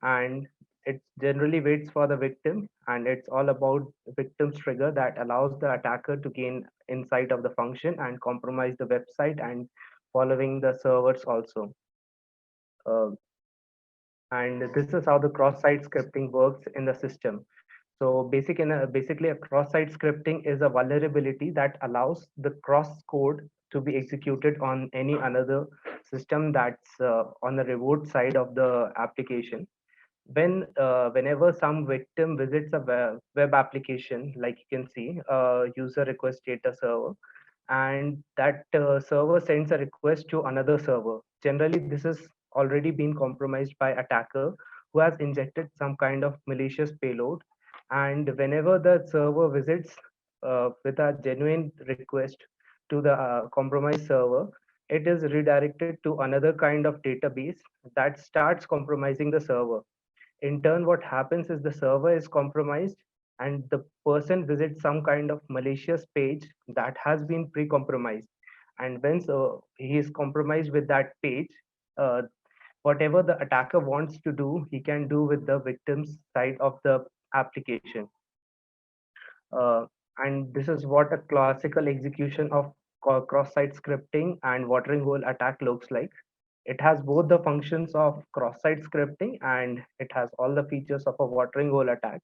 and it generally waits for the victim, and it's all about victim's trigger that allows the attacker to gain insight of the function and compromise the website and following the servers also. And this is how the cross-site scripting works in the system. So basically a cross-site scripting is a vulnerability that allows the cross code to be executed on any another system that's on the remote side of the application. Whenever some victim visits a web application, like you can see, user request data server, and that server sends a request to another server. Generally, this is already been compromised by attacker who has injected some kind of malicious payload. And whenever the server visits with a genuine request to the compromised server, it is redirected to another kind of database that starts compromising the server. In turn, what happens is the server is compromised and the person visits some kind of malicious page that has been pre-compromised. And when he is compromised with that page, whatever the attacker wants to do, he can do with the victim's side of the application. And this is what a classical execution of cross-site scripting and watering hole attack looks like. It has both the functions of cross-site scripting and it has all the features of a watering hole attack.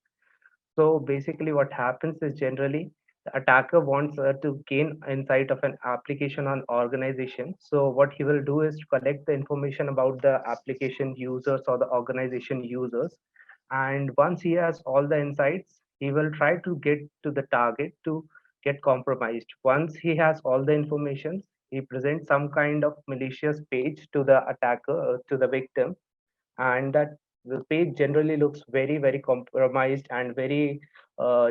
So basically what happens is generally the attacker wants to gain insight of an application or organization. So what he will do is to collect the information about the application users or the organization users. And once he has all the insights, he will try to get to the target to get compromised. Once he has all the information, he presents some kind of malicious page to the attacker, to the victim, and that the page generally looks very compromised and very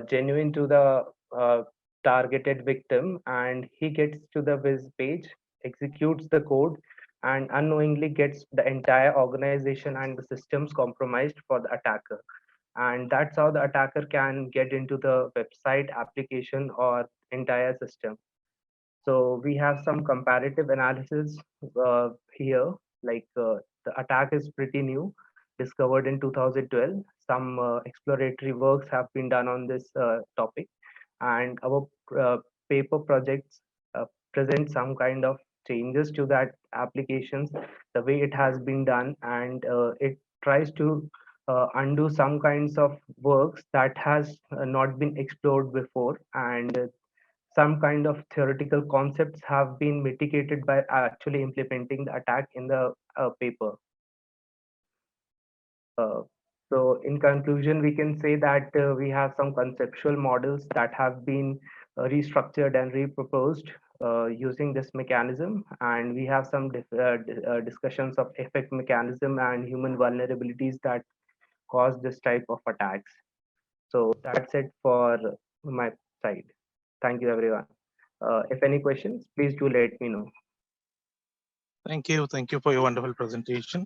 genuine to the targeted victim, and he gets to the viz page, executes the code, and unknowingly gets the entire organization and the systems compromised for the attacker. And that's how the attacker can get into the website, application, or entire system. So we have some comparative analysis here, like the attack is pretty new, discovered in 2012. Some exploratory works have been done on this topic, and our paper projects present some kind of changes to that applications, the way it has been done, and it tries to undo some kinds of works that has not been explored before, and some kind of theoretical concepts have been mitigated by actually implementing the attack in the paper. So in conclusion, we can say that we have some conceptual models that have been restructured and reproposed using this mechanism, and we have some discussions of effect mechanism and human vulnerabilities that cause this type of attacks. So that's it for my side. Thank you, everyone. If any questions, please do let me know. Thank you for your wonderful presentation.